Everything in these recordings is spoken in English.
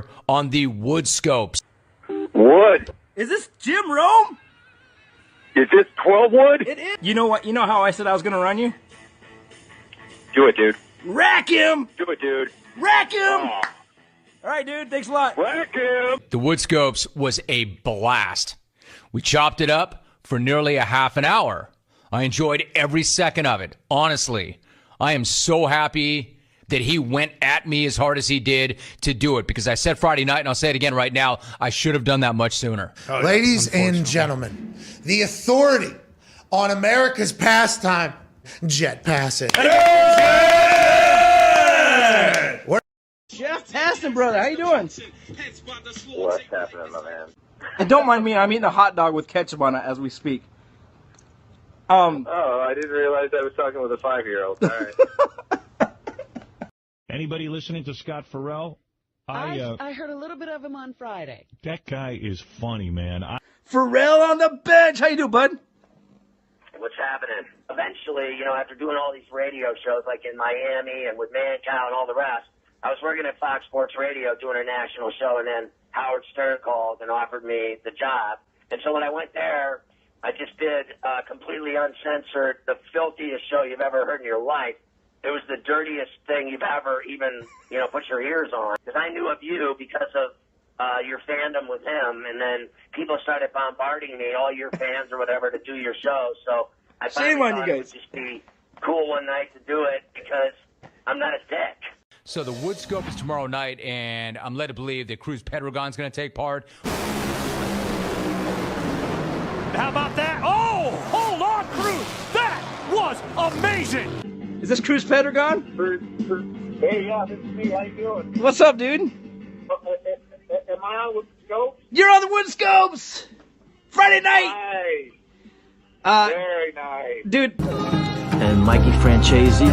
here on the WoodScopes. Wood. Is this Jim Rome? Is this 12 Wood? It is. You know what? You know how I said I was going to run you? Do it, dude. Rack him! Do it, dude. Rack him! Oh. All right, dude. Thanks a lot. Rack him! The WoodScopes was a blast. We chopped it up for nearly a half an hour. I enjoyed every second of it. Honestly, I am so happy that he went at me as hard as he did to do it, because I said Friday night, and I'll say it again right now, I should have done that much sooner. Ladies and gentlemen, the authority on America's pastime, jet passing. Jeff Taston, brother. How you doing? What's happening, my man? And don't mind me. I'm eating a hot dog with ketchup on it as we speak. Oh, I didn't realize I was talking with a 5-year-old. All right. Anybody listening to Scott Farrell? I heard a little bit of him on Friday. That guy is funny, man. Pharrell on the bench. How you doing, bud? What's happening? Eventually, after doing all these radio shows like in Miami and with Mancow and all the rest, I was working at Fox Sports Radio doing a national show, and then Howard Stern called and offered me the job. And so when I went there, I just did completely uncensored, the filthiest show you've ever heard in your life. It was the dirtiest thing you've ever even, put your ears on. Because I knew of you because of your fandom with him, and then people started bombarding me, all your fans or whatever, to do your show. So I finally thought it would just be cool one night to do it because I'm not a dick. So the WoodScope is tomorrow night, and I'm led to believe that Cruz Pedregon's going to take part. How about that? Oh, hold on, Cruz. That was amazing. Is this Cruz Pedregon? Hey, yeah, this is me. How you doing? What's up, dude? Am I on with the scope? You're on the WoodScopes! Friday night! Nice. Very nice. Dude. And Mikey Francesi.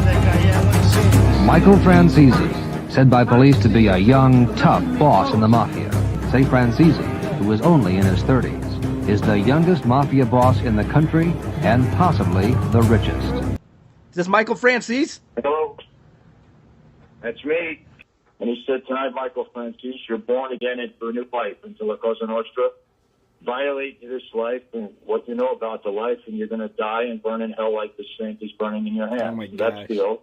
Michael Francesi, said by police to be a young, tough boss in the mafia. Say Francesi, who is only in his 30s, is the youngest mafia boss in the country and possibly the richest. Is this Michael Francis? Hello. That's me. And he said, tonight, Michael Francis, you're born again into a new life, into La Cosa Nostra. Violate this life and what you know about the life, and you're going to die and burn in hell like the saint is burning in your hand. Oh, my That's gosh. the oath.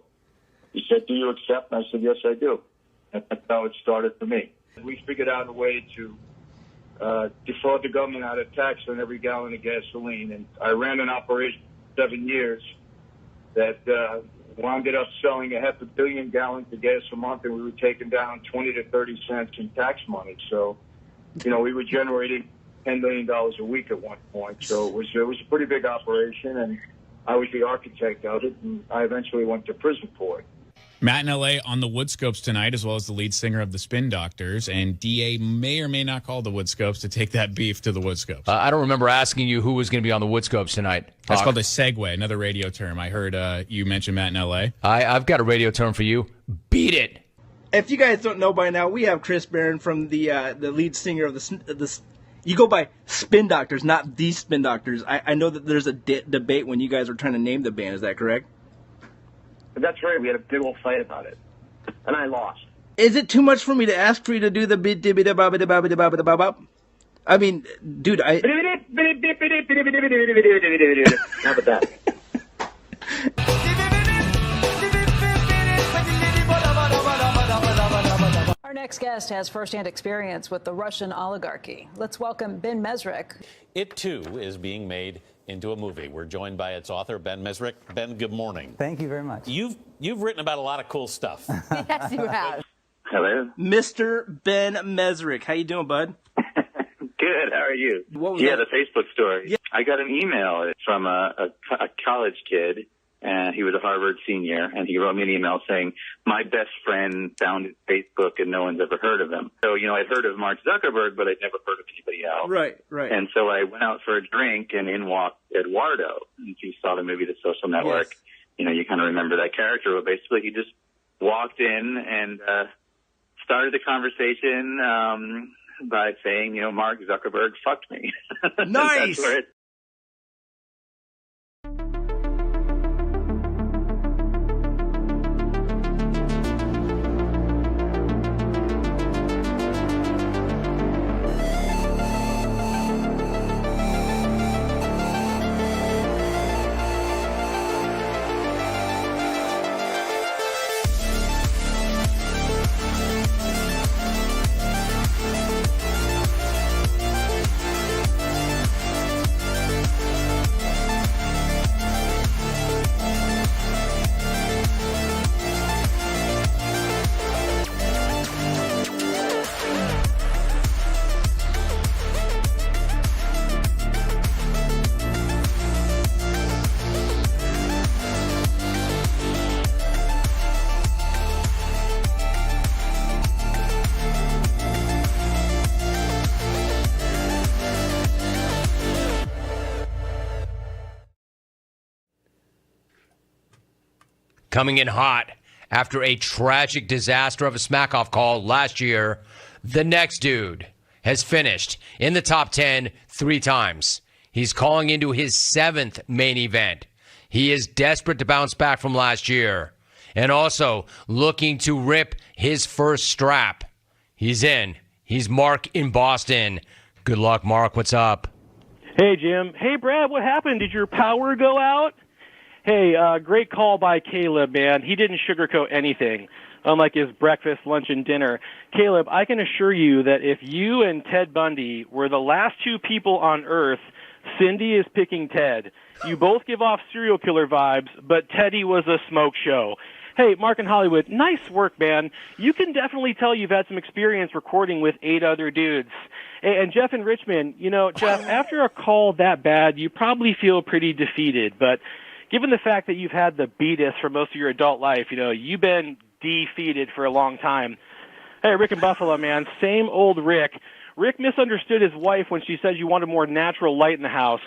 He said, do you accept? And I said, yes, I do. And that's how it started for me. We figured out a way to defraud the government out of tax on every gallon of gasoline. And I ran an operation for 7 years that wound up selling 500 million gallons of gas a month, and we were taking down 20 to 30 cents in tax money. So, we were generating $10 million a week at one point. So it was a pretty big operation, and I was the architect of it, and I eventually went to prison for it. Matt in L.A. on the WoodScopes tonight, as well as the lead singer of the Spin Doctors, and D.A. may or may not call the WoodScopes to take that beef to the WoodScopes. I don't remember asking you who was going to be on the WoodScopes tonight. That's called a segue, another radio term. I heard you mention Matt in L.A. I've got a radio term for you. Beat it. If you guys don't know by now, we have Chris Barron from the lead singer of the you go by Spin Doctors, not the Spin Doctors. I know that there's a debate when you guys are trying to name the band. Is that correct? That's right. We had a big old fight about it, and I lost. Is it too much for me to ask for you to do the bit dibby da ba ba da ba ba da ba ba da ba ba? I mean, dude, How about that? Our next guest has firsthand experience with the Russian oligarchy. Let's welcome Ben Mesrich. It, too, is being made into a movie. We're joined by its author, Ben Mesrich. Ben, good morning. Thank you very much. You've written about a lot of cool stuff. Yes, you have. Hello. Mr. Ben Mesrich. How you doing, bud? Good. How are you? What was Yeah, that? the Facebook story. Yeah. I got an email from a college kid, and he was a Harvard senior, and he wrote me an email saying, my best friend found Facebook and no one's ever heard of him. So, I'd heard of Mark Zuckerberg, but I'd never heard of anybody else. Right. And so I went out for a drink, and in walked Eduardo. And if you saw the movie The Social Network, Yes. You kind of remember that character. But basically, he just walked in and started the conversation by saying, Mark Zuckerberg fucked me. Nice. That's where it coming in hot after a tragic disaster of a Smackoff call last year. The next dude has finished in the top 10 3 times. He's calling into his 7th main event. He is desperate to bounce back from last year and also looking to rip his first strap. He's in. He's Mark in Boston. Good luck, Mark. What's up? Hey, Jim. Hey, Brad, what happened? Did your power go out? Hey, great call by Caleb, man. He didn't sugarcoat anything, unlike his breakfast, lunch, and dinner. Caleb, I can assure you that if you and Ted Bundy were the last 2 people on Earth, Cindy is picking Ted. You both give off serial killer vibes, but Teddy was a smoke show. Hey, Mark in Hollywood, nice work, man. You can definitely tell you've had some experience recording with 8 other dudes. Hey, and Jeff in Richmond, Jeff, after a call that bad, you probably feel pretty defeated. But given the fact that you've had the beatest for most of your adult life, you've been defeated for a long time. Hey, Rick in Buffalo, man, same old Rick. Rick misunderstood his wife when she said you wanted more natural light in the house.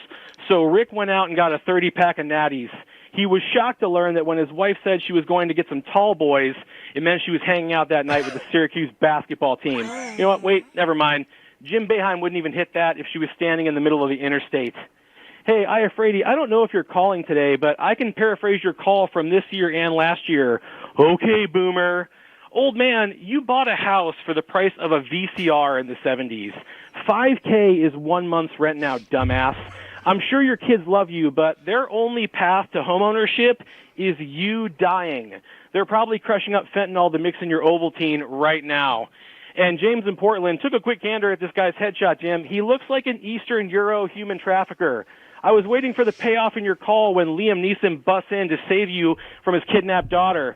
So Rick went out and got a 30-pack of natties. He was shocked to learn that when his wife said she was going to get some tall boys, it meant she was hanging out that night with the Syracuse basketball team. You know what? Wait, never mind. Jim Boeheim wouldn't even hit that if she was standing in the middle of the interstate. Hey, Iafrady, I don't know if you're calling today, but I can paraphrase your call from this year and last year. Okay, boomer. Old man, you bought a house for the price of a VCR in the 70s. $5K is 1 month's rent now, dumbass. I'm sure your kids love you, but their only path to homeownership is you dying. They're probably crushing up fentanyl to mix in your Ovaltine right now. And James in Portland took a quick gander at this guy's headshot, Jim. He looks like an Eastern Euro human trafficker. I was waiting for the payoff in your call when Liam Neeson busts in to save you from his kidnapped daughter.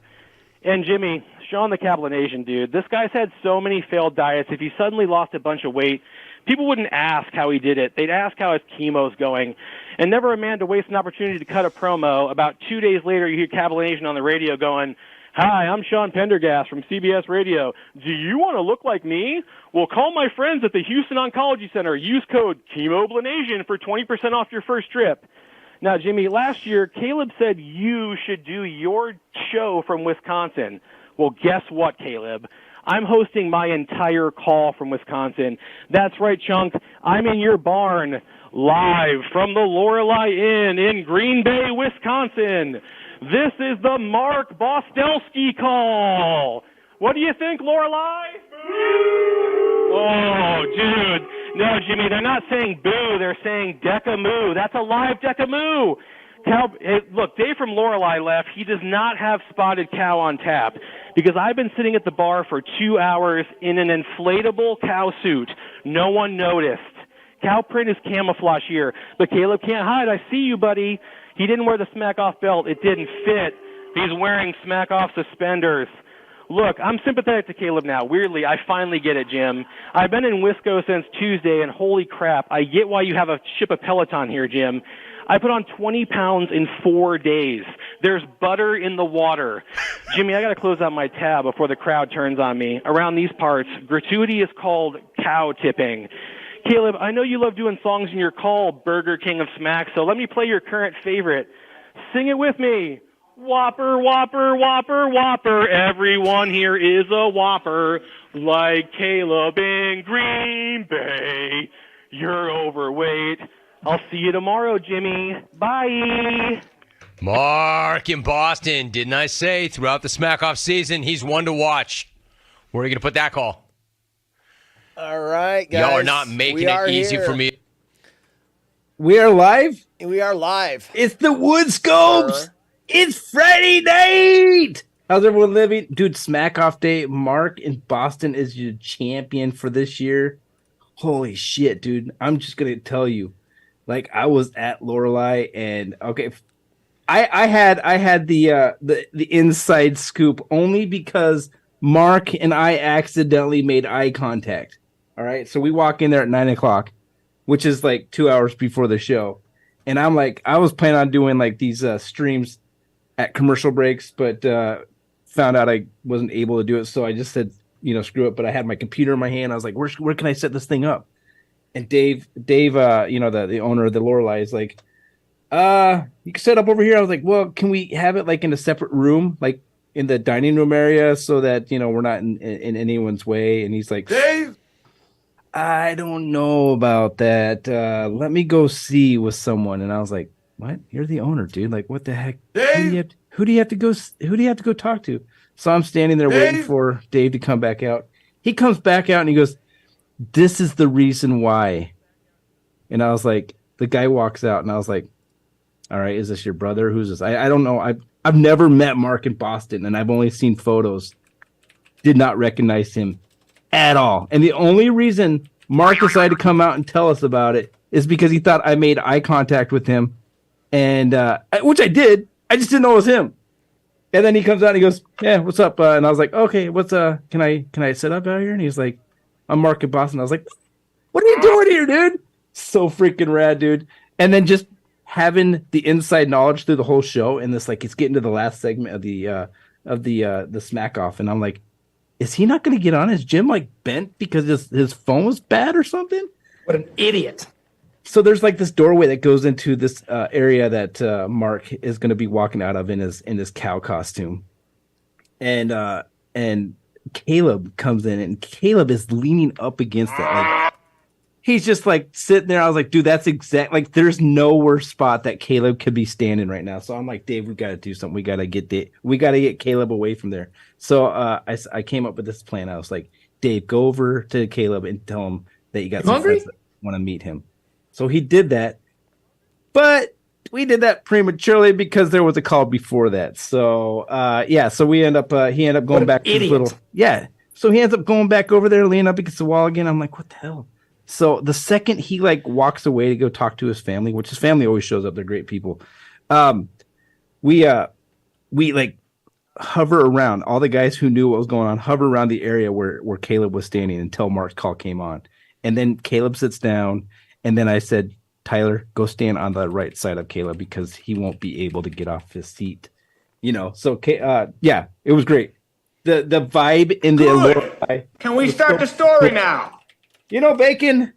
And Jimmy, Sean the Caplanasian, dude, this guy's had so many failed diets. If he suddenly lost a bunch of weight, people wouldn't ask how he did it. They'd ask how his chemo's going. And never a man to waste an opportunity to cut a promo. About 2 days later, you hear Caplanasian on the radio going, "Hi, I'm Sean Pendergast from CBS Radio. Do you want to look like me? Well, call my friends at the Houston Oncology Center. Use code ChemoBlanasian for 20% off your first trip." Now, Jimmy, last year, Caleb said you should do your show from Wisconsin. Well, guess what, Caleb? I'm hosting my entire call from Wisconsin. That's right, Chunk. I'm in your barn, live from the Lorelei Inn in Green Bay, Wisconsin. This is the Mark Bostelski call. What do you think, Lorelei? Oh, dude. No, Jimmy, they're not saying boo. They're saying Decamoo. That's a live Decamoo. Look, Dave from Lorelei left. He does not have spotted cow on tap because I've been sitting at the bar for 2 hours in an inflatable cow suit. No one noticed. Cow print is camouflage here, but Caleb can't hide. I see you, buddy. He didn't wear the Smackoff belt. It didn't fit. He's wearing Smackoff suspenders. Look, I'm sympathetic to Caleb now. Weirdly, I finally get it, Jim. I've been in Wisco since Tuesday, and holy crap, I get why you have a ship of Peloton here, Jim. I put on 20 pounds in 4 days. There's butter in the water. Jimmy, I got to close out my tab before the crowd turns on me. Around these parts, gratuity is called cow tipping. Caleb, I know you love doing songs in your call, Burger King of Smack, so let me play your current favorite. Sing it with me. Whopper, whopper, whopper, whopper. Everyone here is a whopper. Like Caleb in Green Bay. You're overweight. I'll see you tomorrow, Jimmy. Bye. Mark in Boston. Didn't I say throughout the Smackoff season, he's one to watch? Where are you going to put that call? All right, guys. Y'all are not making it easy for me. We are live? We are live. It's the WoodScopes. It's Friday night. How's everyone living? Dude, Smackoff Day. Mark in Boston is your champion for this year. Holy shit, dude. I'm just going to tell you. Like, I was at Lorelei, and okay, I had the inside scoop only because Mark and I accidentally made eye contact. All right, so we walk in there at 9:00, which is like 2 hours before the show, and I'm like, I was planning on doing like these streams at commercial breaks, but found out I wasn't able to do it, so I just said, screw it. But I had my computer in my hand. I was like, where can I set this thing up? And Dave, the owner of the Lorelei is like, You can set up over here. I was like, well, can we have it like in a separate room, like in the dining room area, so that we're not in anyone's way? And he's like, Dave, I don't know about that. Let me go see with someone. And I was like, what? You're the owner, dude. Like, what the heck? Who do you have to go talk to? So I'm standing there waiting for Dave to come back out. He comes back out and he goes, this is the reason why. And I was like, the guy walks out and I was like, all right, is this your brother? Who's this? I don't know. I've never met Mark in Boston and I've only seen photos. Did not recognize him at all. And the only reason Mark decided to come out and tell us about it is because he thought I made eye contact with him, and which I did. I just didn't know it was him. And then he comes out and he goes, "Yeah, what's up?" And I was like, "Okay, what's can I set up out here?" And he's like, "I'm Mark in Boston." I was like, "What are you doing here, dude?" So freaking rad, dude. And then just having the inside knowledge through the whole show, and this like it's getting to the last segment of the Smackoff, and I'm like, is he not going to get on? His gym like bent because his phone was bad or something? What an idiot. So there's like this doorway that goes into this area that Mark is going to be walking out of in his cow costume. And Caleb comes in and Caleb is leaning up against it. Like, he's just like sitting there. I was like, dude, that's exact. Like, there's no worse spot that Caleb could be standing right now. So I'm like, Dave, we got to do something. We got to get Caleb away from there. So I came up with this plan. I was like, Dave, go over to Caleb and tell him that you got some friends that want to meet him. So he did that, but we did that prematurely because there was a call before that. So so we end up he ended up going back to his little So he ends up going back over there, leaning up against the wall again. I'm like, what the hell? So the second he like walks away to go talk to his family, which his family always shows up, they're great people. We like hover around, all the guys who knew what was going on, hover around the area where Caleb was standing until Mark's call came on. And then Caleb sits down, and then I said, Tyler, go stand on the right side of Caleb because he won't be able to get off his seat. So it was great. The vibe in the Allure. Can we start the story now? Bacon,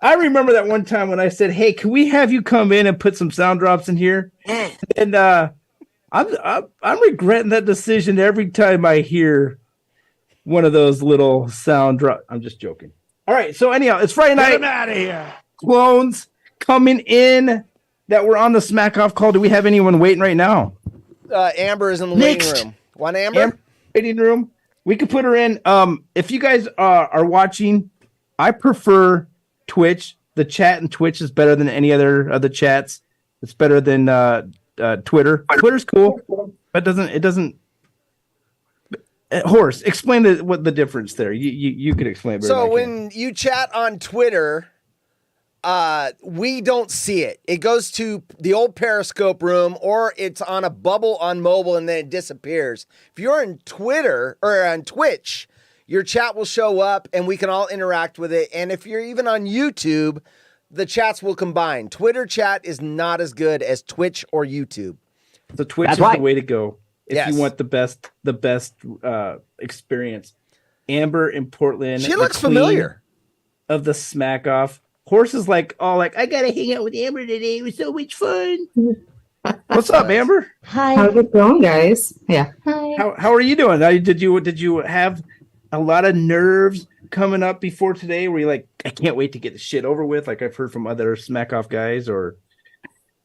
I remember that one time when I said, hey, can we have you come in and put some sound drops in here? And I'm regretting that decision every time I hear one of those little sound drops. I'm just joking. All right, so anyhow, it's Friday night. Get him out of here. Clones coming in that were on the Smackoff call. Do we have anyone waiting right now? Amber is in the waiting room. Want Amber? Waiting room. We could put her in. If you guys are watching, I prefer Twitch. The chat in Twitch is better than any other of the chats. It's better than Twitter. Twitter's cool, but it doesn't. Horace, explain what the difference there. You could explain it better. So when you chat on Twitter, we don't see it. It goes to the old Periscope room, or it's on a bubble on mobile and then it disappears. If you're in Twitter or on Twitch, your chat will show up and we can all interact with it. And if you're even on YouTube, the chats will combine. Twitter chat is not as good as Twitch or YouTube. So Twitch is the way to go if you want the best experience. Amber in Portland. She looks familiar. Of the Smackoff. Horse is like, I gotta hang out with Amber today. It was so much fun. What's up, Amber? Hi. How's it going, guys? Yeah. Hi. How are you doing? Did you have a lot of nerves coming up before today? Were you like, I can't wait to get the shit over with, like I've heard from other Smackoff guys? Or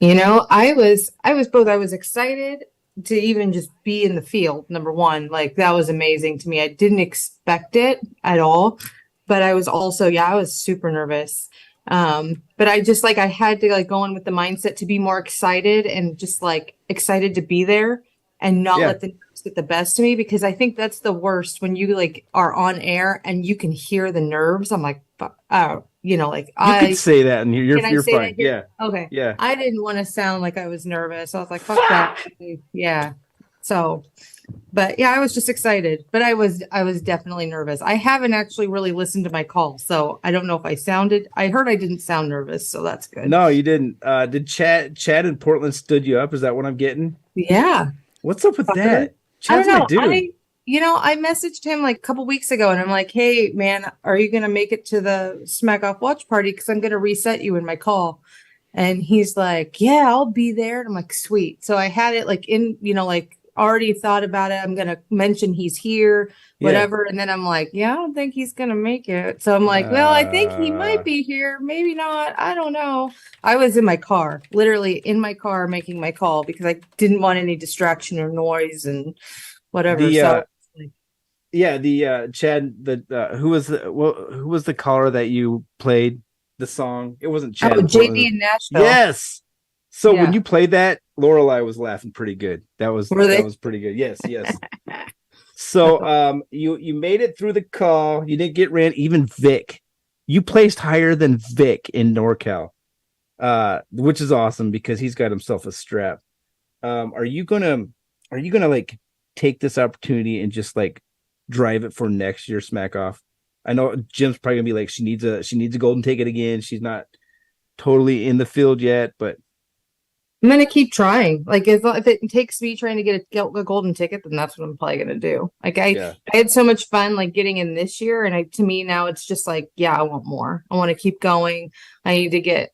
I was both. I was excited to even just be in the field. Number one, like that was amazing to me. I didn't expect it at all, but I was also, I was super nervous. But I just I had to go in with the mindset to be more excited and just excited to be there and not let the nerves get the best of me, because I think that's the worst when you are on air and you can hear the nerves. I'm like, you could say that and you're fine. Yeah. Okay. Yeah. I didn't want to sound like I was nervous. I was like, fuck that. Yeah. So, but I was just excited, but I was definitely nervous. I haven't actually really listened to my call, so I don't know if I heard I didn't sound nervous, so that's good. No, you didn't. Did Chad in Portland stood you up? Is that what I'm getting? Yeah. What's up with that? Chad's my dude. I messaged him a couple weeks ago and I'm like, hey man, are you going to make it to the Smackoff watch party? Cause I'm going to reset you in my call. And he's like, yeah, I'll be there. And I'm like, sweet. So I had it like in, like already thought about it. I'm going to mention he's here, whatever. And then I'm like, yeah, I don't think he's going to make it. So I'm like, well, I think he might be here. Maybe not. I don't know. I was in my car, literally in my car making my call because I didn't want any distraction or noise and whatever. Chad, who was the caller that you played the song? It wasn't Chad. Oh, JD in Nashville. Yes. So when you played that, Lorelai was laughing pretty good. That was pretty good. Yes. So you made it through the call. You didn't get ran. Even Vic, you placed higher than Vic in NorCal, which is awesome because he's got himself a strap. Are you gonna like take this opportunity and just like drive it for next year Smackoff? I know Jim's probably gonna be like, she needs a golden ticket again. She's not totally in the field yet, but I'm gonna keep trying. Like if it takes me trying to get a golden ticket, then that's what I'm probably gonna do. Like I had so much fun like getting in this year, and to me now it's just like, yeah, I want more. I want to keep going. I need to get,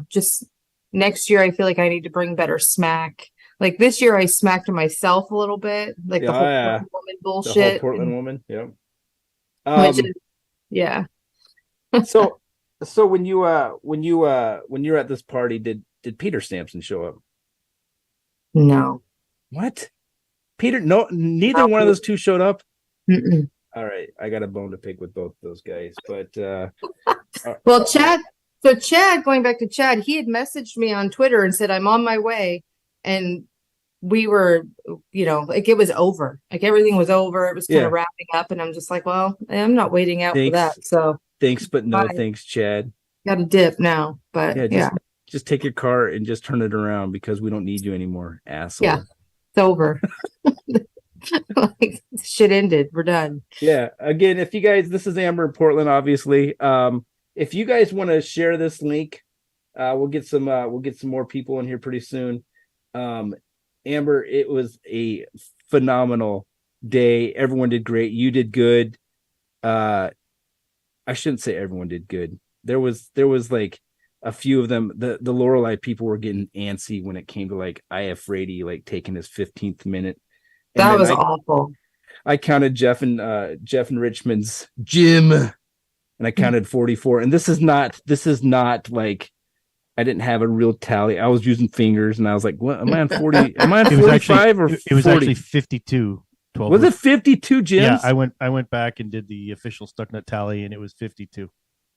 just next year. I feel like I need to bring better smack. Like this year, I smacked myself a little bit, like the whole Portland woman bullshit. The whole Portland woman, yeah. So when you were at this party, did Peter Sampson show up? No. What? Peter? No, neither one of those two showed up. Mm-mm. All right, I got a bone to pick with both those guys, but well, Chad. So Chad, going back to Chad, he had messaged me on Twitter and said I'm on my way. And we were, like it was over. Like everything was over. It was kind of wrapping up. And I'm just like, well, I'm not waiting out for that. So thanks, but no thanks, Chad. Got a dip now. But just take your car and just turn it around because we don't need you anymore, asshole. Yeah, it's over. Like shit ended. We're done. Yeah. Again, if you guys, this is Amber in Portland, obviously. If you guys want to share this link, we'll get some more people in here pretty soon. Amber, it was a phenomenal day. Everyone did great. You did good. I shouldn't say everyone did good. There was like a few of them. The Lorelai people were getting antsy when it came to like IF Brady like taking his 15th minute. And that was awful. I counted Jeff and Richmond's Jim, and I counted 44. And this is not like I didn't have a real tally. I was using fingers, and I was like, "What am I on 40? Am I on 45 or 40? It was actually 52. 12 was it 52, Jim? Yeah, I went back and did the official Stucknut tally, and it was 52.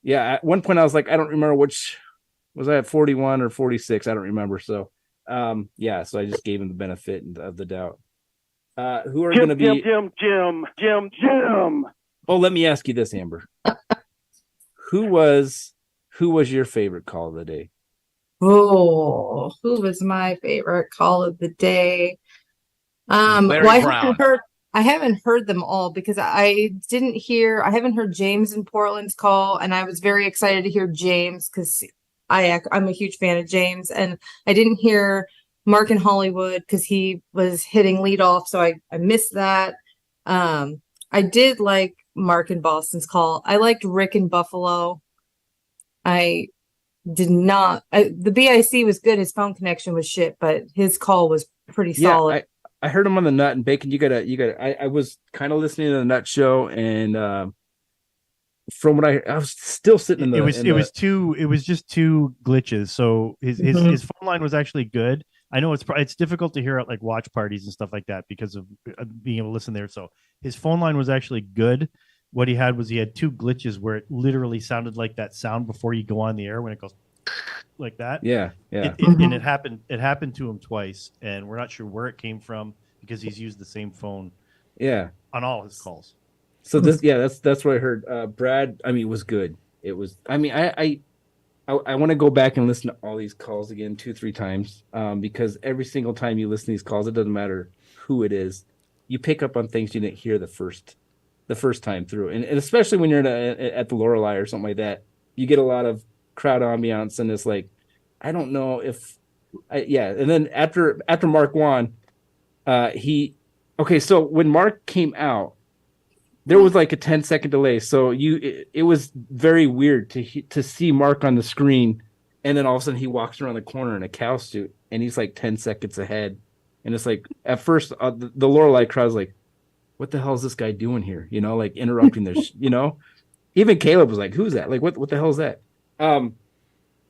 Yeah, at one point I was like, I don't remember which was I at 41 or 46. I don't remember. So, so I just gave him the benefit of the doubt. Who are going to be Jim? Oh, let me ask you this, Amber. Who was your favorite call of the day? Oh, who was my favorite call of the day? Larry Brown. I haven't heard them all because I haven't heard James in Portland's call, and I was very excited to hear James because I'm a huge fan of James, and I didn't hear Mark in Hollywood because he was hitting leadoff, so I missed that. I did like Mark in Boston's call. I liked Rick in Buffalo. I did not. The BIC was good. His phone connection was shit, but his call was pretty solid. I heard him on the Nut and Bacon. You gotta. I was kind of listening to the Nut show, and from what I was still sitting in the. It was just two glitches. So his phone line was actually good. I know it's difficult to hear at like watch parties and stuff like that because of being able to listen there. So his phone line was actually good. What he had two glitches where it literally sounded like that sound before you go on the air when it goes like that. Yeah. And it happened to him twice, and we're not sure where it came from because he's used the same phone. Yeah. On all his calls. So that's what I heard. Brad, it was good. It was. I want to go back and listen to all these calls again 2-3 times because every single time you listen to these calls, it doesn't matter who it is, you pick up on things you didn't hear the first time through, and especially when you're at the Lorelei or something like that, you get a lot of crowd ambiance, and it's like, I don't know if, And then after Mark won, so when Mark came out, there was like a 10-second delay. So it was very weird to see Mark on the screen and then all of a sudden he walks around the corner in a cow suit, and he's like 10 seconds ahead. And it's like, at first, the Lorelei crowd's like, what the hell is this guy doing here? You know, like interrupting their, even Caleb was like, who's that? Like, what the hell is that?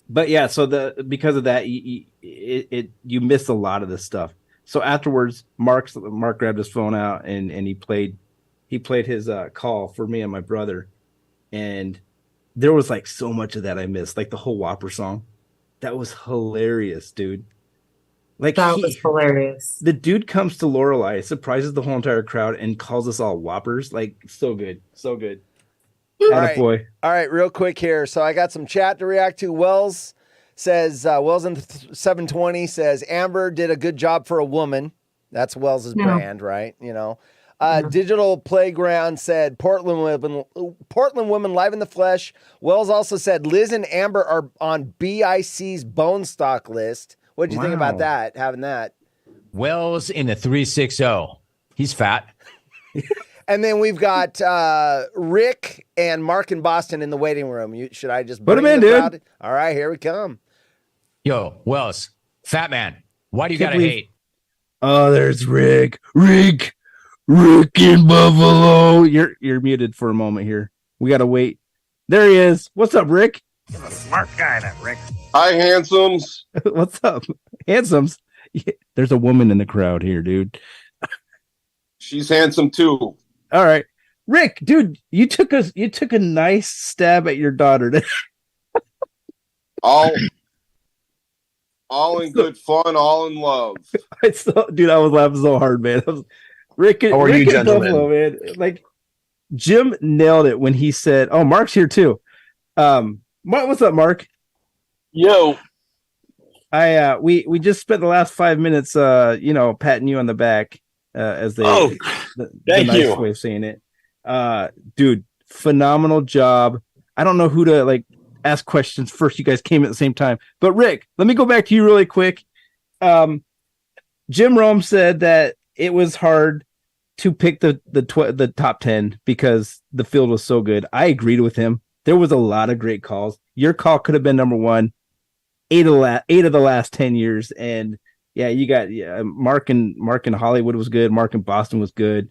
But yeah, so because of that, you miss a lot of this stuff. So afterwards, Mark grabbed his phone out and he played his call for me and my brother, and there was like so much of that I missed, like the whole Whopper song. That was hilarious, dude. Like that was hilarious. The dude comes to Lorelei, surprises the whole entire crowd, and calls us all Whoppers. Like, so good, so good. All right, real quick here. So I got some chat to react to. Wells says, Wells in 720 says, Amber did a good job for a woman. That's Wells's brand, right? Digital Playground said, Portland women live in the flesh. Wells also said, Liz and Amber are on BIC's bone stock list. What did you think about that, having that? Wells in the 360. He's fat. And then we've got Rick and Mark in Boston in the waiting room. Should I just put him in, dude? All right, here we come. Yo, Wells, fat man. Why do you gotta hate? Oh, there's Rick in Buffalo. You're muted for a moment here. We gotta wait. There he is. What's up, Rick? You're a smart guy, that Rick. Hi, handsomes. What's up, handsomes? Yeah, there's a woman in the crowd here, dude. She's handsome too. All right, Rick, dude, you took a nice stab at your daughter. all in good fun, all in love. Dude, I was laughing so hard, man. Rick, How are Rick you, gentlemen? Buffalo, man. Like, Jim nailed it when he said, "Oh, Mark's here too." What's up, Mark? Yo. We just spent the last 5 minutes, patting you on the back, as they. The thank nice you. way of saying it. Dude, phenomenal job. I don't know who to ask questions first. You guys came at the same time, but Rick, let me go back to you really quick. Jim Rome said that it was hard to pick the top 10 because the field was so good. I agreed with him. There was a lot of great calls. Your call could have been number one 8 of the last 10 years. And yeah, you got Mark in Hollywood was good. Mark in Boston was good.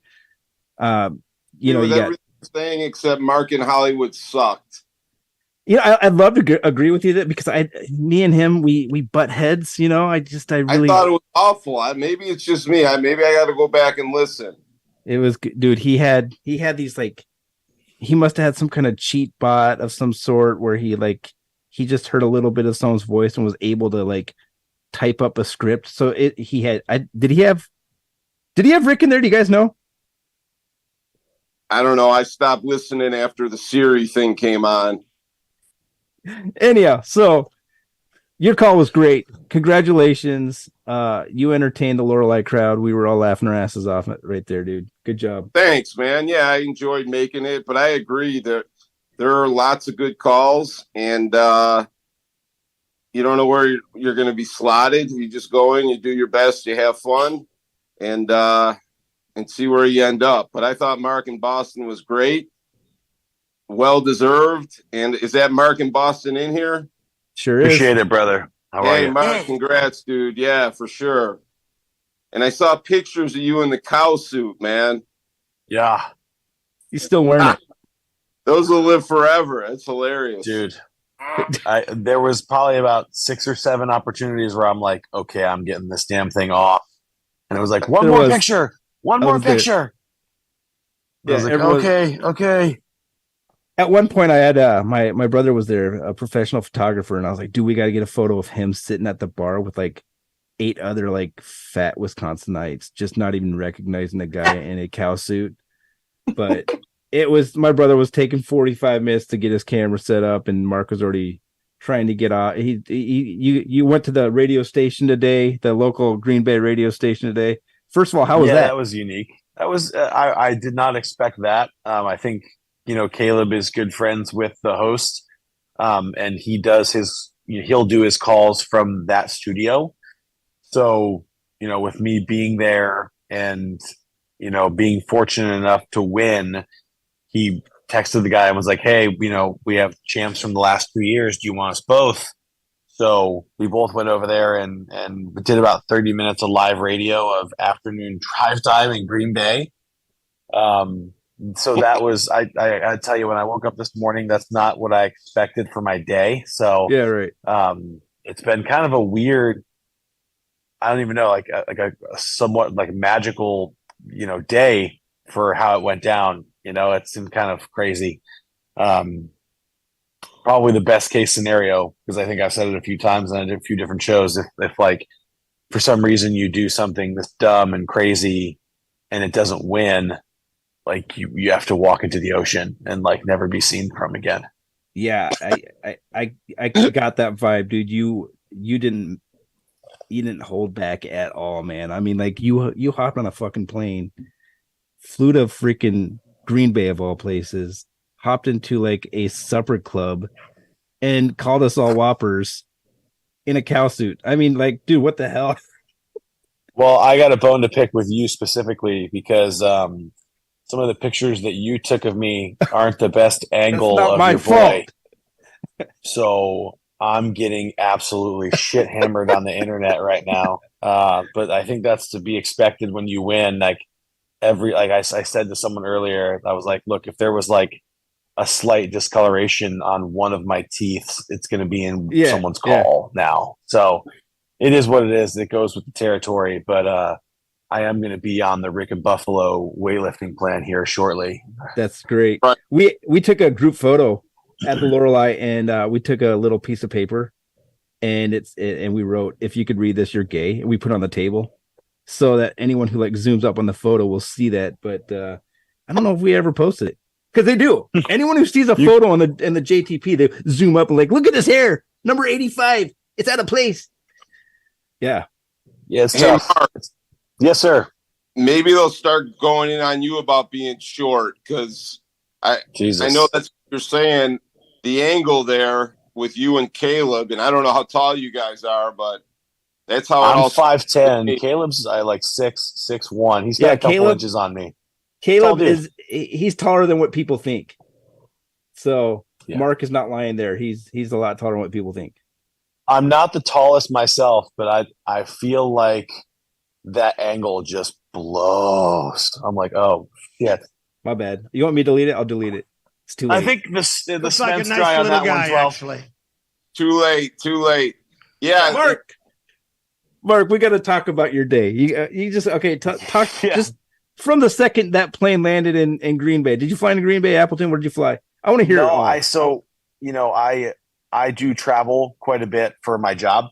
You got everything except Mark in Hollywood sucked. I'd love to agree with you that because me and him, we butt heads. I thought it was awful. Maybe it's just me. Maybe I got to go back and listen. It was, dude. He had these he must have had some kind of cheat bot of some sort where he just heard a little bit of someone's voice and was able to type up a script. So did he have Rick in there? Do you guys know? I don't know. I stopped listening after the Siri thing came on. Anyhow, so your call was great. Congratulations. You entertained the Lorelei crowd. We were all laughing our asses off right there, dude. Good job. Thanks, man. Yeah, I enjoyed making it, but I agree that there are lots of good calls, and you don't know where you're going to be slotted. You just go in, you do your best, you have fun, and see where you end up. But I thought Mark in Boston was great. Well deserved. And is that Mark in Boston in here? Sure is. Appreciate it, brother. How are you? Hey, Mark, congrats, dude. Yeah, for sure. And I saw pictures of you in the cow suit, man. Yeah. He's still wearing it. Those will live forever. That's hilarious. Dude. There was probably about 6 or 7 opportunities where I'm like, okay, I'm getting this damn thing off. And it was like, one more picture. One more picture. I was like, okay. At one point, I had my brother was there, a professional photographer, and I was like, dude, we got to get a photo of him sitting at the bar with 8 other fat Wisconsinites, just not even recognizing the guy in a cow suit. But my brother was taking 45 minutes to get his camera set up, and Mark was already trying to get out. You went to the radio station today, the local Green Bay radio station today. First of all, how was that? That was unique. That was I did not expect that. I think Caleb is good friends with the host, and he does he'll do his calls from that studio. So with me being there and being fortunate enough to win, he texted the guy and was like, hey, we have champs from the last 2 years. Do you want us both? So we both went over there and did about 30 minutes of live radio of afternoon drive time in Green Bay. So that was, I tell you, when I woke up this morning, that's not what I expected for my day. So Yeah, right. It's been kind of a weird, I don't even know, like a somewhat like magical, day for how it went down. It's been kind of crazy. Probably the best case scenario, because I think I've said it a few times on a few different shows. If like for some reason you do something that's dumb and crazy and it doesn't win, like you have to walk into the ocean and like never be seen from again. Yeah, I got that vibe, dude. You didn't hold back at all, man. I mean, like you hopped on a fucking plane, flew to freaking Green Bay of all places, hopped into like a supper club, and called us all whoppers in a cow suit. I mean, like, dude, what the hell? Well, I got a bone to pick with you specifically because some of the pictures that you took of me aren't the best angle not of my your fault. boy. So I'm getting absolutely shit hammered on the internet right now. But I think that's to be expected when you win. Like I said to someone earlier, I was like, look, if there was like a slight discoloration on one of my teeth, it's going to be in someone's call now. So it is what it is. It goes with the territory. But I am going to be on the Rick and Buffalo weightlifting plan here shortly. That's great. We took a group photo at the Lorelei, and we took a little piece of paper, and and we wrote, "If you could read this, you're gay." And we put it on the table so that anyone who like zooms up on the photo will see that. But I don't know if we ever posted it, because they do. Anyone who sees a photo in the JTP, they zoom up and like, look at this hair, number 85. It's out of place. Yeah. Yeah, it's tough. Yes, sir. Maybe they'll start going in on you about being short, because I know that's what you're saying. The angle there with you and Caleb, and I don't know how tall you guys are, but that's how I'm 5'10". Caleb's like 6'1". He's got a couple inches on me. Caleb he's taller than what people think. So Mark is not lying there. He's a lot taller than what people think. I'm not the tallest myself, but I feel like that angle just blows. I'm like, oh shit. My bad. You want me to delete it? I'll delete it. It's too late. I think the Looks like a nice dry on that guy, 112. Actually. Too late. Yeah. Mark, we got to talk about your day. You just talk just from the second that plane landed in Green Bay. Did you fly in Green Bay, Appleton? Where did you fly? I want to hear it all. I do travel quite a bit for my job.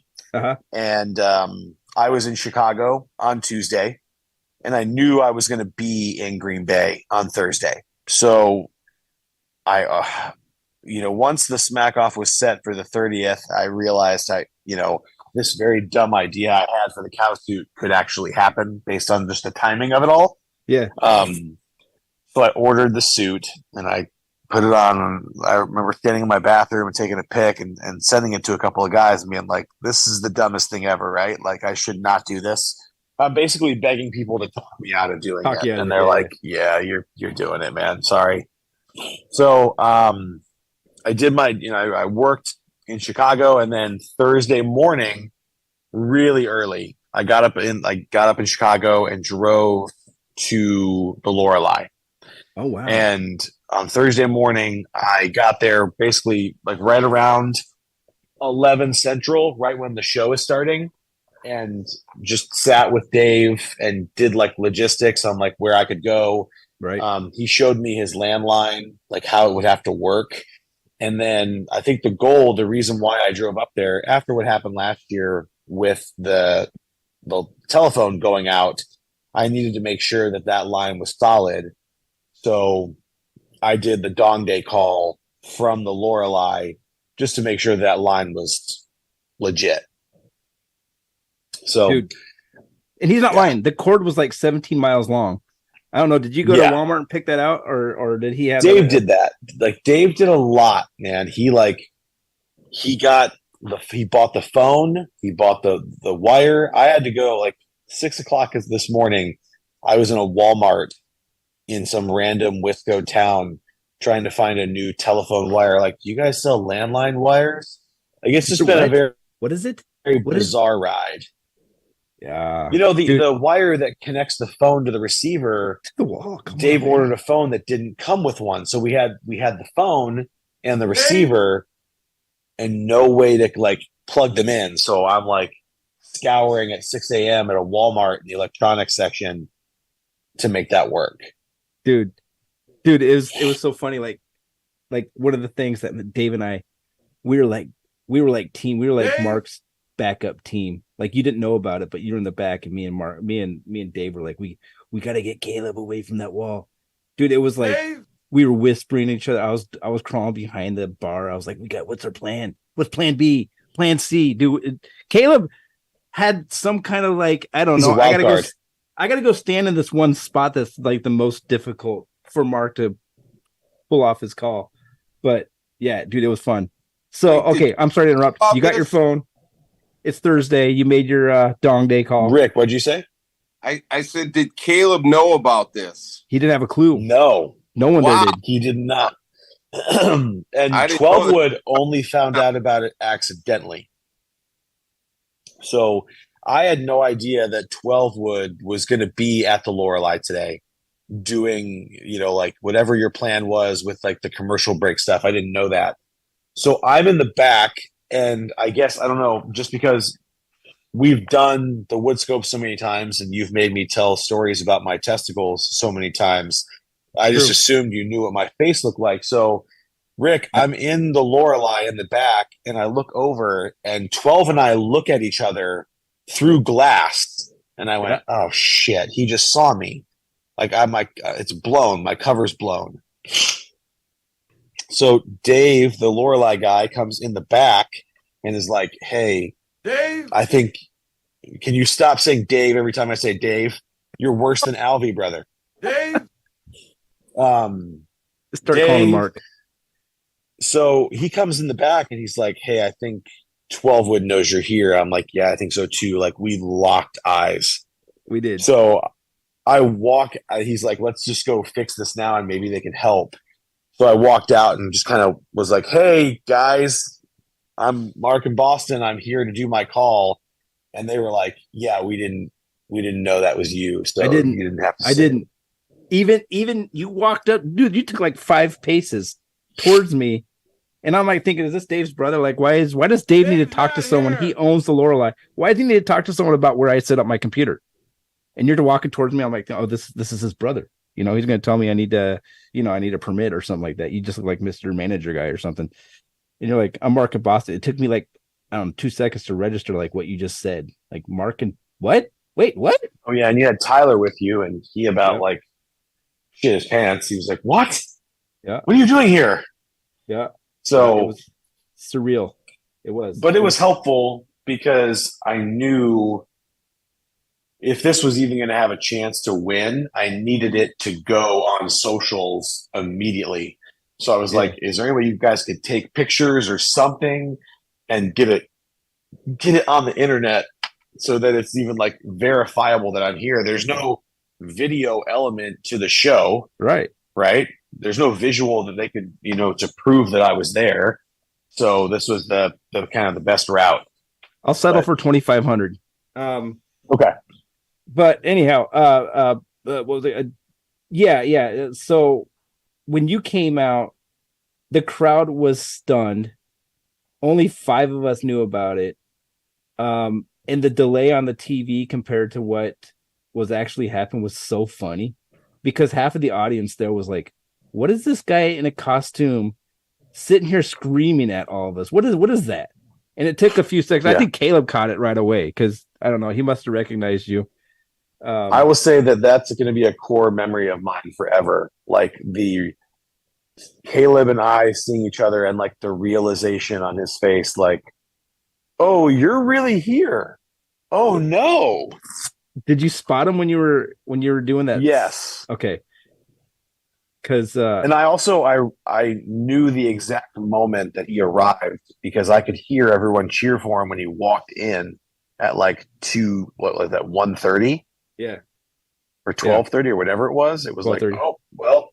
And I was in Chicago on Tuesday, and I knew I was going to be in Green Bay on Thursday. So I once the Smackoff was set for the 30th, I realized this very dumb idea I had for the cow suit could actually happen based on just the timing of it all. Yeah. So I ordered the suit and I put it on. And I remember standing in my bathroom and taking a pic and sending it to a couple of guys and being like, this is the dumbest thing ever, right? Like, I should not do this. I'm basically begging people to talk me out of doing it. And they're like, yeah, you're doing it, man. Sorry. So I did I worked in Chicago, and then Thursday morning, really early, I got up in Chicago and drove to the Lorelei. Oh wow. And on Thursday morning, I got there basically like right around 11 Central, right when the show is starting, and just sat with Dave and did like logistics on like where I could go. Right. He showed me his landline, like how it would have to work. And then I think the reason why I drove up there after what happened last year with the telephone going out, I needed to make sure that line was solid. So I did the Dong Day call from the Lorelei just to make sure that line was legit. So, dude, and he's not lying. The cord was like 17 miles long. I don't know. Did you go to Walmart and pick that out, or did he have? Dave did that. Like Dave did a lot, man. He bought the phone. He bought the wire. I had to go like 6 o'clock this morning. I was in a Walmart in some random Wisco town trying to find a new telephone wire. Like, you guys sell landline wires? Like, it's just been a very What is it? Very What is? bizarre ride. Yeah. You know, Dude. the wire that connects the phone to the receiver, The wall. Dave ordered a phone that didn't come with one. So we had the phone and the receiver and no way to like plug them in. So I'm like scouring at 6 a.m. at a Walmart in the electronics section to make that work. Dude, it was so funny. Like one of the things that Dave and I, we were like team. We were like Mark's backup team. Like you didn't know about it, but you were in the back, and me and Dave were like, we got to get Caleb away from that wall, dude. It was like we were whispering to each other. I was crawling behind the bar. I was like, what's our plan? What's plan B? Plan C? Dude, Caleb had some kind of like, I don't know. I gotta go stand in this one spot that's like the most difficult for Mark to pull off his call. But yeah, dude, it was fun. So okay, I'm sorry to interrupt. You got your phone. It's Thursday. You made your dong day call. Rick, what'd you say? I said, did Caleb know about this? He didn't have a clue. No one there did. He did not. And 12 Wood only found out about it accidentally. So I had no idea that 12 Wood was going to be at the Lorelei today doing, like whatever your plan was with like the commercial break stuff. I didn't know that. So I'm in the back, and I guess, I don't know, just because we've done the WoodScopes so many times and you've made me tell stories about my testicles so many times, I just assumed you knew what my face looked like. So Rick, I'm in the Lorelei in the back, and I look over, and 12 and I look at each other through glass, and I went, "Oh shit!" He just saw me. Like it's blown. My cover's blown. So Dave, the Lorelei guy, comes in the back and is like, "Hey, Dave, I think can you stop saying Dave every time I say Dave? You're worse than Alvy, brother." Dave. Start calling Mark. So he comes in the back and he's like, "Hey, I think 12 Wood knows you're here." I'm like, "Yeah, I think so too." Like we locked eyes. We did. So I walk. He's like, "Let's just go fix this now, and maybe they can help." So I walked out and just kind of was like, "Hey guys, I'm Mark in Boston. I'm here to do my call." And they were like, "Yeah, we didn't know that was you. So I didn't. You didn't have to. I didn't. Even you walked up, dude. You took like 5 paces towards me, and I'm like thinking, is this Dave's brother? Like, why does Dave need to talk to someone? He owns the Lorelei. Why does he need to talk to someone about where I set up my computer? And you're walking towards me. I'm like, oh, this is his brother. He's going to tell me I need a permit or something like that. You just look like Mr. Manager guy or something. And you're like, I'm Mark in Boston. It took me like, I don't know, 2 seconds to register like what you just said. Like Mark and what? Wait, what? Oh yeah, and you had Tyler with you, and he about like shit his pants. He was like, "What? Yeah. What are you doing here?" Yeah. So it was surreal. It was. But it was helpful because I knew if this was even going to have a chance to win, I needed it to go on socials immediately. So I was like, is there any way you guys could take pictures or something and get it on the internet so that it's even like verifiable that I'm here? There's no video element to the show. Right. There's no visual that they could, to prove that I was there. So this was the kind of the best route. I'll settle for 2,500. Okay. But anyhow, what was it? Yeah. So when you came out, the crowd was stunned. Only 5 of us knew about it. And the delay on the TV compared to what was actually happening was so funny because half of the audience there was like, what is this guy in a costume sitting here screaming at all of us? What is that? And it took a few seconds. Yeah. I think Caleb caught it right away because I don't know. He must have recognized you. I will say that's going to be a core memory of mine forever. Like the Caleb and I seeing each other and like the realization on his face, like, oh, you're really here. Oh no. Did you spot him when you were doing that? Yes. Okay. Because and I knew the exact moment that he arrived because I could hear everyone cheer for him when he walked in at like 1:30? Yeah. Or 12:30 or whatever it was. It was like, oh well,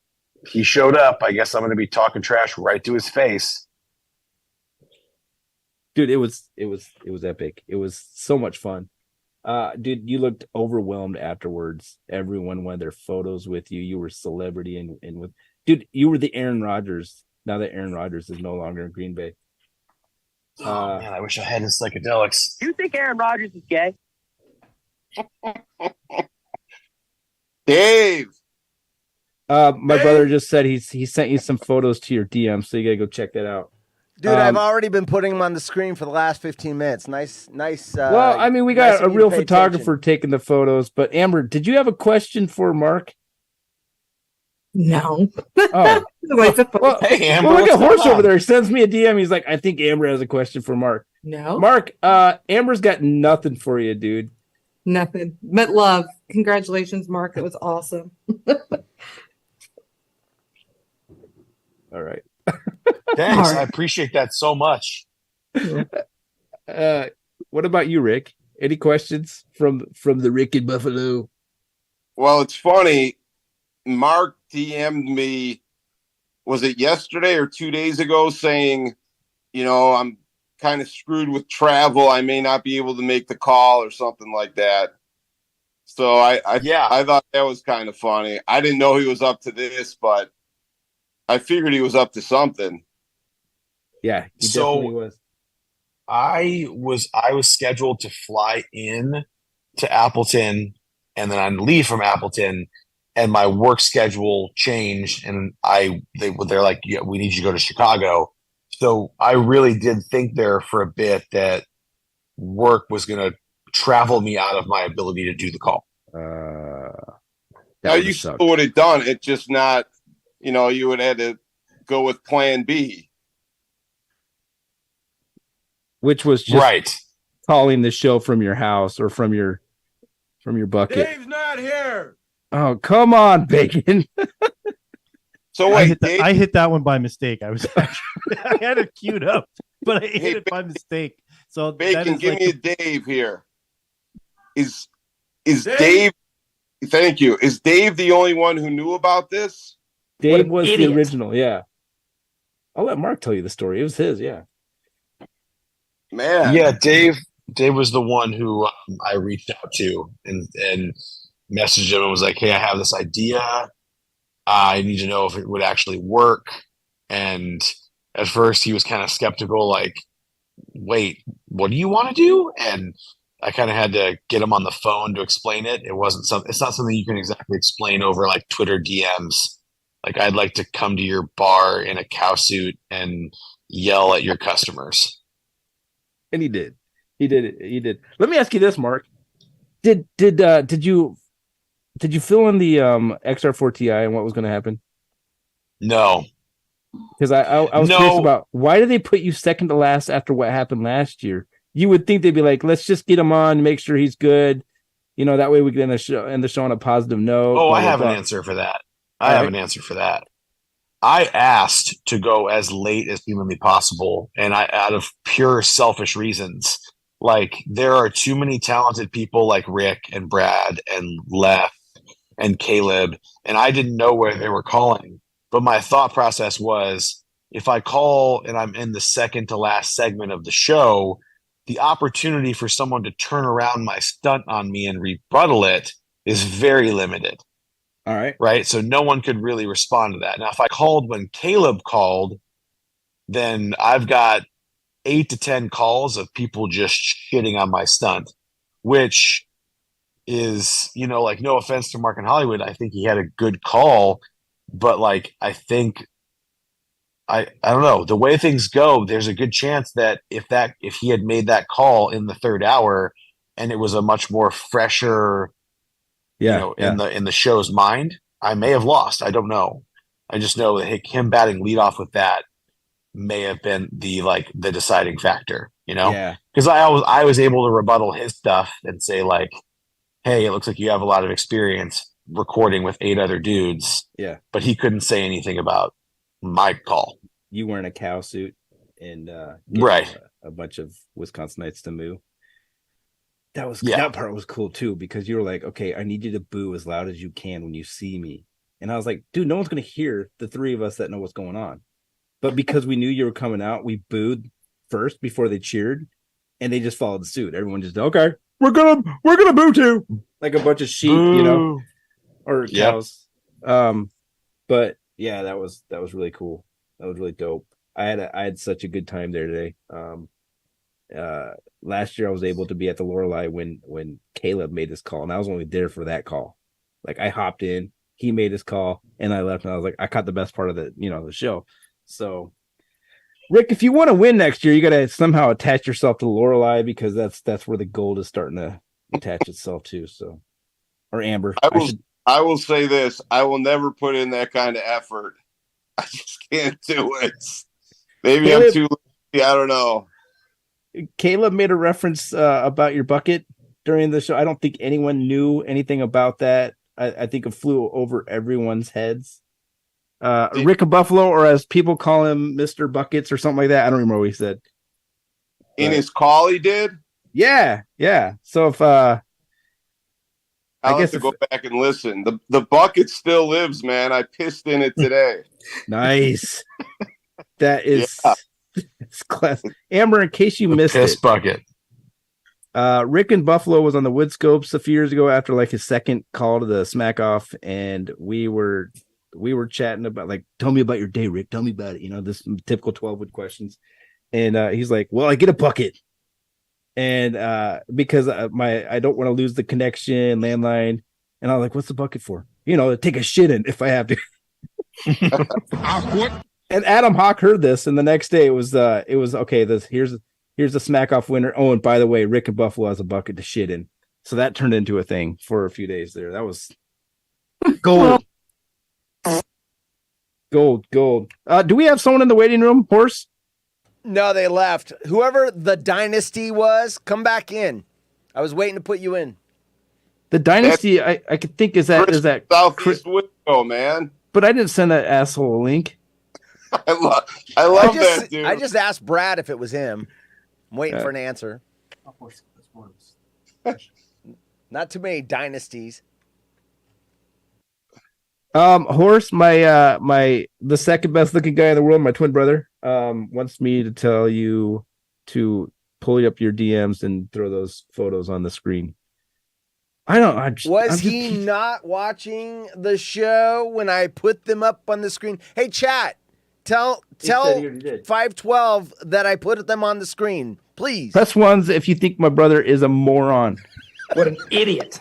he showed up. I guess I'm going to be talking trash right to his face. dude, it was epic. It was so much fun. Dude, you looked overwhelmed afterwards. Everyone wanted their photos with you. You were celebrity and with dude, you were the Aaron Rodgers. Now that Aaron Rodgers is no longer in Green Bay. Oh man, I wish I had his psychedelics. Do you think Aaron Rodgers is gay? Dave. My brother just said he sent you some photos to your DM, so you gotta go check that out. Dude, I've already been putting them on the screen for the last 15 minutes. Nice. Well, I mean, we got a real photographer taking the photos, but Amber, did you have a question for Mark? No. Oh. Well, hey, Amber. Well, look at Horse over there. He sends me a DM. He's like, I think Amber has a question for Mark. No. Mark, Amber's got nothing for you, dude. Nothing. But love. Congratulations, Mark. It was awesome. All right. Thanks. I appreciate that so much. What about you, Rick? Any questions from the Rick in Buffalo? Well, it's funny. Mark DM'd me, was it yesterday or 2 days ago, saying, I'm kind of screwed with travel. I may not be able to make the call or something like that. So I thought that was kind of funny. I didn't know he was up to this, but I figured he was up to something. Yeah, he definitely was. I was scheduled to fly in to Appleton and then I'd leave from Appleton, and my work schedule changed, and they're like, yeah, we need you to go to Chicago. So I really did think there for a bit that work was going to travel me out of my ability to do the call. Now you still would have done it, just not, you would have had to go with plan B. Which was just calling the show from your house or from your bucket. Dave's not here. Oh, come on, Bacon. So wait, I hit that one by mistake. I had it queued up, but I hit it by mistake. So Bacon, give me a Dave here. Is Dave? Thank you. Is Dave the only one who knew about this? Dave was the original. Yeah. I'll let Mark tell you the story. It was his. Yeah. Man. Yeah, Dave was the one who I reached out to and messaged him and was like, hey, I have this idea. I need to know if it would actually work. And at first he was kind of skeptical, like, wait, what do you want to do? And I kind of had to get him on the phone to explain it. It's not something you can exactly explain over like Twitter DMs. Like, I'd like to come to your bar in a cow suit and yell at your customers. And he did. He did it. He did. Let me ask you this, Mark. Did you fill in the XR4 Ti and what was going to happen? No. Because I was curious about why did they put you second to last after what happened last year? You would think they'd be like, let's just get him on, make sure he's good. That way we can end the show on a positive note. Oh, I have an answer for that. I have an answer for that. I asked to go as late as humanly possible, and out of pure selfish reasons. Like, there are too many talented people like Rick and Brad and Lef and Caleb, and I didn't know where they were calling. But my thought process was, if I call and I'm in the second to last segment of the show, the opportunity for someone to turn around my stunt on me and rebuttal it is very limited. All right. Right. So no one could really respond to that. Now, if I called when Caleb called, then I've got 8 to 10 calls of people just shitting on my stunt, which is, like, no offense to Mark in Hollywood. I think he had a good call, but like, I think I don't know, the way things go, there's a good chance that if he had made that call in the third hour and it was a much more fresher, in the show's mind, I may have lost. I don't know. I just know that him batting leadoff with that may have been the deciding factor, Yeah. Because I was able to rebuttal his stuff and say, like, hey, it looks like you have a lot of experience recording with 8 other dudes. Yeah. But he couldn't say anything about my call. You wearing a cow suit and right. a bunch of Wisconsinites to moo. That part was cool too, because you were like, okay, I need you to boo as loud as you can when you see me. And I was like, dude, no one's going to hear the 3 of us that know what's going on. But because we knew you were coming out, we booed first before they cheered, and they just followed suit. Everyone just okay, we're gonna boo too, like a bunch of sheep, or cows. But yeah, that was really cool. That was really dope. I had such a good time there today. Last year I was able to be at the Lorelei when Caleb made his call, and I was only there for that call. Like I hopped in, he made his call, and I left, and I was like, I caught the best part of the show. So, Rick, if you want to win next year, you got to somehow attach yourself to the Lorelei, because that's where the gold is starting to attach itself to. So, or Amber, I will say this: I will never put in that kind of effort. I just can't do it. Maybe Caleb, I'm too lazy. I don't know. Caleb made a reference about your bucket during the show. I don't think anyone knew anything about that. I think it flew over everyone's heads. Rick of Buffalo, or as people call him, Mr. Buckets or something like that. I don't remember what he said. In his call, he did? Yeah. So if I'll have to go back and listen. The bucket still lives, man. I pissed in it today. Nice. That is it's class. Amber, in case you missed piss it, bucket. Rick in Buffalo was on the WoodScopes a few years ago after like his second call to the Smackoff, and we were chatting about like, tell me about your day, Rick. Tell me about it. This typical 12-wood questions. And he's like, well, I get a bucket. And because I don't want to lose the connection, landline. And I was like, what's the bucket for? To take a shit in if I have to. And Adam Hawk heard this, and the next day it was okay. Here's the Smackoff winner. Oh, and by the way, Rick in Buffalo has a bucket to shit in. So that turned into a thing for a few days there. That was gold. Gold. Do we have someone in the waiting room, Horse? No, they left. Whoever the dynasty was, come back in. I was waiting to put you in. The dynasty, I could think is that Southeast Window, man. But I didn't send that asshole a link. I love that dude. I just asked Brad if it was him. I'm waiting for an answer. Not too many dynasties. Horse, the second best looking guy in the world, my twin brother, wants me to tell you to pull up your DMs and throw those photos on the screen. Was he not watching the show when I put them up on the screen? Hey, chat, tell 512 that I put them on the screen, please. Press ones if you think my brother is a moron. What an idiot.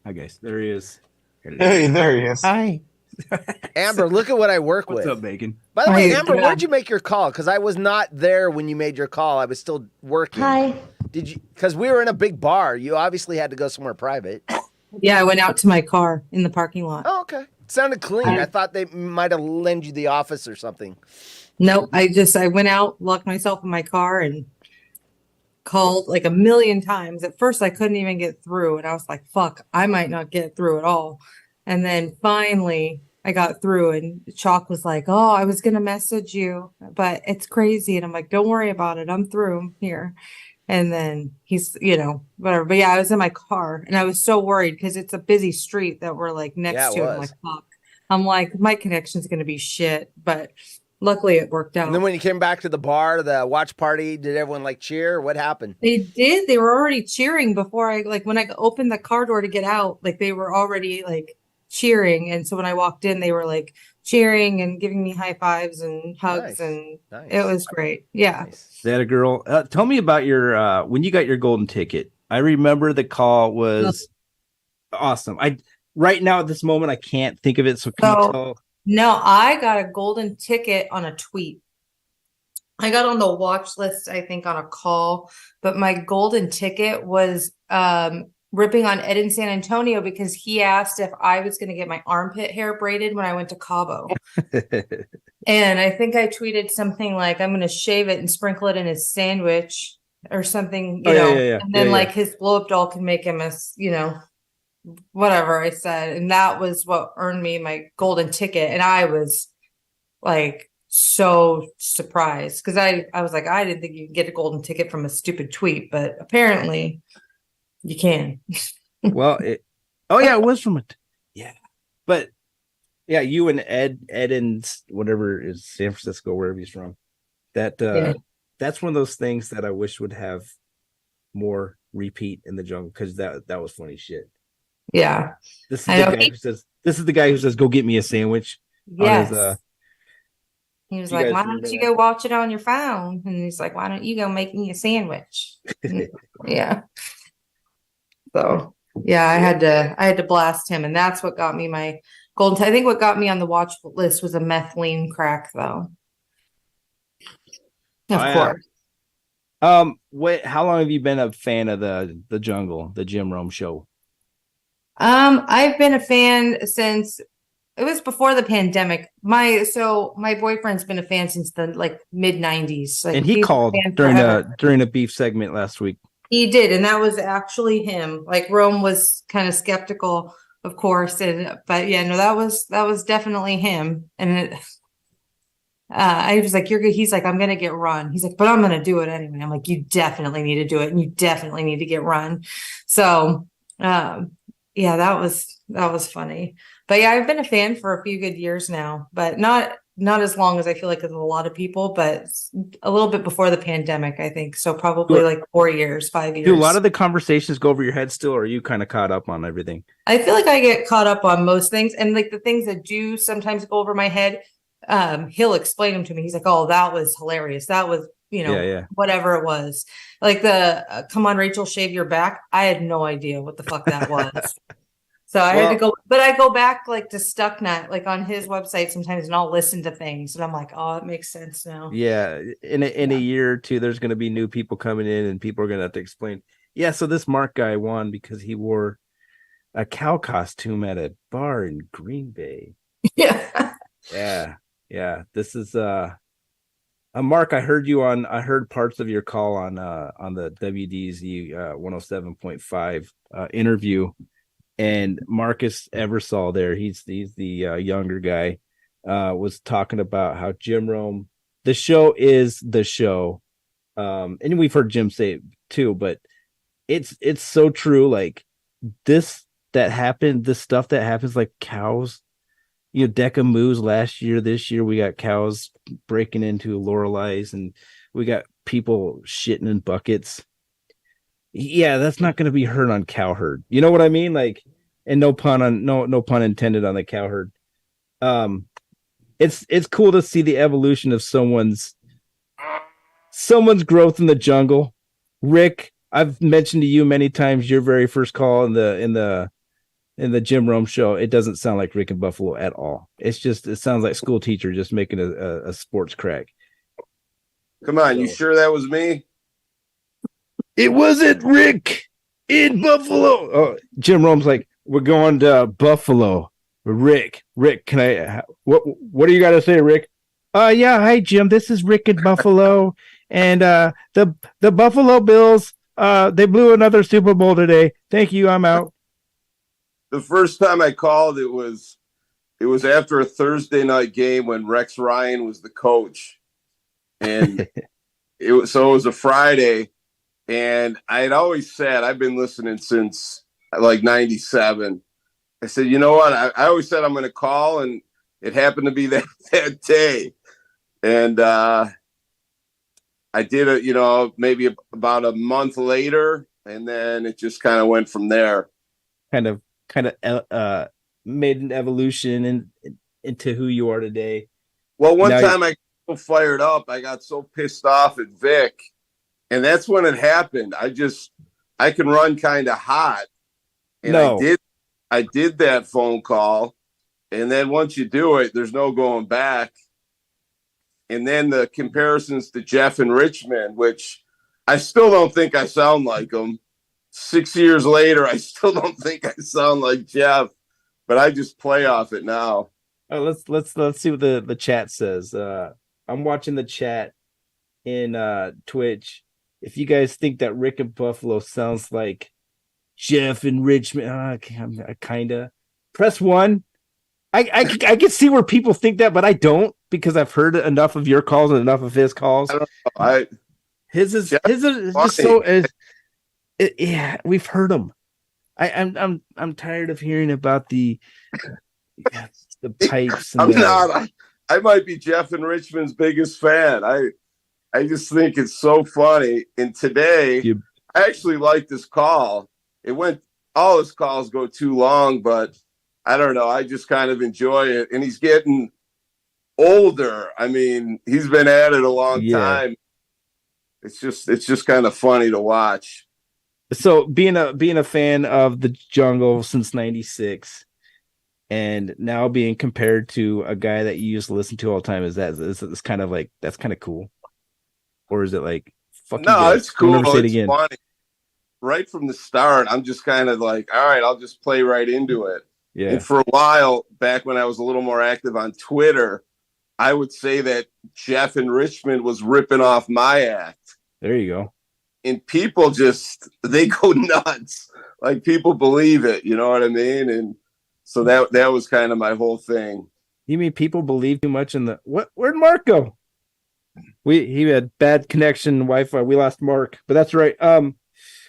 Hi, guys. There he is. Hey, there he is. Hi. Amber, look at what I work with. What's up, Bacon? By the way, Amber, where'd you make your call? Because I was not there when you made your call. I was still working. Hi. Did you? Because we were in a big bar. You obviously had to go somewhere private. Yeah, I went out to my car in the parking lot. Oh, okay. Sounded clean. I thought they might have lent you the office or something. Nope. I went out, locked myself in my car, and called like a million times. At first, I couldn't even get through, and I was like, fuck, I might not get through at all. And then finally, I got through, and Chalk was like, oh, I was going to message you, but it's crazy. And I'm like, don't worry about it. I'm through. I'm here. And then he's, whatever. But yeah, I was in my car, and I was so worried because it's a busy street that we're like next to. I'm like, fuck. I'm like, my connection's going to be shit. But luckily it worked out. And then when you came back to the bar, the watch party, did everyone like cheer? What happened? They did. They were already cheering before when I opened the car door to get out, like they were already like cheering. And so when I walked in, they were like cheering and giving me high fives and hugs. Nice. It was great. Yeah. Nice. That a girl. Tell me about your when you got your golden ticket. I remember the call was awesome. Right now at this moment I can't think of it. So can you tell? No, I got a golden ticket on a tweet. I got on the watch list, I think, on a call, but my golden ticket was ripping on Ed in San Antonio because he asked if I was going to get my armpit hair braided when I went to Cabo. And I think I tweeted something like, I'm going to shave it and sprinkle it in his sandwich or something, and then his blow up doll can make him whatever I said. And that was what earned me my golden ticket. And I was like so surprised because I was like, I didn't think you could get a golden ticket from a stupid tweet, but apparently you can. Well, it was from it. Yeah. But yeah, you and Ed and whatever is San Francisco, wherever he's from. That that's one of those things that I wish would have more repeat in the jungle, because that was funny shit. Yeah. This is the guy who says, "Go get me a sandwich." Yes. On his, he was you like, guys why remember don't you that? go watch it on your phone? And he's like, why don't you go make me a sandwich? Yeah. So yeah, I had to blast him, and that's what got me my golden. I think what got me on the watch list was a methylene crack, though. Of course. Wait, how long have you been a fan of the Jungle, the Jim Rome show? I've been a fan since it was before the pandemic. My boyfriend's been a fan since the like mid 90s. Like, And he called during a beef segment last week. He did, and that was actually him. Like, Rome was kind of skeptical, of course, but yeah, no, that was definitely him. And I was like, he's like, I'm gonna get run. He's like, but I'm gonna do it anyway. I'm like, you definitely need to do it, and you definitely need to get run. So yeah, that was funny. But yeah, I've been a fan for a few good years now, but not as long as I feel like as a lot of people, but a little bit before the pandemic, I think. So probably like 4 years, 5 years. Do a lot of the conversations go over your head still, or are you kind of caught up on everything? I feel like I get caught up on most things, and like the things that do sometimes go over my head, he'll explain them to me. He's like, oh, that was hilarious. That was, whatever it was. Like the come on, Rachel, shave your back. I had no idea what the fuck that was. So I had to go, but I go back like to Stucknut, like on his website sometimes, and I'll listen to things, and I'm like, oh, it makes sense now. Yeah, in a year or two, there's going to be new people coming in, and people are going to have to explain. Yeah, so this Mark guy won because he wore a cow costume at a bar in Green Bay. Yeah, yeah. This is Mark. I heard parts of your call on the WDZ 107.5 interview. And Marcus Eversole there, he's the younger guy, was talking about how Jim Rome, the show is the show. And we've heard Jim say it too, but it's so true. Like this stuff that happens, like cows, Deca moves last year, this year we got cows breaking into Lorelei's, and we got people shitting in buckets. Yeah, that's not going to be heard on cow herd. You know what I mean? Like, and no pun intended on the cow herd. It's cool to see the evolution of someone's growth in the jungle. Rick, I've mentioned to you many times your very first call in the Jim Rome show. It doesn't sound like Rick and Buffalo at all. It sounds like school teacher just making a sports crack. Come on, you sure that was me? It wasn't Rick in Buffalo. Oh, Jim Rome's like, we're going to Buffalo. Rick, can I? What do you got to say, Rick? Yeah, hi Jim. This is Rick in Buffalo, and the Buffalo Bills. They blew another Super Bowl today. Thank you. I'm out. The first time I called, it was after a Thursday night game when Rex Ryan was the coach, and it was a Friday. And I had always said, I've been listening since like 97. I said, you know what? I always said I'm going to call, and it happened to be that day. And I did it, maybe about a month later, and then it just kind of went from there. Kind of made an evolution into who you are today. Well, one time I got so fired up, I got so pissed off at Vic. And that's when it happened. I can run kind of hot. And I did that phone call. And then once you do it, there's no going back. And then the comparisons to Jeff and Richmond, which I still don't think I sound like them. 6 years later, I still don't think I sound like Jeff, but I just play off it now. Let's see what the chat says. I'm watching the chat in Twitch. If you guys think that Rick and Buffalo sounds like Jeff and Richmond, kind of press 1. I can see where people think that, but I don't, because I've heard enough of your calls and enough of his calls. I don't know. His is just so. Yeah, we've heard them. I'm tired of hearing about the pipes. I'm not. I might be Jeff and Richmond's biggest fan. I just think it's so funny. And today, I actually like this call. All his calls go too long, but I don't know. I just kind of enjoy it. And he's getting older. I mean, he's been at it a long time. It's just kind of funny to watch. So being a fan of the Jungle since '96, and now being compared to a guy that you used to listen to all the time, is kind of like, that's kind of cool, or is it like, fuck? No, it's cool. Never say it it's again. funny. Right from the start, I'm just kind of like, all right, I'll just play right into it. Yeah. And for a while, back when I was a little more active on Twitter, I would say that Jeff in Richmond was ripping off my act. There you go. And people they go nuts. Like, people believe it, you know what I mean? And so that was kind of my whole thing. You mean people believe too much in the where'd Mark go? He had bad connection, Wi-Fi. We lost Mark, but that's right.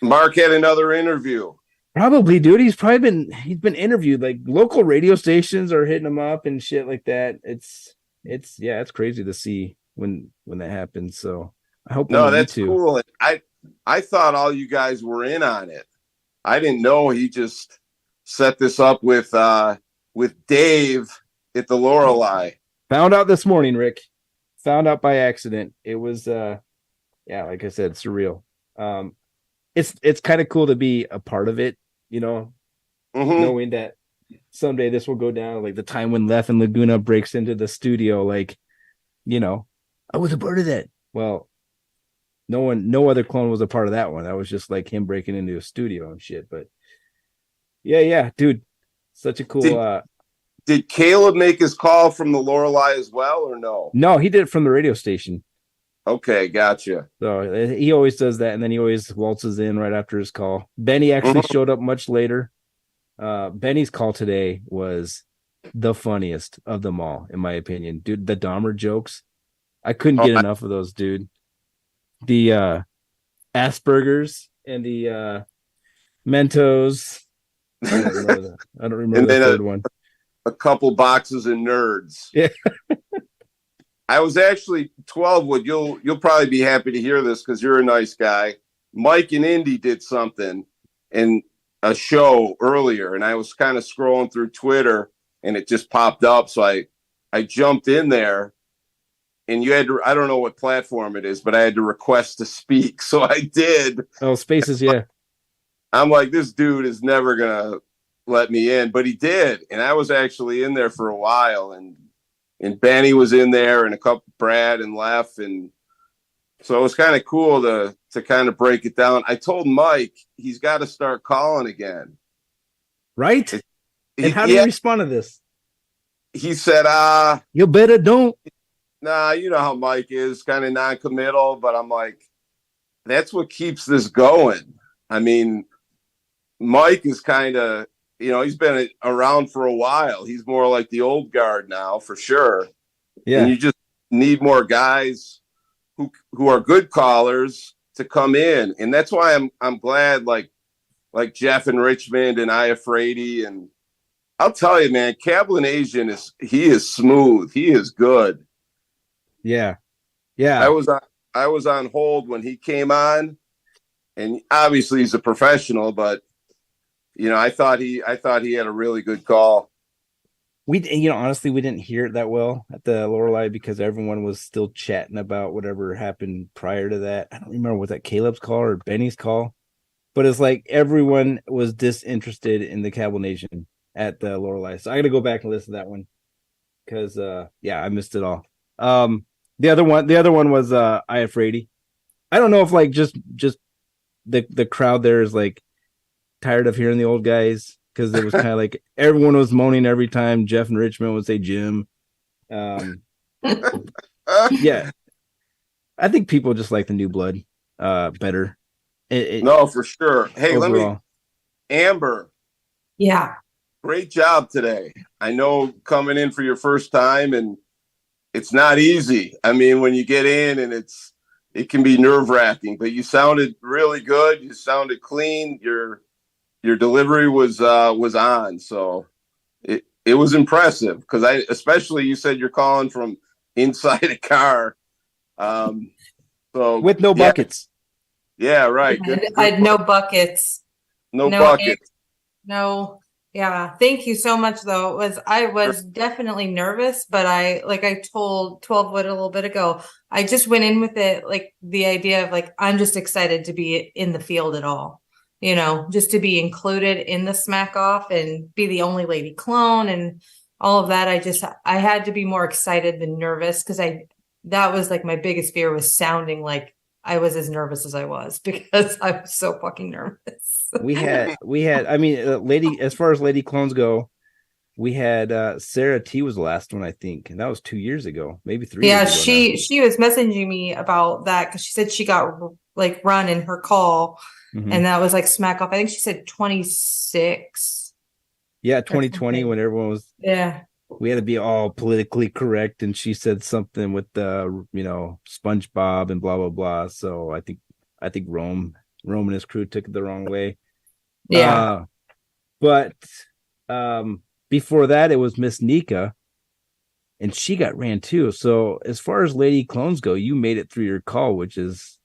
Mark had another interview. Probably, dude. He's been interviewed. Like, local radio stations are hitting him up and shit like that. It's crazy to see when that happens. So I hope. No, that's cool. I thought all you guys were in on it. I didn't know he just set this up with Dave at the Lorelei. Found out this morning, Rick. Found out by accident. It was like I said, surreal. It's kind of cool to be a part of it, you know, knowing that someday this will go down, like the time when Lef and Laguna breaks into the studio, like, you know, I was a part of that. Well, no other clone was a part of that one. That was just like him breaking into a studio and shit. But yeah, dude, such a cool. Did Caleb make his call from the Lorelei as well, or no? No, he did it from the radio station. Okay, gotcha. So he always does that, and then he always waltzes in right after his call. Benny actually showed up much later. Benny's call today was the funniest of them all, in my opinion. Dude, the Dahmer jokes, I couldn't get enough of those, dude. The Asperger's and the Mentos. I don't remember the third one. A couple boxes of nerds. Yeah. I was actually 12 Wood. You'll probably be happy to hear this because you're a nice guy. Mike and Indy did something in a show earlier, and I was kind of scrolling through Twitter, and it just popped up. So I jumped in there, and you had to, I don't know what platform it is, but I had to request to speak. So I did. Oh, Spaces, yeah. I'm like, this dude is never gonna let me in, but he did, and I was actually in there for a while, and Benny was in there, and a couple, Brad and Lef, and so it was kind of cool to kind of break it down. I told Mike he's got to start calling again. Right? And how do you respond to this? He said, you better don't. Nah, you know how Mike is, kind of non-committal, but I'm like, that's what keeps this going. I mean, Mike is kind of, you know, he's been around for a while. He's more like the old guard now, for sure. Yeah. And you just need more guys who are good callers to come in. And that's why I'm glad like Jeff in Richmond and Iafrady. And I'll tell you, man, Cablinasian he is smooth. He is good. Yeah. Yeah. I was on hold when he came on, and obviously he's a professional, but you know, I thought he had a really good call. Honestly, we didn't hear it that well at the Lorelei because everyone was still chatting about whatever happened prior to that. I don't remember, was that Caleb's call or Benny's call? But it's like everyone was disinterested in the Cablinasian at the Lorelei. So I got to go back and listen to that one because, I missed it all. The other one was Iafrady. I don't know if like just the crowd there is like tired of hearing the old guys because it was kind of like everyone was moaning every time Jeff and Richmond would say Jim. Yeah, I think people just like the new blood better. No, for sure. Hey, overall. Amber. Yeah. Great job today. I know coming in for your first time, and it's not easy. I mean, when you get in and it can be nerve-wracking, but you sounded really good. You sounded clean. Your delivery was on, so it was impressive because especially you said you're calling from inside a car. So with no buckets. Yeah, right. Good, I had no buckets. no buckets. No. Yeah. Thank you so much though. I was definitely nervous, but I told 12 Wood a little bit ago, I just went in with it like the idea of like I'm just excited to be in the field at all. Just to be included in the Smackoff and be the only lady clone and all of that. I had to be more excited than nervous because that was like my biggest fear was sounding like I was as nervous as I was because I was so fucking nervous. we had, I mean, as far as lady clones go, we had Sarah T was the last one, I think, and that was 2 years ago, maybe 3 years ago. She was messaging me about that because she said she got like run in her call, and that was like Smackoff. I think she said 26. Yeah, 2020 when everyone was. Yeah. We had to be all politically correct, and she said something with the SpongeBob and blah blah blah. So I think Rome and his crew took it the wrong way. Yeah. But before that, it was Miss Nika, and she got ran too. So as far as lady clones go, you made it through your call, which is,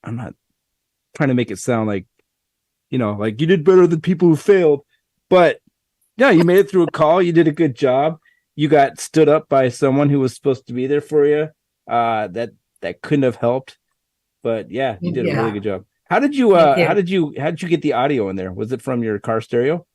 I'm not trying to make it sound like, like you did better than people who failed, but yeah, you made it through a call. You did a good job. You got stood up by someone who was supposed to be there for you. That couldn't have helped, but yeah, you did a really good job. How did you get the audio in there? Was it from your car stereo?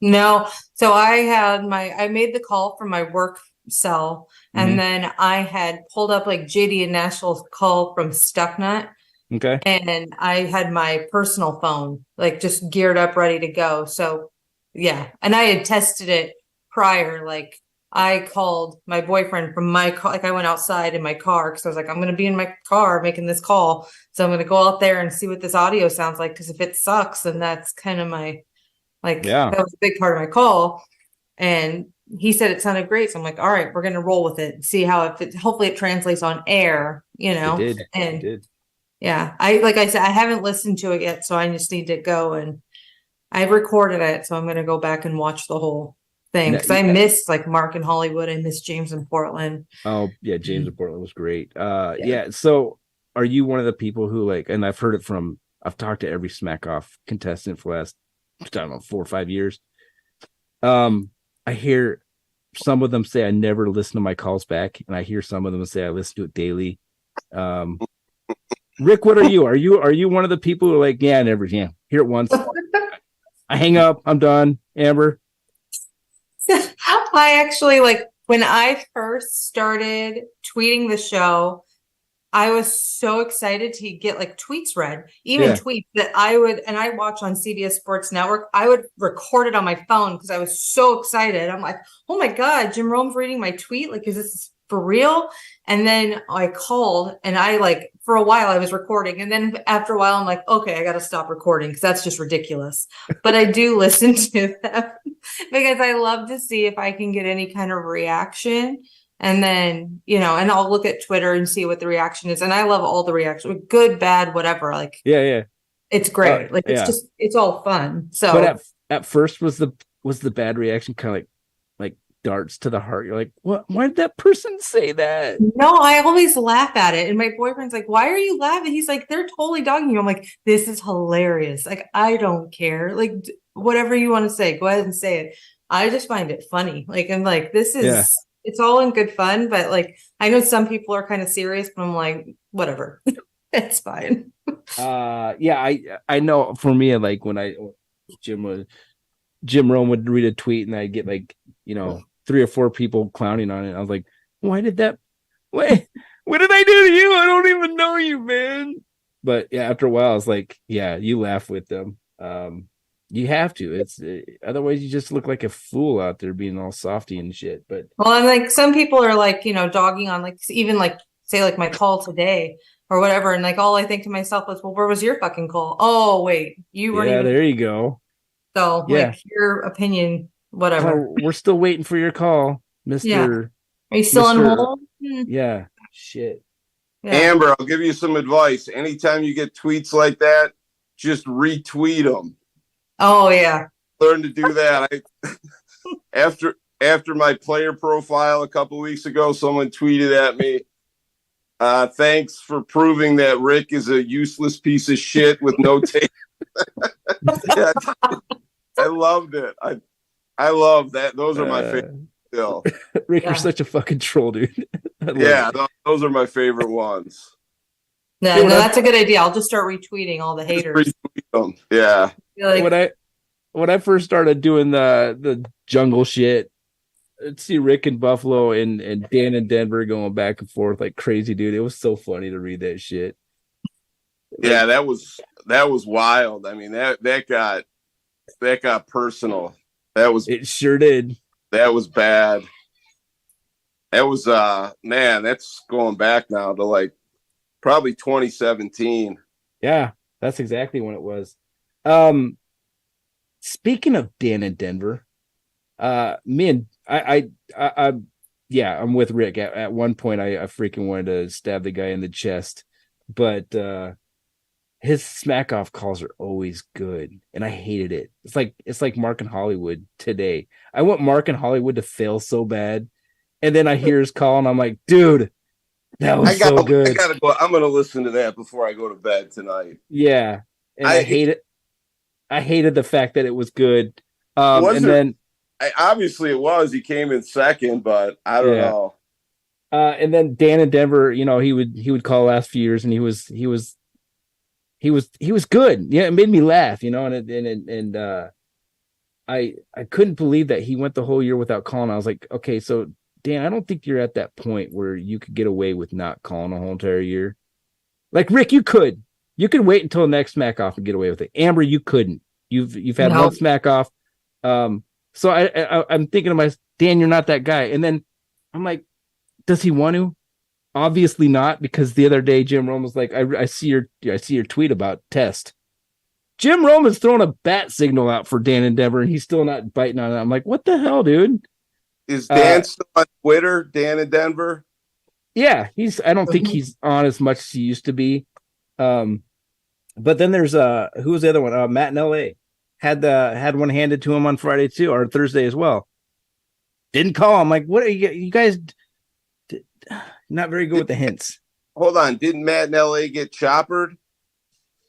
No. So I made the call from my work cell, and then I had pulled up like JD and Nashville's call from Stucknut. Okay. And I had my personal phone like just geared up, ready to go. So yeah. And I had tested it prior. Like I called my boyfriend from my car. Like I went outside in my car because I was like, I'm going to be in my car making this call. So I'm going to go out there and see what this audio sounds like. Because if it sucks, then that's kind of my, that was a big part of my call. And he said it sounded great. So I'm like, all right, we're going to roll with it and see how hopefully it translates on air, It did. And it did. yeah, like I said, I haven't listened to it yet. So I just need to go and I recorded it, so I'm going to go back and watch the whole thing because I missed like Mark in Hollywood. I missed James in Portland. Oh yeah, James in Portland was great. Yeah. So are you one of the people who and I've talked to every Smackoff contestant for the last, I don't know, 4 or 5 years. I hear some of them say I never listen to my calls back, and I hear some of them say I listen to it daily. Rick, what are you? Are you one of the people who are like, yeah, I never hear it once? I hang up. I'm done. Amber. I actually when I first started tweeting the show, I was so excited to get tweets read, tweets that I watch on CBS Sports Network. I would record it on my phone because I was so excited. I'm like, oh my God, Jim Rome's reading my tweet. Is this for real? And then I called and for a while I was recording. And then after a while, I'm like, okay, I got to stop recording because that's just ridiculous. But I do listen to them because I love to see if I can get any kind of reaction. And then, and I'll look at Twitter and see what the reaction is. And I love all the reaction, good, bad, whatever. Yeah. It's great. It's all fun. So but at first was the bad reaction kind of like darts to the heart. You're like, what? Why did that person say that? No, I always laugh at it. And my boyfriend's like, why are you laughing? He's like, they're totally dogging you. I'm like, this is hilarious. I don't care. Whatever you want to say, go ahead and say it. I just find it funny. I'm like, this is, it's all in good fun. But I know some people are kind of serious, but I'm like, whatever. It's fine. I know for me, when Jim Rome would read a tweet and I'd get 3 or 4 people clowning on it. I was like, what did I do to you? I don't even know you, man. But yeah, after a while, I was like, yeah, you laugh with them. You have to. Otherwise you just look like a fool out there being all softy and shit. But and some people are dogging on even say my call today or whatever. And all I think to myself is, well, where was your fucking call? Oh, wait, you weren't even. There you go. So your opinion, whatever. We're still waiting for your call, Mr. Yeah. Are you still on hold? Yeah. Shit. Yeah. Amber, I'll give you some advice. Anytime you get tweets like that, just retweet them. Oh yeah. Learn to do that. After my player profile a couple weeks ago, someone tweeted at me, Thanks for proving that Rick is a useless piece of shit with no tape. Yeah, I loved it. I love that. Those are my favorite still. Rick, you're such a fucking troll, dude. Yeah, those are my favorite ones. No, that's a good idea. I'll just start retweeting all the haters. Yeah. When I first started doing the jungle shit, I'd see Rick in Buffalo and Dan in Denver going back and forth like crazy, dude. It was so funny to read that shit. Yeah, that was wild. I mean, that got personal. It sure did. That was bad. That was man, that's going back now to like probably 2017. Yeah, that's exactly when it was. Speaking of Dan in Denver, me and I'm with Rick. At one point, I freaking wanted to stab the guy in the chest, but his Smackoff calls are always good, and I hated it. It's like Mark and Hollywood today. I want Mark and Hollywood to fail so bad, and then I hear his call, and I'm like, dude, that was so good. I gotta go. I'm gonna listen to that before I go to bed tonight. Yeah, and I hate it. I hated the fact that it was good. Then obviously it was. He came in second, but I don't know. And then Dan in Denver, you know, he would call last few years, and he was good. Yeah, it made me laugh, you know, and I couldn't believe that he went the whole year without calling. I was like, okay, so Dan, I don't think you're at that point where you could get away with not calling a whole entire year. Like Rick, you could wait until the next Smackoff and get away with it. Amber, you couldn't. You've had one Smackoff. So I'm thinking to myself, Dan, you're not that guy. And then I'm like, does he want to? Obviously not, because the other day Jim Rome was like, I see your tweet about Test. Jim Rome is throwing a bat signal out for Dan in Denver, and he's still not biting on it. I'm like, what the hell, dude? Is Dan still on Twitter? Dan in Denver? Yeah, I don't think he's on as much as he used to be. But then there's who was the other one? Matt in LA had one handed to him on Friday too, or Thursday as well. Didn't call. I'm like, what are you guys? Not very good with the hints. Hold on, didn't Matt in LA get choppered?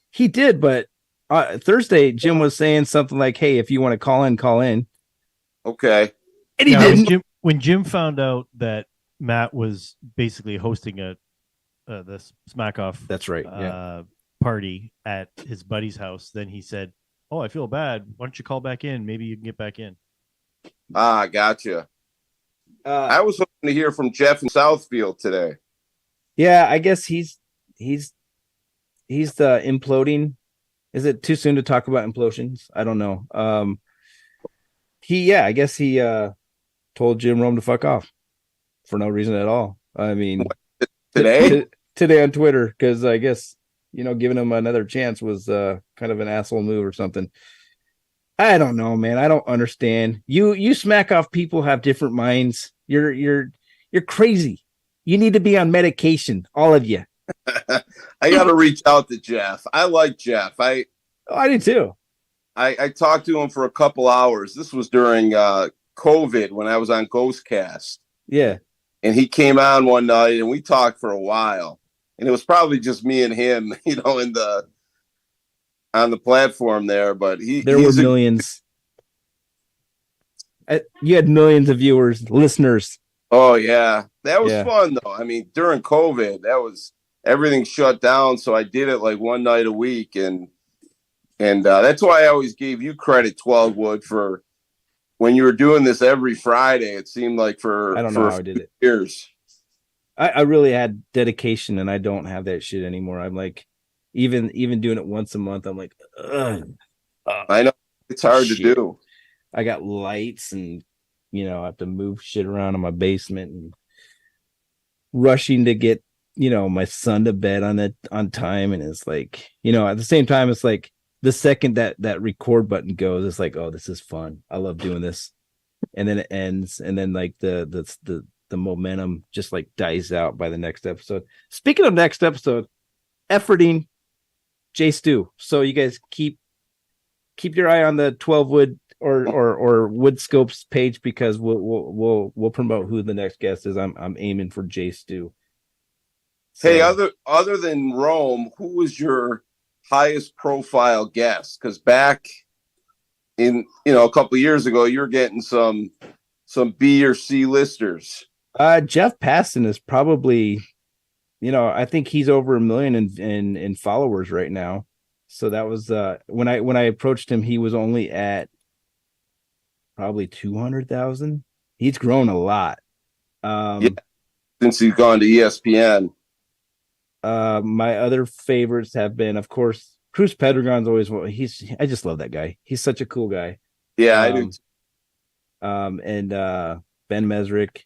He did, but Thursday Jim was saying something like, "Hey, if you want to call in, call in." Okay, and he didn't. When Jim found out that Matt was basically hosting this Smackoff, that's right, party at his buddy's house, then he said, "Oh, I feel bad. Why don't you call back in? Maybe you can get back in." Gotcha. I was hoping to hear from Jeff in Southfield today. Yeah, I guess he's imploding. Is it too soon to talk about implosions? I don't know. I guess he told Jim Rome to fuck off for no reason at all. I mean, today on Twitter, because I guess, you know, giving him another chance was kind of an asshole move or something. I don't know, man. I don't understand. You Smackoff people have different minds. You're crazy. You need to be on medication, all of you. I got to reach out to Jeff. I like Jeff. I do too. I talked to him for a couple hours. This was during COVID when I was on Ghostcast. Yeah. And he came on one night and we talked for a while. And it was probably just me and him, you know, on the platform there. But there were millions. You had millions of viewers, listeners. Oh yeah, that was fun though. I mean, during COVID, everything shut down, so I did it like one night a week, and that's why I always gave you credit, 12 Wood, for when you were doing this every Friday. It seemed like I don't know how I did it. Years. I really had dedication, and I don't have that shit anymore. I'm like, even doing it once a month, I'm like, ugh. I know it's hard to do. I got lights, and you know, I have to move shit around in my basement, and rushing to get, you know, my son to bed on time. And it's like, you know, at the same time, it's like the second that record button goes, it's like, oh, this is fun. I love doing this. And then it ends, and then like the momentum just like dies out by the next episode. Speaking of next episode, efforting Jay Stu. So you guys keep your eye on the 12 Wood or WoodScopes page, because we'll promote who the next guest is. I'm aiming for Jay Stu. Hey, other than Rome, who was your highest profile guest? Because back in a couple of years ago, you were getting some B or C listers. Jeff Passan is probably, I think he's over 1 million in followers right now. So that was when I approached him, he was only at probably 200,000. He's grown a lot. Since he's gone to ESPN. My other favorites have been, of course, Cruz Pedregon's always. I just love that guy. He's such a cool guy. Yeah, I do. And Ben Mesrick.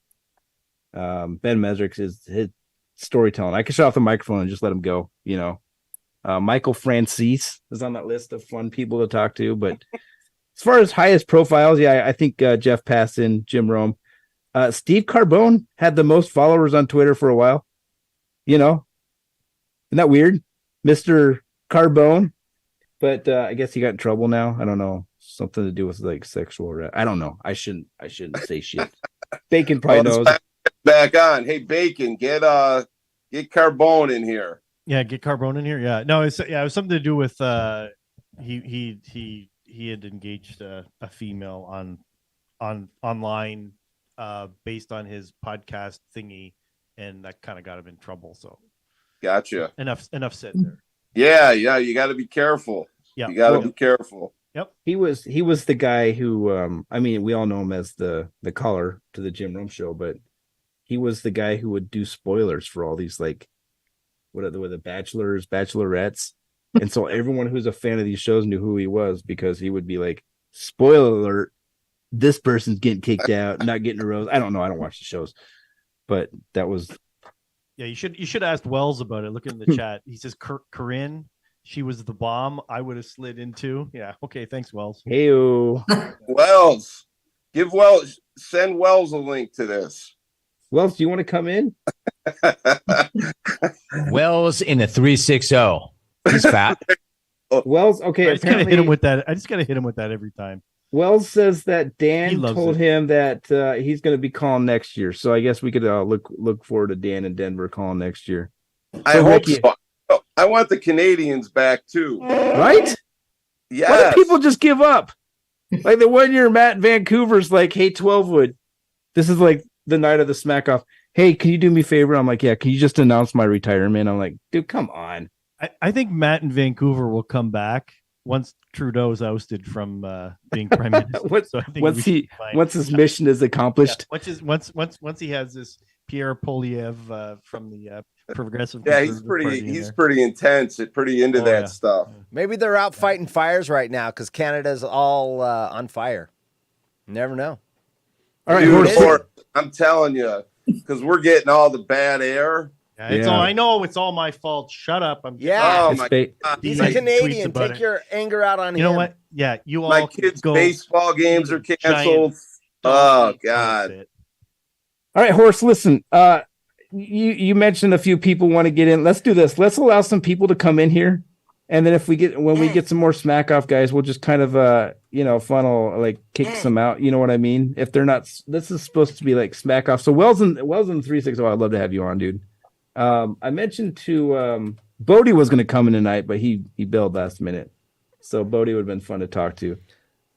Ben Mesrick is his storytelling. I can shut off the microphone and just let him go. Michael Francis is on that list of fun people to talk to. But as far as highest profiles, I think Jeff Passan, Jim Rome, Steve Carbone had the most followers on Twitter for a while. Isn't that weird, Mr. Carbone? But I guess he got in trouble now. I don't know, something to do with like sexual. I don't know. I shouldn't say shit. Bacon probably knows. Back on. Hey, Bacon, get Carbone in here. Yeah, get Carbone in here. Yeah, no, it was something to do with he had engaged a female on online based on his podcast thingy, and that kind of got him in trouble. So, gotcha. Enough said there. Yeah, you got to be careful. Yeah, you got to be careful. Yep. He was the guy who we all know him as the caller to the Jim Rome show, but he was the guy who would do spoilers for all these like what are the bachelors, bachelorettes. And so everyone who's a fan of these shows knew who he was because he would be like, spoiler alert, this person's getting kicked out, not getting a rose. I don't know. I don't watch the shows, but that was. Yeah, you should ask Wells about it. Look in the chat. He says Corinne, she was the bomb I would have slid into. Yeah. Okay. Thanks, Wells. Heyo. Wells, send Wells a link to this. Wells, do you want to come in? Wells in a 360. He's fat. Wells, okay. I just gotta hit him with that. I just gotta hit him with that every time. Wells says that Dan told him that he's going to be calling next year. So I guess we could look forward to Dan in Denver calling next year. I hope so. I want the Canadians back too. Right? Yeah. Why do people just give up? Like the 1 year Matt in Vancouver's like, hey, 12wood. This is like the night of the Smackoff. Hey, can you do me a favor? I'm like, yeah, can you just announce my retirement? I'm like, dude, come on. I think Matt in Vancouver will come back once Trudeau's ousted from being prime minister. Once his mission is accomplished. Yeah, once he has this Pierre Polyev from the progressive. Yeah, he's pretty intense. Pretty into that stuff. Maybe they're out fighting fires right now because Canada's all on fire. You never know. All right, I'm telling you, because we're getting all the bad air. Yeah, I know it's all my fault. Shut up. Oh my God. He's a Canadian. Take your anger out on him. You know what? Yeah, you all. My kids' baseball games are canceled. Oh God. All right, Horse. Listen. You mentioned a few people want to get in. Let's do this. Let's allow some people to come in here, and then when we get some more Smackoff guys, we'll just kind of funnel like kick some out. You know what I mean? If they're not, this is supposed to be like Smackoff. So Wells in 360. I'd love to have you on, dude. I mentioned to Bodie was going to come in tonight, but he bailed last minute. So Bodie would have been fun to talk to.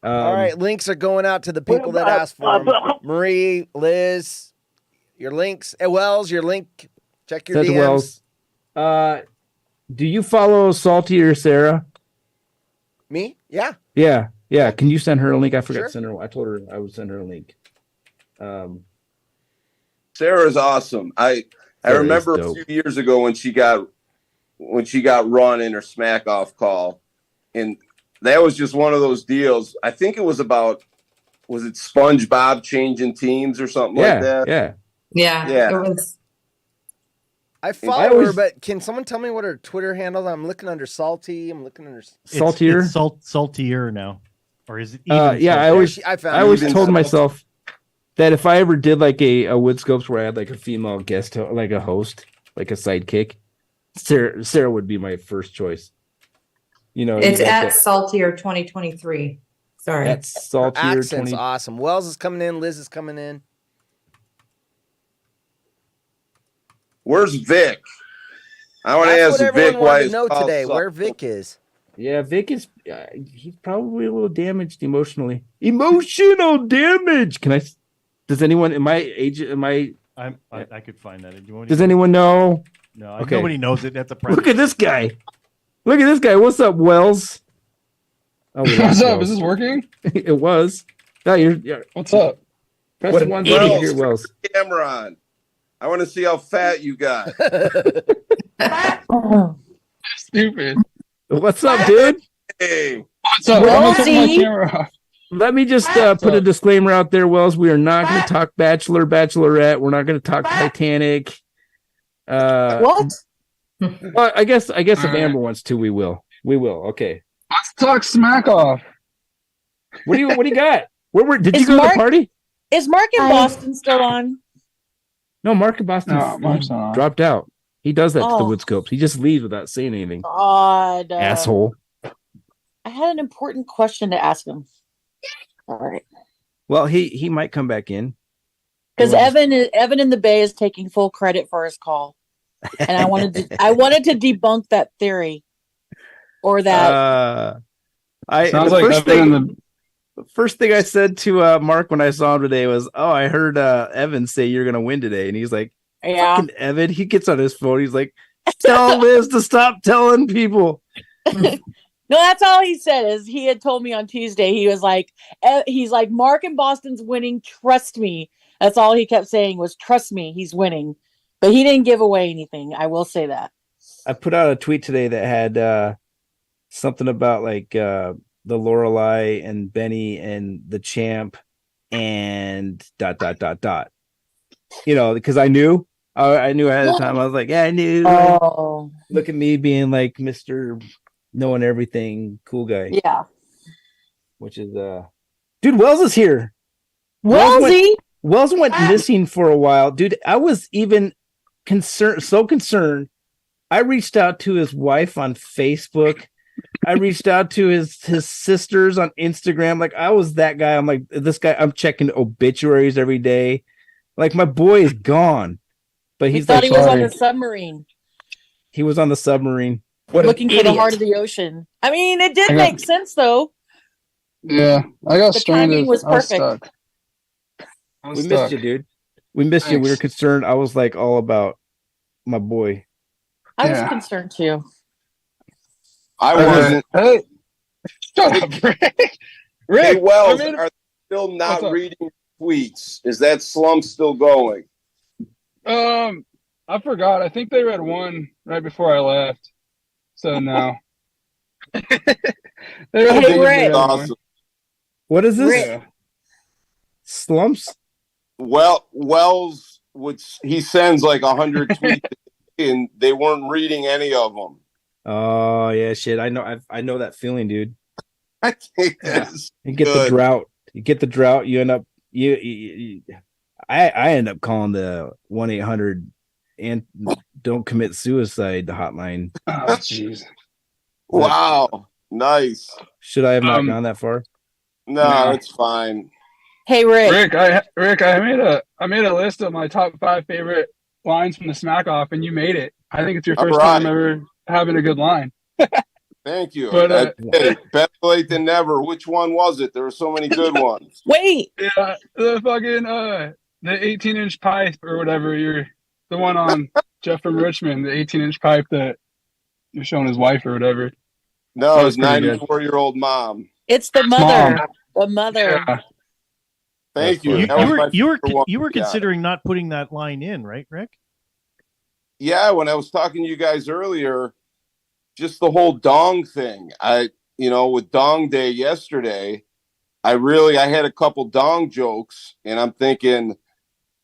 All right, links are going out to the people that asked for them. Marie, Liz, your links. Wells, your link. Check your DMs. Wells. Do you follow Salty or Sarah? Me? Yeah. Yeah. Can you send her a link? I forgot to send her. I told her I would send her a link. Sarah's awesome. I remember a few years ago when she got run in her Smackoff call, and that was just one of those deals. I think it was it SpongeBob changing teams or something like that? Yeah. It was. I follow her, but can someone tell me what her Twitter handle is? I'm looking under Salty. I'm looking under Saltier. It's Saltier now, or is it? I always told myself that if I ever did like a WoodScopes where I had like a female guest, like a host, like a sidekick, Sarah would be my first choice. It's at Saltier 2023. Sorry, that's Saltier. Accent's awesome. Wells is coming in. Liz is coming in. Where's Vic? I want to That's ask what everyone Vic why wanted to his know calls today. suck. Where Vic is? Yeah, Vic is he's probably a little damaged emotionally. Emotional damage. Does anyone I could find that. Do you want me to does get it? anyone know? No, Okay. nobody knows it. That's a private. Look at this guy. Look at this guy. What's up, Wells? Oh, we What's lost up? Wells. Is this working? It was. No, you're What's up? press What one an button idiot. here, Wells. Camera on. I want to see how fat you got. Stupid. What's up, dude? Hey. What's up? I'm gonna turn my camera off. Let me just put a disclaimer out there, Wells. We are not going to talk Bachelor, Bachelorette. We're not going to talk Titanic. What? Well, I guess if Amber wants to, we will. We will. Okay. Let's talk Smackoff. What do you got? Did you Is go to Mark- the party? Is Mark in Boston still on? No, Mark in Boston No, Mark's not on. dropped out. He does that to the Oh. WoodScopes. He just leaves without saying anything. God. Asshole. I had an important question to ask him. All right. Well, he might come back in. Because Evan in the Bay is taking full credit for his call. And I wanted to debunk that theory. Or that Sounds like Evan the first thing I said to Mark when I saw him today was, "Oh, I heard Evan say you're gonna win today," and he's like, Yeah. "Fucking Evan." He gets on his phone. He's like, "Tell Liz to stop telling people." No, that's all he said. Is he had told me on Tuesday. He was like, he's like, Mark in Boston's winning. Trust me. That's all he kept saying was, "Trust me, he's winning." But he didn't give away anything. I will say that. I put out a tweet today that had something about like the Lorelai and Benny and the champ and ... You know, because I knew ahead of time. I was like, yeah, I knew. Oh. Look at me being like Mr. knowing everything, cool guy. Yeah. Which is dude, Wells is here. Wells went missing for a while. Dude, I was even concerned. I reached out to his wife on Facebook. I reached out to his sisters on Instagram. Like, I was that guy. I'm like, this guy, I'm checking obituaries every day. Like, my boy is gone. But He he's thought like, he was on sorry. the submarine. He was on the submarine. Looking for the heart of the ocean. I mean, it did make sense though. Yeah, I got The stranded. timing was I was perfect. stuck. I was We stuck. missed you, dude. We missed you. We were Thanks. concerned. I was like all about my boy. I was concerned too. I wasn't. Hey, shut up, Rick. Hey, Wells, I mean- are they still What's not up? reading tweets? Is that slump still going? I forgot. I think they read one right before I left. So no. They read Hey, the Rick. other one. Awesome. What is this? Rick. Slumps? Well, Wells he sends like 100 tweets and they weren't reading any of them. Oh yeah, shit. I know that feeling, dude. I think that's You get the good. drought. You end up I end up calling the 1-800 and don't commit suicide hotline. Oh, jeez. Wow, nice. Should I have not gone that far? No, it's fine. Hey, Rick. Rick, I made a list of my top 5 favorite lines from the Smackoff, and you made it. I think it's your All first right. time ever having a good line. Thank you. But, Hey, better late than never. Which one was it? There were so many good ones. Wait. Yeah, the fucking the 18-inch pipe or whatever. You're the one on Jeff from Richmond, the 18-inch pipe that you're showing his wife or whatever. No, That it was was pretty good. 94-year-old mom. It's the mother. Mom. The mother. Yeah. Thank you. You That was my were favorite one. you were Yeah. considering not putting that line in, right, Rick? Yeah, when I was talking to you guys earlier, just the whole dong thing. With Dong Day yesterday, I had a couple dong jokes, and I'm thinking,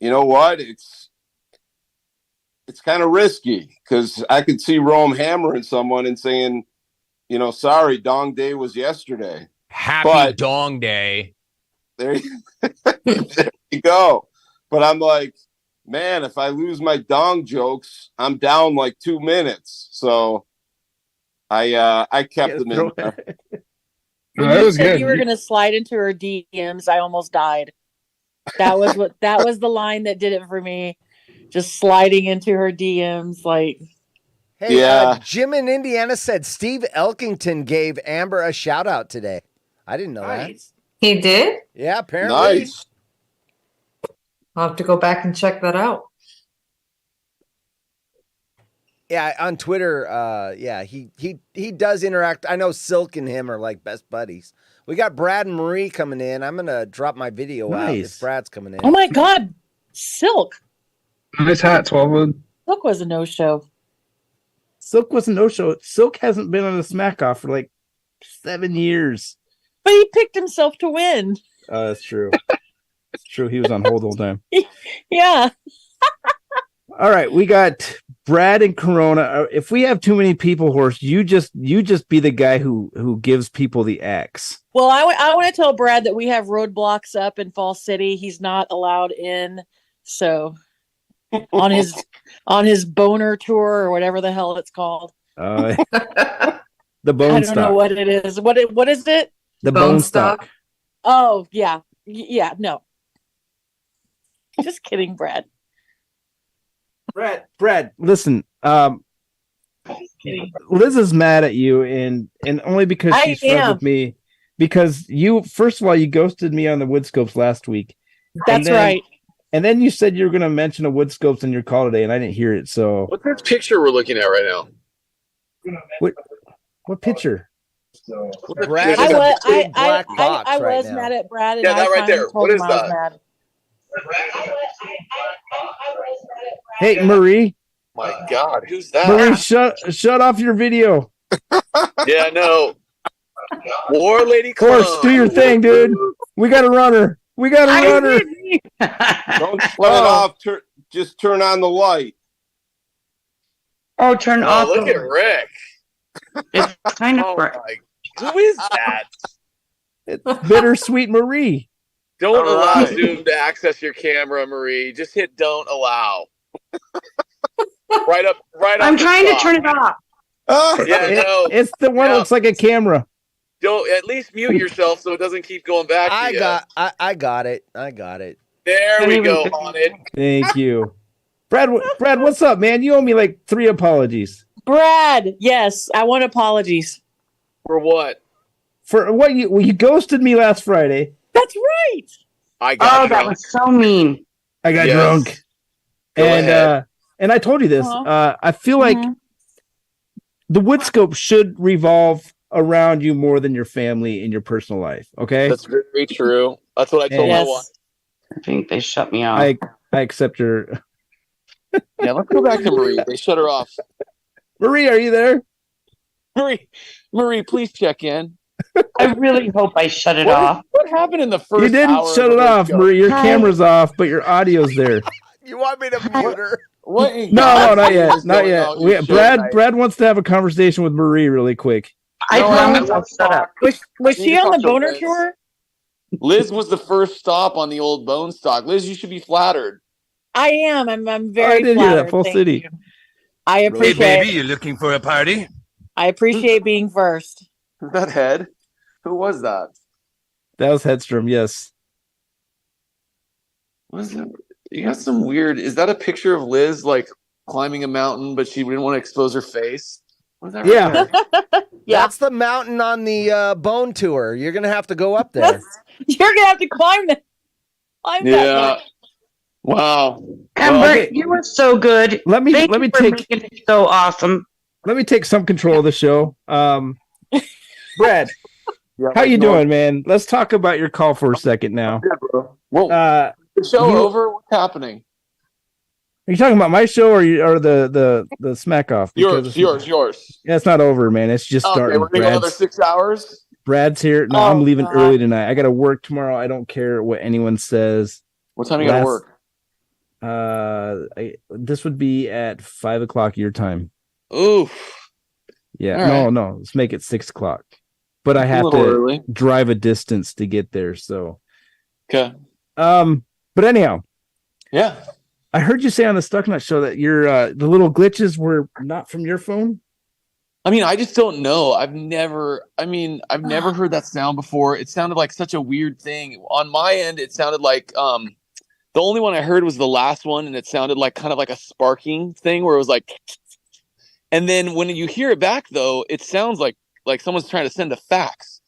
you know what? It's kind of risky because I could see Rome hammering someone and saying, sorry, Dong Day was yesterday. Happy Dong Day. There you go. But I'm like, man, if I lose my dong jokes, I'm down like 2 minutes. So I kept them in there. When That you was said good. you were going to slide into her DMs, I almost died. That was the line that did it for me. Just sliding into her DMs, like Hey, Yeah. Jim in Indiana said Steve Elkington gave Amber a shout out today. I didn't know that. He did? Yeah, apparently. Nice. I'll have to go back and check that out. Yeah, on Twitter, yeah, he does interact. I know Silk and him are like best buddies. We got Brad and Marie coming in. I'm gonna drop my video out Nice. if Brad's coming in. Oh my God, Silk. Nice hat, 12 Silk was a no-show. Silk was a no-show. Silk hasn't been on a Smackoff for like 7 years. But he picked himself to win. That's true. It's true. He was on hold the whole time. Yeah. All right, we got Brad and Corona. If we have too many people, Horse, you just be the guy who gives people the X. Well, I want to tell Brad that we have roadblocks up in Fall City. He's not allowed in. So on his boner tour or whatever the hell it's called. The bone I don't stock. know what it is. What is it? The bone stock. Oh, yeah. Yeah, no. Just kidding, Brad. Brad, listen. Liz is mad at you, and only because I she's friends am. with me. Because you, first of all, you ghosted me on the WoodScopes last week. That's right. And then you said you were going to mention a WoodScopes in your call today, and I didn't hear it. So What's this picture we're looking at right now? what picture? Brad I is a was, big black I box right was now. mad at Brad. And Yeah, I that right finally there. told What him is I was that? mad. Hey, Marie. My God, who's that? Marie, shut off your video. Yeah, no. War Lady Horse, Clone. do your thing, dude. We got a runner. We got a runner. Don't shut it off. Just turn on the light. Oh, turn Oh, off. look at Rick. It's kind of Oh, bright. my. Who is that? It's Bittersweet Marie. Don't All allow right. Zoom to access your camera, Marie. Just hit don't allow. right up. I'm the trying to top. turn it off. Yeah, no. It's the one that looks like a camera. Don't at least mute yourself so it doesn't keep going back to I you. got it. I got it. There we go, Haunted. Thank you. Brad, what's up, man? You owe me like 3 apologies. Brad, yes, I want apologies. For what? For what you ghosted me last Friday. That's right. I got Oh, that was so mean. I got Yes. drunk. Go ahead. And I told you this. I feel like the WoodScope should revolve around you more than your family and your personal life. Okay? That's very true. That's what I told my wife. I think they shut me off. I accept your Yeah, let's go back to Marie. They shut her off. Marie, are you there? Marie, please check in. I really hope I shut it off. What happened in the first You didn't hour shut of it the off, show? Marie. Your camera's off, but your audio's there. You want me to mute her? What in No, God's not name yet. is Not going yet. on your show tonight? Brad wants to have a conversation with Marie really quick. I promise I'll shut up. Was You she can on the talk to boner Liz. tour? Liz was the first stop on the old bone stock. Liz, you should be flattered. I am. I'm I very did hear flattered. that. Full Thank city. you. I appreciate. you looking for a party? I appreciate being first. Is that Head? Who was that? That was Headstrom, yes. What is that? You got some weird. Is that a picture of Liz like climbing a mountain, but she didn't want to expose her face? What is that? Yeah. Right Yeah. That's the mountain on the bone tour. You're gonna have to go up there. You're gonna have to climb that. Climb that. Yeah. mountain. Wow. Amber, okay. you were so good. Let me Thank you for take making it so awesome. let me take some control of the show. Brad, Yeah, how you no- doing, man? Let's talk about your call for a second now. Good, bro. Well, The the show over. What's happening? Are you talking about my show or the Smackoff? Yours. Yeah, it's not over, man. It's just Okay, starting. we're gonna go another 6 hours. Brad's here. No, I'm leaving early tonight. I got to work tomorrow. I don't care what anyone says. What time you gotta work? This would be at 5 o'clock your time. Oof. Yeah. All right. No. Let's make it 6 o'clock. But I A have little to early. drive a distance to get there. So, Okay. but anyhow, Yeah. I heard you say on the Stucknut show that your the little glitches were not from your phone. I mean, I just don't know. I've never heard that sound before. It sounded like such a weird thing. On my end, it sounded like the only one I heard was the last one, and it sounded like kind of like a sparking thing where it was like, And then when you hear it back, though, it sounds like someone's trying to send a fax.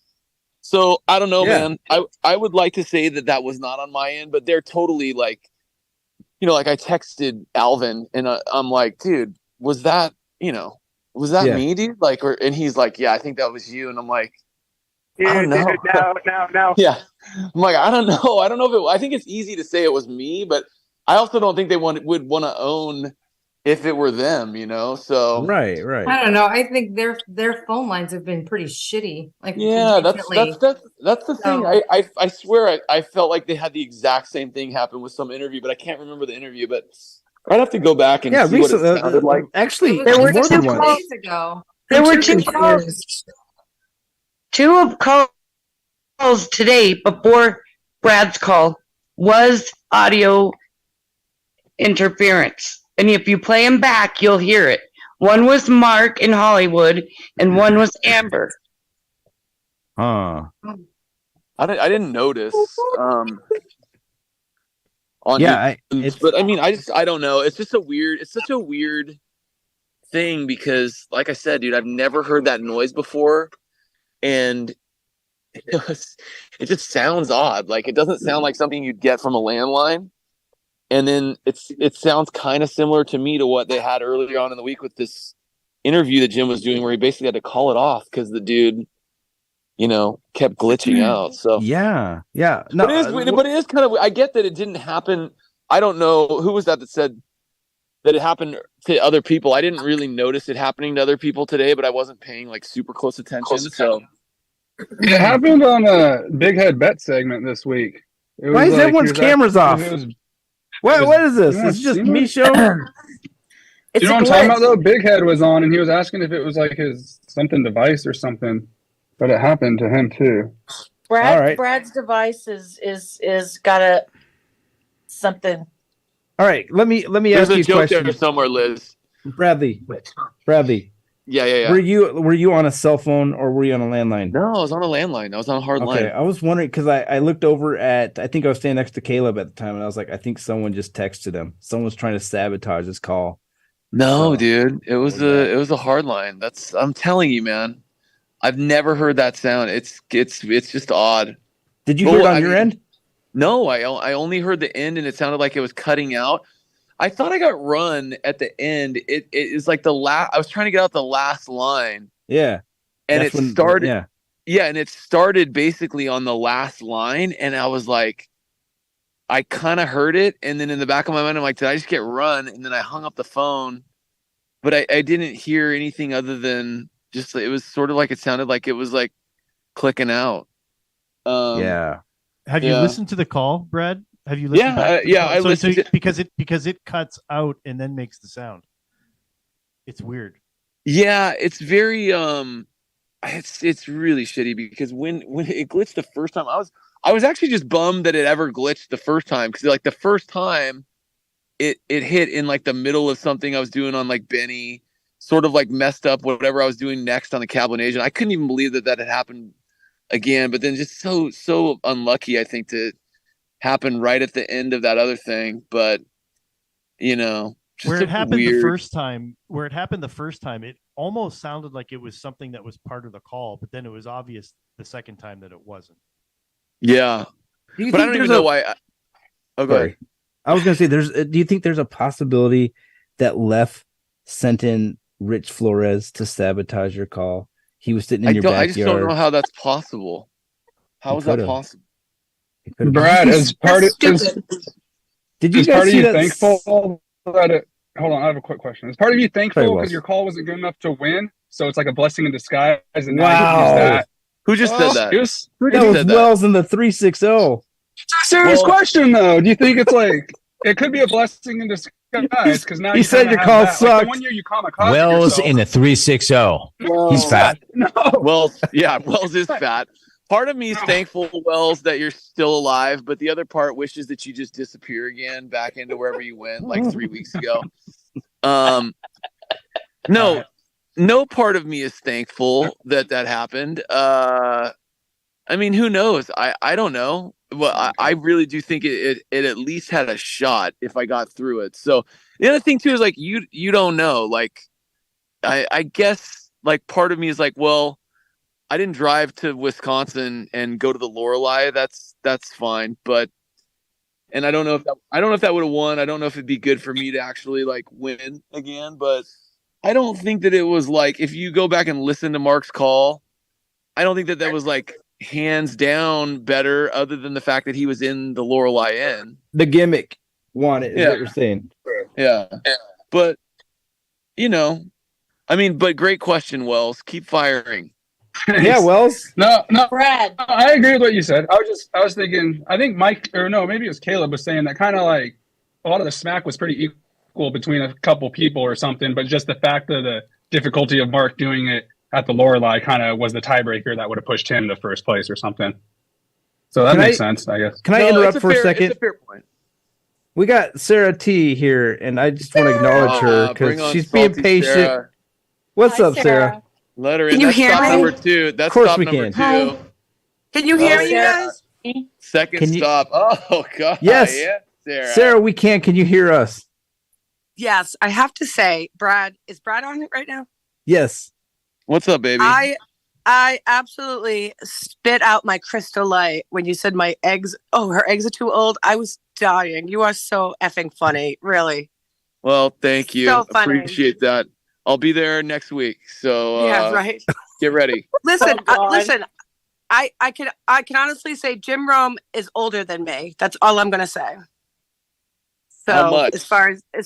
So I don't know, man. I would like to say that was not on my end, but they're totally like, like I texted Alvin and I'm like, dude, was that me, dude? Like, and he's like, yeah, I think that was you. And I'm like, I don't know. No. Yeah. I'm like, I don't know. I don't know I think it's easy to say it was me, but I also don't think they would want to own if it were them, so. Right. I don't know. I think their phone lines have been pretty shitty. Like, yeah, that's the thing. So- I swear I felt like they had the exact same thing happen with some interview, but I can't remember the interview, but I'd have to go back and see what it sounded like. Actually, There were more than 2 once. calls ago. There were 2 calls. 2 of calls today before Brad's call was audio interference. And if you play them back, you'll hear it. One was Mark in Hollywood, and one was Amber. Huh. I didn't notice. But I mean, I don't know. It's just such a weird thing because, like I said, dude, I've never heard that noise before, and it just sounds odd. Like it doesn't sound like something you'd get from a landline. And then it sounds kind of similar to me to what they had earlier on in the week with this interview that Jim was doing, where he basically had to call it off because the dude, kept glitching out. So yeah. No, but it is kind of. I get that it didn't happen. I don't know who was that said that it happened to other people. I didn't really notice it happening to other people today, but I wasn't paying like super close attention. So it happened on a Big Head Bet segment this week. Why is everyone's cameras off? What is this? It's just me showing. You know what I'm talking about though? Big Head was on and he was asking if it was like his something device or something. But it happened to him too. Brad's device is got a something. All right, let me there's ask you a joke a question. there somewhere, Liz. Bradley. Yeah. Were you on a cell phone or were you on a landline? No, I was on a landline. I was on a hard line. Okay, I was wondering because I looked over at, I think I was standing next to Caleb at the time, and I was like, I think someone just texted him. Someone was trying to sabotage this call. No, dude, it was a hard line. I'm telling you, man. I've never heard that sound. It's just odd. Did you hear it on your end? No, I only heard the end, and it sounded like it was cutting out. I thought I got run at the end. It is like the last. I was trying to get out the last line. Yeah, and That's it when- started. Yeah, and it started basically on the last line, and I was like, I kind of heard it, and then in the back of my mind, I'm like, did I just get run? And then I hung up the phone, but I didn't hear anything other than just it was sort of like it sounded like it was like clicking out. Yeah. Have you listened to the call, Brad? Have you listened? back to the call? I listened to- because it cuts out and then makes the sound. It's weird. Yeah, it's very it's really shitty because when it glitched the first time, I was actually just bummed that it ever glitched the first time because like the first time it hit in like the middle of something I was doing on like Benny, sort of like messed up whatever I was doing next on the Cablinasian. I couldn't even believe that had happened again, but then just so unlucky I think to happen right at the end of that other thing. But just where it happened weird... the first time, it almost sounded like it was something that was part of the call, but then it was obvious the second time that it wasn't. Yeah, but I don't even know why. Go ahead. I was going to say, do you think there's a possibility that Lef sent in Rich Flores to sabotage your call? He was sitting in your backyard. I just don't know how that's possible. How is that possible? Brad, as part of did you guys see that? Thankful that it? Hold on, I have a quick question. Is part of you thankful because your call wasn't good enough to win? So it's like a blessing in disguise. And now you use that. Who just said that? That was Wells in the 360. It's a serious question, though. Do you think it's like it could be a blessing in disguise? Because now he said your call sucked. Like the 1 year you kamikaze Wells yourself. in the 360. He's fat. No. Wells is fat. Part of me is thankful, Wells, that you're still alive, but the other part wishes that you just disappear again back into wherever you went like 3 weeks ago. No part of me is thankful that happened. I mean, who knows? I don't know. Well, I really do think it at least had a shot if I got through it. So the other thing too is like you don't know. Like I guess like part of me is like, well, I didn't drive to Wisconsin and go to the Lorelei. That's fine, but and I don't know if that would have won. I don't know if it'd be good for me to actually like win again, but I don't think that it was like if you go back and listen to Mark's call, I don't think that was like hands down better, other than the fact that he was in the Lorelei Inn. The gimmick won it, is what you're saying. Yeah. But I mean, but great question, Wells. Keep firing. Yeah, Wells. No, Brad. I agree with what you said. I was thinking. I think Mike, or no, maybe it was Caleb was saying that kind of like a lot of the smack was pretty equal between a couple people or something, but just the fact of the difficulty of Mark doing it at the Lorelei kind of was the tiebreaker that would have pushed him to first place or something. So that makes sense, I guess. Can I interrupt for a second? It's a fair point. We got Sarah T here, and I just want to acknowledge her because she's being patient. Sarah. What's up, Sarah? Let her in. Can you That's hear stop me? number 2. That's Of course stop we number can. 2. Can you hear me, Sarah. guys? Second Can you- stop. Oh God. Yes. Yeah, Sarah. Sarah, we can. Can you hear us? Yes, I have to say, Brad, is Brad on it right now? Yes. What's up, baby? I absolutely spit out my Crystal Light when you said my eggs. Oh, her eggs are too old. I was dying. You are so effing funny, really. Well, thank you. So funny. Appreciate that. I'll be there next week. So Yeah, right. Get ready. Listen, Oh, God. listen. I can honestly say Jim Rome is older than me. That's all I'm gonna say. So How much? as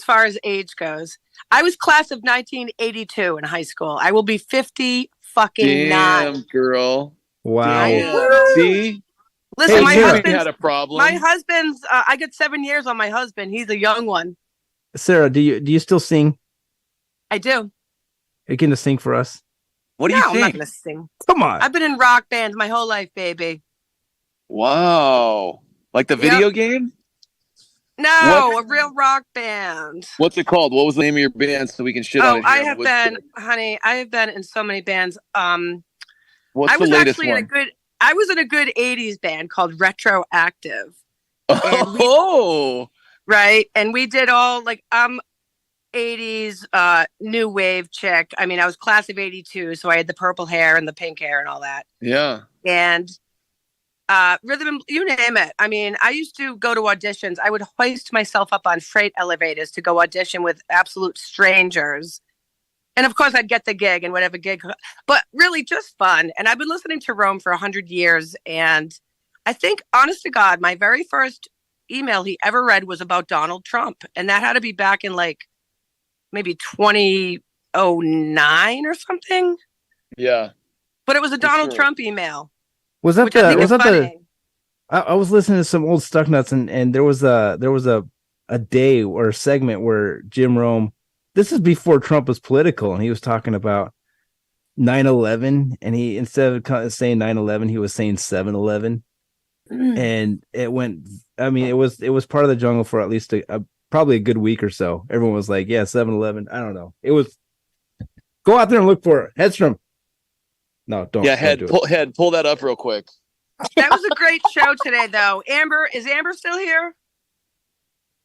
far as age goes, I was class of 1982 in high school. I will be 50 fucking Damn, 9. girl. Wow. Damn. See? Listen, Hey, my Sarah. husband's, We had a problem. My husband's. I got 7 years on my husband. He's a young one. Sarah, do you still sing? I do. Are you going to sing for us? What do No, you I'm think? not gonna sing. Come on. I've been in rock bands my whole life, baby. Wow. Like the video game? No, a real rock band. What's it called? What was the name of your band so we can shit on Oh, it here? I have been, honey. I have been in so many bands. What's I was the latest actually one? I was in a good 80s band called Retroactive. Oh, Right. And we did all like 80s new wave chick. I mean, I was class of 82, so I had the purple hair and the pink hair and all that. yeah. And rhythm, you name it. I mean, I used to go to auditions. I would hoist myself up on freight elevators to go audition with absolute strangers. And of course, I'd get the gig and whatever gig, but really just fun. And I've been listening to Rome for 100 years. And I think, honest to God, my very first email he ever read was about Donald Trump. And that had to be back in like maybe 2009 or something. Yeah. But it was a Donald sure. Trump email. Was that Which I the? think Was is that the? funny. I was listening to some old Stuck Nuts, and there was a day or a segment where Jim Rome. This is before Trump was political, and he was talking about 9/11, and he instead of saying 9/11, he was saying 7/11, and it went. I mean, it was part of the jungle for at least probably a good week or so. Everyone was like, "Yeah, 7/11." I don't know. It was. Go out there and look for it. Hedstrom. No, don't. Yeah, don't do it. pull that up real quick. That was a great show today, though. Is Amber still here?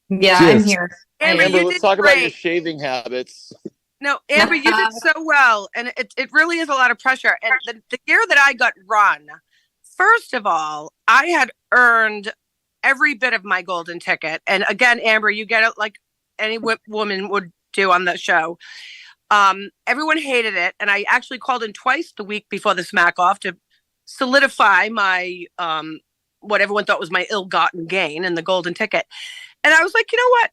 Yeah, Cheers. I'm here. Amber, Amber, you let's did talk about your great. shaving habits. No, Amber, you did so well, and it really is a lot of pressure. And the year that I got run, first of all, I had earned every bit of my golden ticket. And again, Amber, you get it like any woman would do on the show. Everyone hated it, and I actually called in twice the week before the Smackoff to solidify my what everyone thought was my ill-gotten gain and the golden ticket. And I was like, you know what?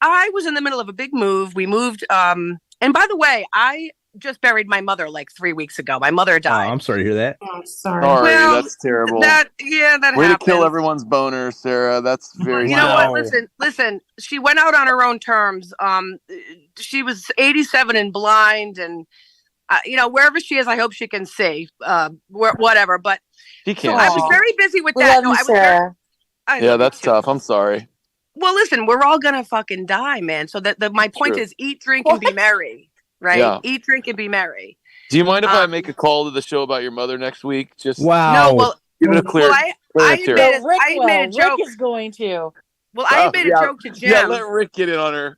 I was in the middle of a big move. We moved. And by the way, I just buried my mother like 3 weeks ago. My mother Oh, died. I'm sorry to hear that. Oh, sorry. Sorry, Well, that's terrible. that Way happened. to kill everyone's boner, Sarah. That's very You know sad. what? Listen. She went out on her own terms. She was 87 and blind, and wherever she is, I hope she can see. Whatever. But She so can't. I was very busy with We that. love you, I was Sarah. I Yeah, love that's you too. tough. I'm sorry. Well, listen, we're all gonna fucking die, man. So my point True. is, eat, drink, and be merry. Right? Yeah. Eat, drink, and be merry. Do you mind if I make a call to the show about your mother next week? Just Wow. No, well, give it a clear. I clear had tier. made it. Rick I had made a will. joke. Rick is going to. Well, I had made a joke to Jim. Yeah, let Rick get in on her.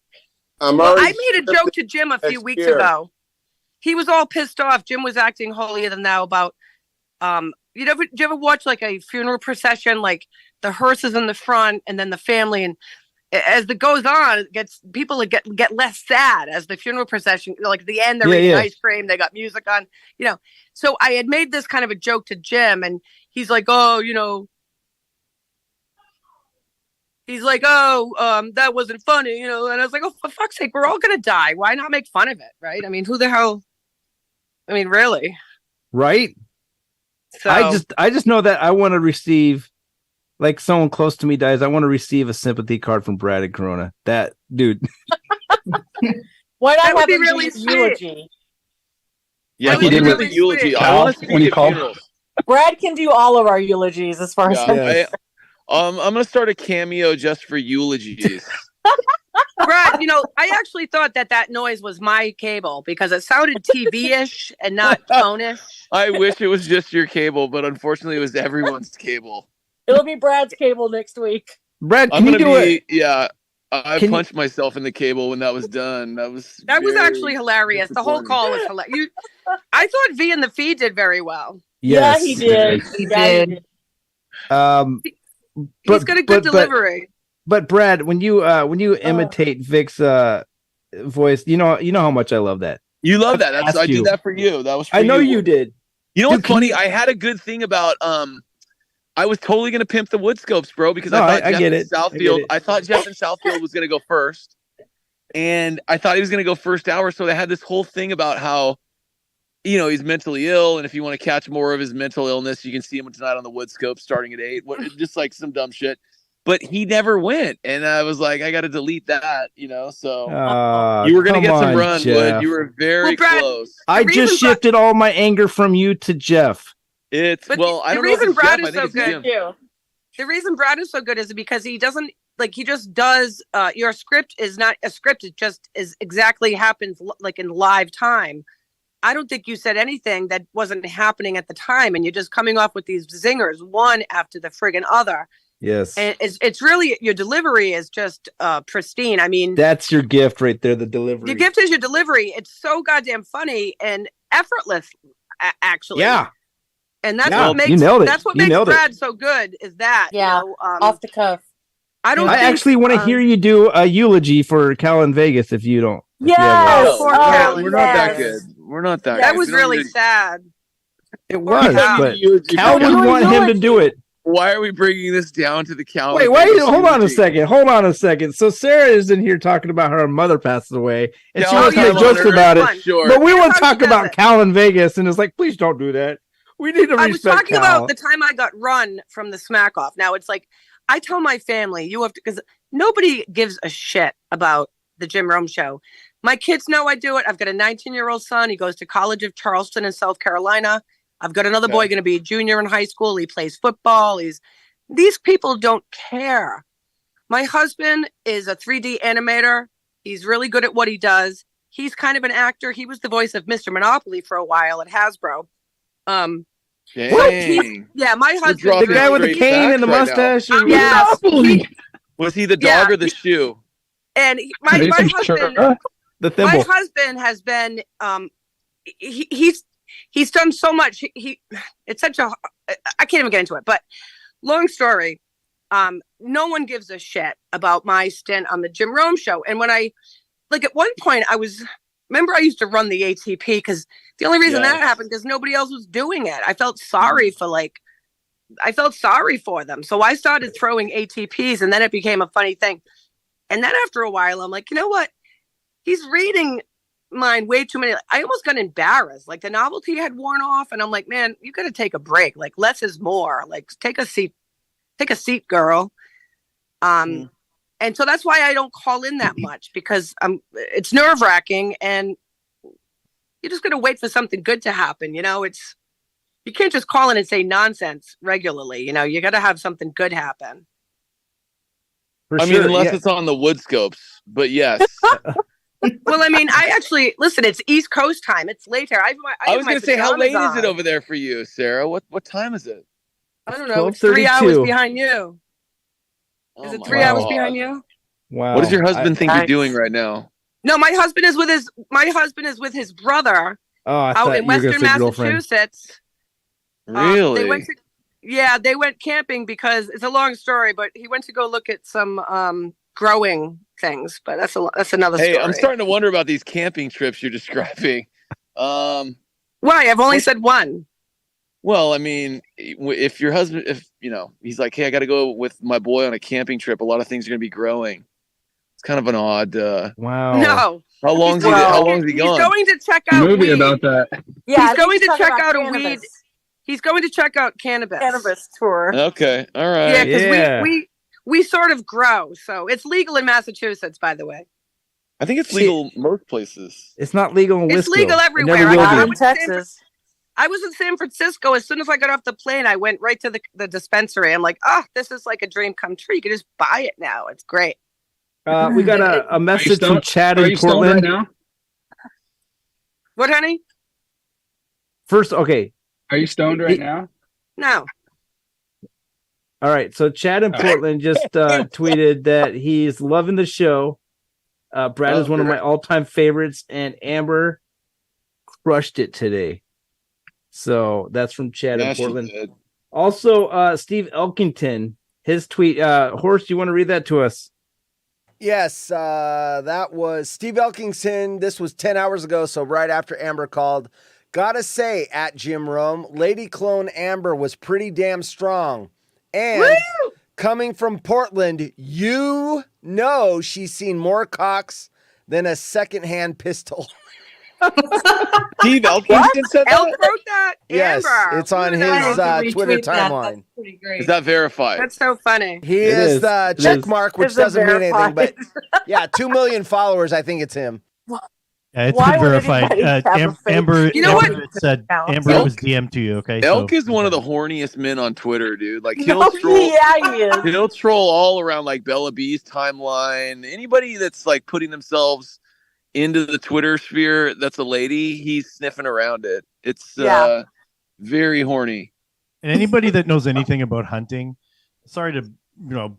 I'm Well, already I made a joke to Jim a few next weeks year. ago. he was all pissed off. Jim was acting holier than thou about, do you ever watch like a funeral procession, like the hearse is in the front and then the family, and as it goes on, it gets people get less sad as the funeral procession, like at the end, they're eating ice cream, they got music on, So I had made this kind of a joke to Jim, and he's like, that wasn't funny, and I was like, oh, for fuck's sake, we're all gonna die. Why not make fun of it, right? I mean, who the hell? I mean, really? Right? So I just know that I want to receive, like someone close to me dies, I want to receive a sympathy card from Brad and Corona. That dude. Why not That would have be him do really his sweet. eulogy? Yeah, That he would be did with really the eulogy. sweet. I want to When see you the call- funerals. Brad can do all of our eulogies as far as I'm Yeah, I'm gonna start a cameo just for eulogies. Brad, I actually thought that noise was my cable because it sounded TV-ish and not phone-ish. I wish it was just your cable, but unfortunately, it was everyone's cable. It'll be Brad's cable next week. Brad, I'm can you gonna do be it? yeah. I Can you- punched myself in the cable when that was done. That was Was very actually hilarious. The whole disappointing. call was hilarious. I thought V and the Feed did very well. Yeah, Yes. he did. He Yeah, he did. did. He's got a good delivery. But Brad, when you imitate Vic's voice, you know how much I love that. You love that. Asked I you. did that for you. That was. For I know you did. You know Dude, what's funny? I had a good thing about I was totally gonna pimp the WoodScopes, bro, because No, I thought I Jeff get in it. Southfield. I get it. I thought Jeff in Southfield was gonna go first, and I thought he was gonna go first hour. So they had this whole thing about how, he's mentally ill, and if you want to catch more of his mental illness, you can see him tonight on the WoodScopes starting at 8. Just like some dumb shit. But he never went, and I was like, I got to delete that, So you were gonna come get some on, run, Jeff. Wood. You were very Brad, close. I just shifted all my anger from you to Jeff. It's But I the don't know if reason it's Brad Jeff. I is think so it's good, Jim. the reason Brad is so good is because he doesn't he just does. Your script is not a script; it just is exactly happens like in live time. I don't think you said anything that wasn't happening at the time, and you're just coming off with these zingers one after the friggin' other. Yes. And it's really, your delivery is just pristine. I mean, That's your gift right there, the delivery. your gift is your delivery. It's so goddamn funny and effortless, actually. Yeah. And that's Yeah, what makes you nailed it. that's what You makes nailed it. Brad so good. Is that off the cuff. I don't. I think, actually want to hear you do a eulogy for Cal in Vegas if you don't. if you Yes. ever- Poor Cal. We're not that good. We're not that. That good. was We don't really need to- sad. It was, Cal. but Eulogy Cal for would Cal. want him to do it. Why are we bringing this down to the Cal? Wait, why? Hold on a second. Hold on a second. So Sarah is in here talking about her mother passed away, and she Cal wants to and make Cal jokes are about it. fun. Sure. But we Here's want to how she talk does about it. Cal in Vegas, and it's like, please don't do that. We need to I was respect talking Cal. about the time I got run from the Smackoff. Now it's like, I tell my family, you have to, because nobody gives a shit about the Jim Rome show. My kids know I do it. I've got a 19-year-old son. He goes to College of Charleston in South Carolina. I've got another boy going to be a junior in high school. He plays football. These people don't care. My husband is a 3D animator. He's really good at what he does. He's kind of an actor. He was the voice of Mr. Monopoly for a while at Hasbro. Dang. Yeah, my husband. dropping The guy with the straight cane facts and the right now. mustache. Yes. Was he the dog Yeah, or the shoe? And my husband, The my thimble. husband has been he's done so much. It's such a, I can't even get into it, but long story, no one gives a shit about my stint on the Jim Rome show. And when at one point I used to run the ATP because the only reason that happened because nobody else was doing it. I felt sorry for them. So I started throwing ATPs, and then it became a funny thing. And then after a while, I'm like, you know what? He's reading mine way too many. I almost got embarrassed. Like the novelty had worn off, and I'm like, man, you got to take a break. Like less is more. Like take a seat, girl. And so that's why I don't call in that much because it's nerve wracking, and you're just gonna wait for something good to happen. You can't just call in and say nonsense regularly. You got to have something good happen. I mean, unless it's on the WoodScopes, but yes. Well, I mean, listen, it's East Coast time. It's late here. I was going to say, how late is it over there for you, Sarah? What time is it? I don't know. It's 3 hours behind you. Is it 3 hours behind you? Wow. What does your husband think you're doing right now? No, my husband is with his brother Oh, I out thought in you were gonna Western say girlfriend. Massachusetts. Really? They went camping because it's a long story, but he went to go look at some growing things. But that's another Hey, story. I'm starting to wonder about these camping trips you're describing. Why? I've only said one. Well, I mean, if your husband, he's like, hey, I got to go with my boy on a camping trip, a lot of things are going to be growing. It's kind of an odd. Wow. No. How long is he gone? He's going to check out movie weed. about that. Yeah, I he's going think to he's check talking out about a weed. cannabis. He's going to check out cannabis. Cannabis tour. Okay, all right. Yeah, because we sort of grow, so it's legal in Massachusetts, by the way. I think it's legal most places. It's not legal in It's Wisco. legal It everywhere. never will I be. was in Texas. I was in San Francisco. As soon as I got off the plane, I went right to the dispensary. I'm like, this is like a dream come true. You can just buy it now. It's great. We got a message from Chad in Portland. Right now? What, honey? First, okay. Are you stoned right now? No. All right. So Chad in Portland just tweeted that he's loving the show. Brad is one of my all-time favorites, and Amber crushed it today. So that's from Chad in Portland. Also, Steve Elkington, his tweet. Horst, you want to read that to us? Yes, that was Steve Elkington. This was 10 hours ago, so right after Amber called. Gotta say, at Jim Rome, Lady Clone Amber was pretty damn strong. And coming from Portland, you know she's seen more cocks than a secondhand pistol. Steve Elkington said that? Elk wrote that? Yes, Amber. it's on his Twitter timeline. That's pretty great. Is that verified? That's so funny. He is the check mark, which Is it doesn't mean anything, but verified? yeah, 2 million followers. I think it's him. Yeah, it's Why been would verified. anybody have a fake- Amber, You know what? Amber said Amber was DM to you. Okay, Elk so is one of the horniest men on Twitter, dude. Like No, yeah, he is. he'll troll all around like Bella B's timeline. Anybody that's like putting themselves into the Twitter sphere that's a lady, he's sniffing around it. It's very horny. And anybody that knows anything about hunting, sorry to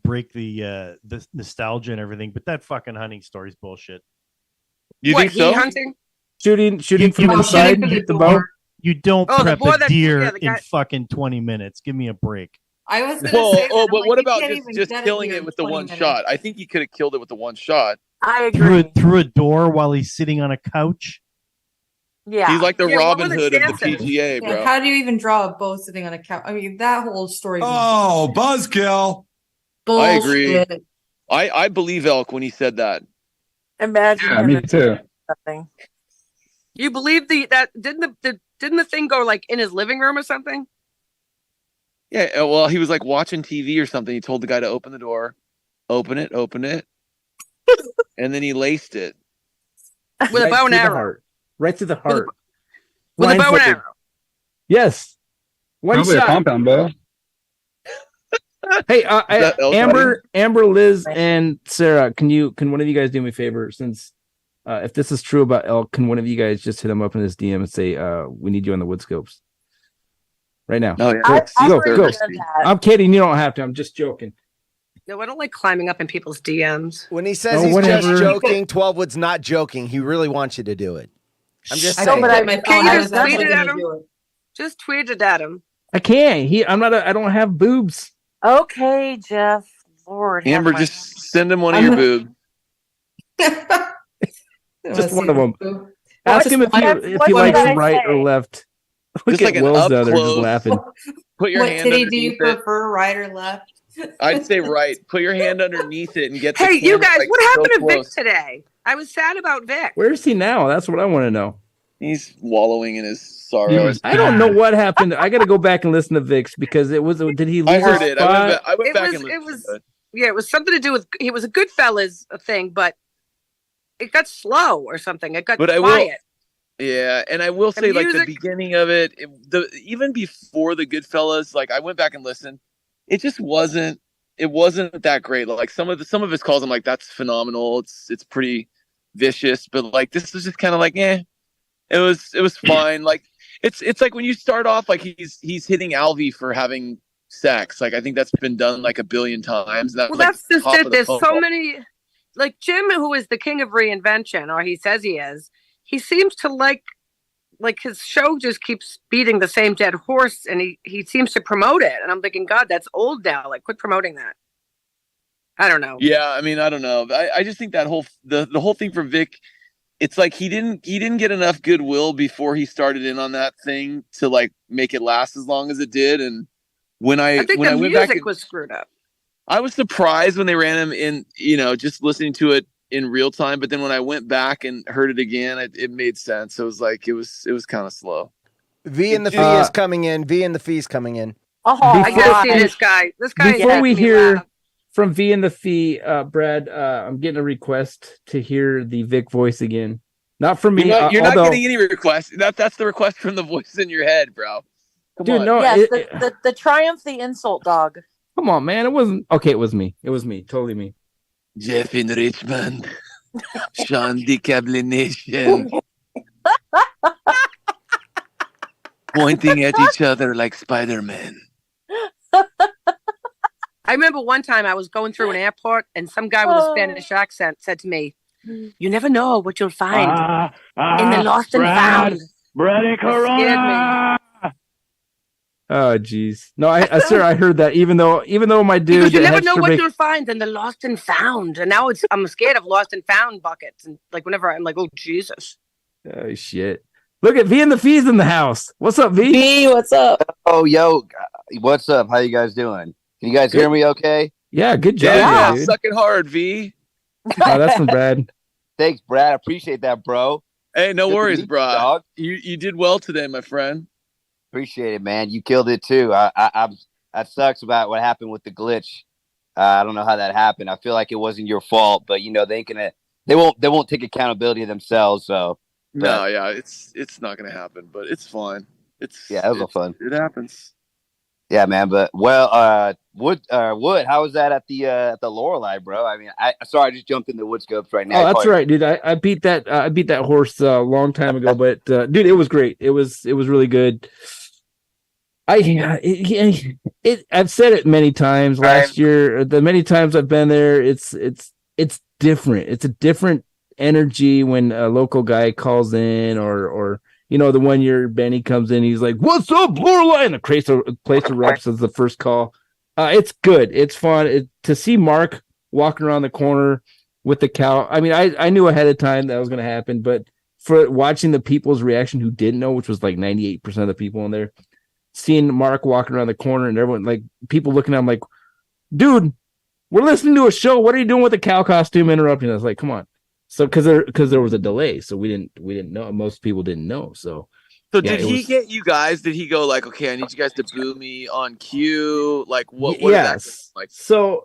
break the nostalgia and everything, but that fucking hunting story's bullshit. You think so? Hunting? Shooting from inside the bow. You don't Oh, the prep boy a that- deer yeah, the guy- in fucking 20 minutes. Give me a break. I was gonna Well, say that. I'm but like, what you about can't even just get killing here it in with the 20 one minutes. shot? I think he could have killed it with the one shot. I Through a door while he's sitting on a couch. Yeah. He's like the Yeah, Robin what were Hood the of the chances? PGA, bro. Yeah, how do you even draw a bow sitting on a couch? I mean, that whole story. Oh, buzzkill. I agree. Bullshit. I believe Elk when he said that. Imagine. Yeah, him me in too. Something. You believe that didn't the thing go like in his living room or something? Yeah, well, he was like watching TV or something. He told the guy to open the door, open it, and then he laced it. With a bow and through the arrow. heart. Right through the heart. With a bow and Blindfolded. arrow. Yes. One Probably shot. a compound bow. Hey, that elk Amber, Liz, and Sarah, can one of you guys do me a favor? Since if this is true about elk, can one of you guys just hit him up in his DM and say, "We need you on the WoodScopes right now"? Oh yeah, go. I'm kidding. You don't have to. I'm just joking. No, I don't like climbing up in people's DMs. When he says Oh, he's whatever. just joking, 12wood's not joking. He really wants you to do it. I'm just I saying. don't put my Can phone. you I just was tweet definitely it at gonna him? do it. Just tweet it at him. I can't. I don't have boobs. Okay, Jeff. Lord. have Amber, my- just send him one of your boobs. Just one of them. Well, Ask him if he what likes did I right say? or left. Look Just at like an Wells up down there just close. laughing. Put your What hand titty do you underneath it. prefer, right or left? I'd say right. Put your hand underneath it and get. The Hey, you camera, guys, like, what so happened to Vic close. today? I was sad about Vic. Where is he now? That's what I want to know. He's wallowing in his He sorrow. was I don't know what happened. I got to go back and listen to Vix because it was. Did he lose I heard his it. spot? I went It back was- and it listened was- to it. Yeah, it was something to do with it was a Goodfellas thing, but it got slow or something. It got But I will- quiet. Yeah, and I will say, like the music- beginning of it, even before the Goodfellas, like I went back and listened. It just wasn't. It wasn't that great. Like some of his calls, I'm like, that's phenomenal. It's pretty vicious, but like this was just kind of like, It was fine. Like it's like when you start off, like he's hitting Alvy for having sex. Like I think that's been done like a billion times. Well, Like, that's just top it. of the There's phone so call. many, like Jim, who is the king of reinvention, or he says he is. He seems to like like his show just keeps beating the same dead horse, and he seems to promote it. And I'm thinking, God, that's old now. Like, quit promoting that. I don't know. Yeah, I mean, I don't know. I just think that the whole thing for Vic, it's like he didn't get enough goodwill before he started in on that thing to like make it last as long as it did. And I think the music was screwed up. I was surprised when they ran him in, just listening to it in real time. But then when I went back and heard it again, it made sense. It was like it was kind of slow. V and the Fee is coming in. V and the Fee's coming in. Oh, I gotta see this guy. This guy. Before we hear from V and the Fee, Brad, I'm getting a request to hear the Vic voice again. Not from me. You're not getting any requests. That's the request from the voice in your head, bro. Come on. No. Yes, the Triumph the Insult Dog. Come on, man. It wasn't okay. It was me. It was me. Totally me. Jeff in Richmond, Sean DeCable Nation, pointing at each other like Spider-Man. I remember one time I was going through an airport, and some guy with a Spanish accent said to me, "You never know what you'll find in the lost and found." Brad and Corona. Oh, geez. No, sir, I heard that. Even though my dude, because you never know what you'll find in the lost and found, and now I'm scared of lost and found buckets, and like whenever I'm like, oh Jesus. Oh shit! Look at V and the Fee's in the house. What's up, V? V, what's up? Oh, yo, what's up? How you guys doing? Can you guys hear me? Okay. Yeah, good job. Yeah, dude. sucking hard, V. Oh, that's from Brad. Thanks, Brad. I appreciate that, bro. Hey, no Good worries, to meet bro. you, dog. You did well today, my friend. Appreciate it, man. You killed it too. That sucks about what happened with the glitch. I don't know how that happened. I feel like it wasn't your fault, but they won't take accountability themselves. So No, yeah, it's not gonna happen, but it's fine. That was fun. It happens. Yeah, man. But Wood, how was that at the Lorelei, bro? I mean, I just jumped in the WoodScopes right now. Oh, that's right, dude. I beat that horse a long time ago, but dude, it was great. It was really good. I've said it many times last year. The many times I've been there, it's different. It's a different energy when a local guy calls in, or the 1 year Benny comes in, he's like, "What's up, Lorelei?" And the place erupts as the first call. It's good. It's fun to see Mark walking around the corner with the cow. I mean, I knew ahead of time that was going to happen, but for watching the people's reaction who didn't know, which was like 98% of the people in there, seeing Mark walking around the corner and everyone, like people looking at him like, "Dude, we're listening to a show. What are you doing with the cow costume?" Interrupting us. Like, come on. So because there was a delay, so we didn't know. Most people didn't know. So did he get you guys? Did he go like, "Okay, I need you guys to boo me on cue"? Like what? Yes. Like so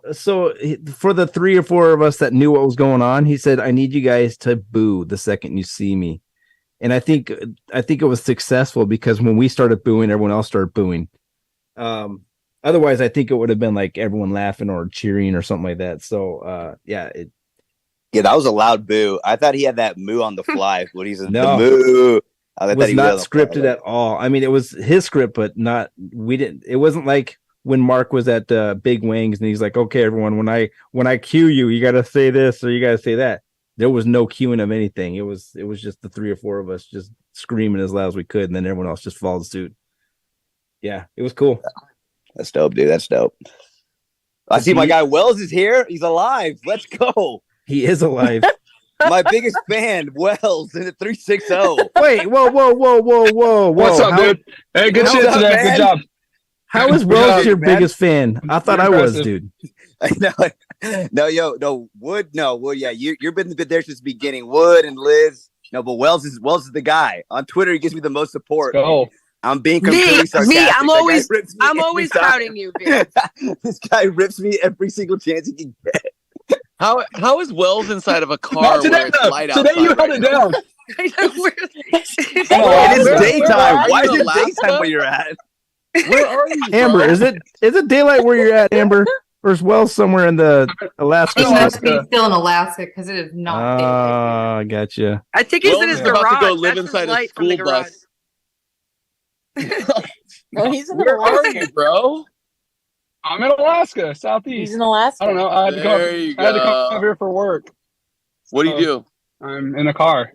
for the 3 or 4 of us that knew what was going on, he said, "I need you guys to boo the second you see me." And I think it was successful because when we started booing, everyone else started booing. Otherwise, I think it would have been like everyone laughing or cheering or something like that. So yeah, that was a loud boo. I thought he had that moo on the fly. What he's in No. the moo. It was not scripted at all. I mean, it was his script, but it wasn't like when Mark was at Big Wings and he's like, "Okay, everyone, when I cue you, you got to say this or you got to say that." There was no cueing of anything. It was just the 3 or 4 of us just screaming as loud as we could, and then everyone else just followed suit. Yeah, it was cool. That's dope, dude. That's dope. I see my guy Wells is here. He's alive. Let's go. He is alive. My biggest fan, Wells, in the 360. Wait, whoa. What's up, dude? Hey, good shit today. Man? Good job. How is Wells your biggest fan? I thought I was, dude. No, Wood, yeah, you've been there since the beginning. Wood and Liz, no, but Wells is the guy on Twitter. He gives me the most support. I'm being completely sarcastic. I'm always crowding you. This guy rips me every single chance he can get. How is Wells inside of a car? Not today, though. Today you held it down. It is daytime. Why is it daytime where you're at? Where are you, Amber? Is it daylight where you're at, Amber? Or is Wells somewhere in the Alaska? He must be still in Alaska because it is not. Ah, gotcha. I think he's in his garage. About to go live That's inside his a light from the school garage. bus. No, he's in Where are Alaska. you, bro? I'm in Alaska, southeast. He's in Alaska. I don't know. I had to come over here for work. What do you do? I'm in a car.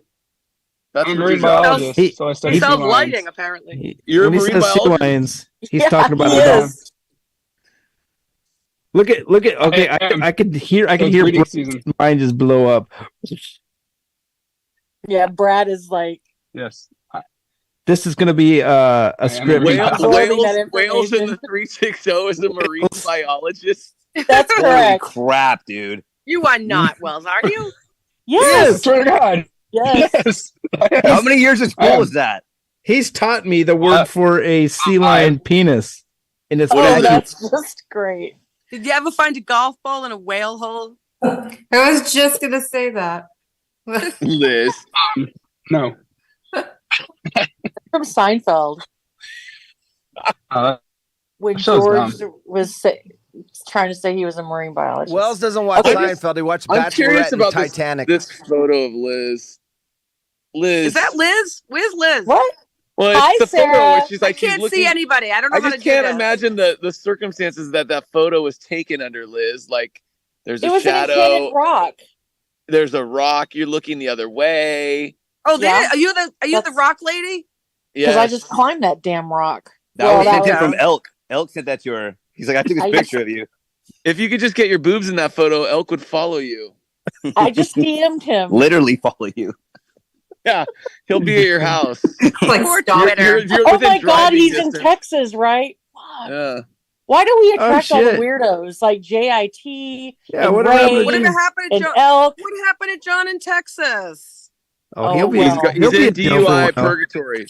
That's I'm a what marine you got. biologist, so I study He sea sells lions. lighting, apparently. You're a when he marine says sea biologist? lions, he's Yeah, talking about he a dog. is. Look at. Okay, I could hear. So it's breeding Brian's season. mind just blow up. Yeah, Brad is like Yes. This is going to be a script. absorbing that Wales in information. the 360 is a marine biologist. That's Holy correct. crap, dude. You are not, Wells, are you? Yes. Swear to God. Yes. How many years of school is that? He's taught me the word for a sea lion penis. And it's Oh, that's just great. Did you ever find a golf ball in a whale hole? I was just gonna say that. Liz. No. From Seinfeld. When show's George dumb. was trying to say he was a marine biologist. Wells doesn't watch Okay. Seinfeld. He watched I'm curious Bachelorette and about Titanic. this photo of Liz. Liz. Is that Liz? Where's Liz? What? Well, Hi, it's the photo Sarah. where she's like, I can't she's looking, see anybody. I don't know I how to just do can't this. imagine the circumstances that photo was taken under, Liz. Like, there's It a was an shadow. enchanted rock. There's a rock. You're looking the other way. Oh, there. Yeah. Are you the That's- rock lady? Because Yes. I just climbed that damn rock. That Well, was that sent in was- from Elk. Elk sent that to her. He's like, I took I this just- picture of you. If you could just get your boobs in that photo, Elk would follow you. I just DM'd him. Literally follow you. Yeah, he'll be at your house. Like Poor stop. Twitter. You're Oh within my God, driving he's in distance. Texas, right? Fuck. Yeah. Why do we attract all the shit. weirdos like JIT Yeah, and whatever happened to Ray Whatever happened to and John? Elk? What happened to John in Texas? Oh, he'll Oh, be. well. He'll He's be in a deal for a DUI while. purgatory.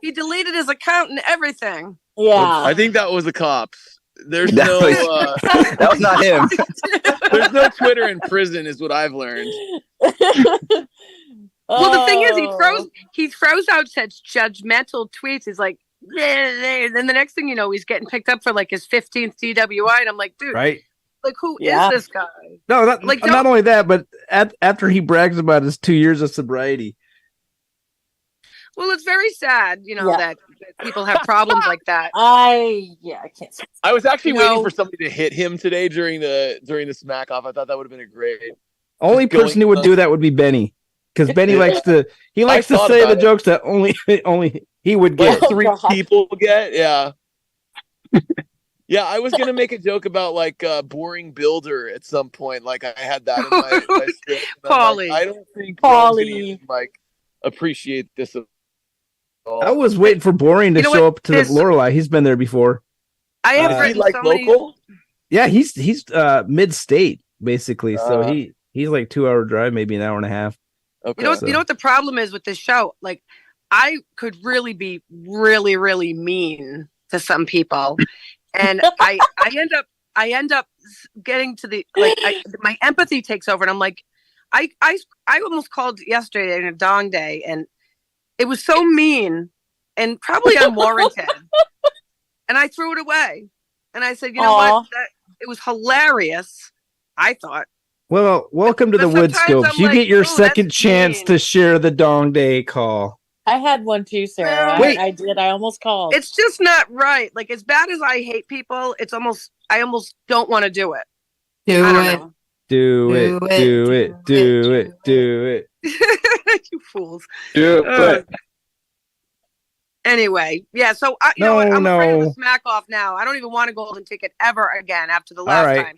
He deleted his account and everything. Yeah. I think that was the cops. There's That no was- That was not him. there's no Twitter in prison, is what I've learned. Well, the thing is, Oh. he throws out such judgmental tweets. He's like, then the next thing you know, he's getting picked up for like his 15th DWI, and I'm like, dude, Right? like who is Yeah. this guy? No, not, Like, not only that, but after he brags about his 2 years of sobriety. Well, it's very sad, Yeah. that people have problems like that. I can't say. I was actually You waiting know- for somebody to hit him today during the Smackoff. I thought that would have been a great. Only Just person who would do that would be Benny, because Benny likes to. He likes to thought say the about it. jokes that only he would Like get. three God. people get, yeah. Yeah, I was gonna make a joke about like boring builder at some point. Like I had that in my script. and I'm like, Paulie. I don't think Rob's gonna Paulie. even, like appreciate this at all. I was waiting for Boring to You know show what? up to the This- Lorelei. He's been there before. I have Is he written like so many. local? Yeah, he's mid-state basically. So Uh. he's like 2 hour drive, maybe an hour and a half. Okay. You know what the problem is with this show? Like, I could really be really, really mean to some people, and I end up getting to the my empathy takes over, and I'm like, I almost called yesterday in a dong day, and it was so mean and probably unwarranted, and I threw it away, and I said, you know Aw. what? It was hilarious. I thought. Well, welcome to the But sometimes WoodScopes. I'm You like, get your "Oh, second that's chance mean." to share the Dong Day call. I had one too, Sarah. Wait. I did. I almost called. It's just not right. Like, as bad as I hate people, I almost don't want to do it. Do I don't it. know. Do it, do it, do it, do it. You fools. Do it. Anyway, yeah. So you know what? I'm afraid of the smack off now. I don't even want a golden ticket ever again after the last time.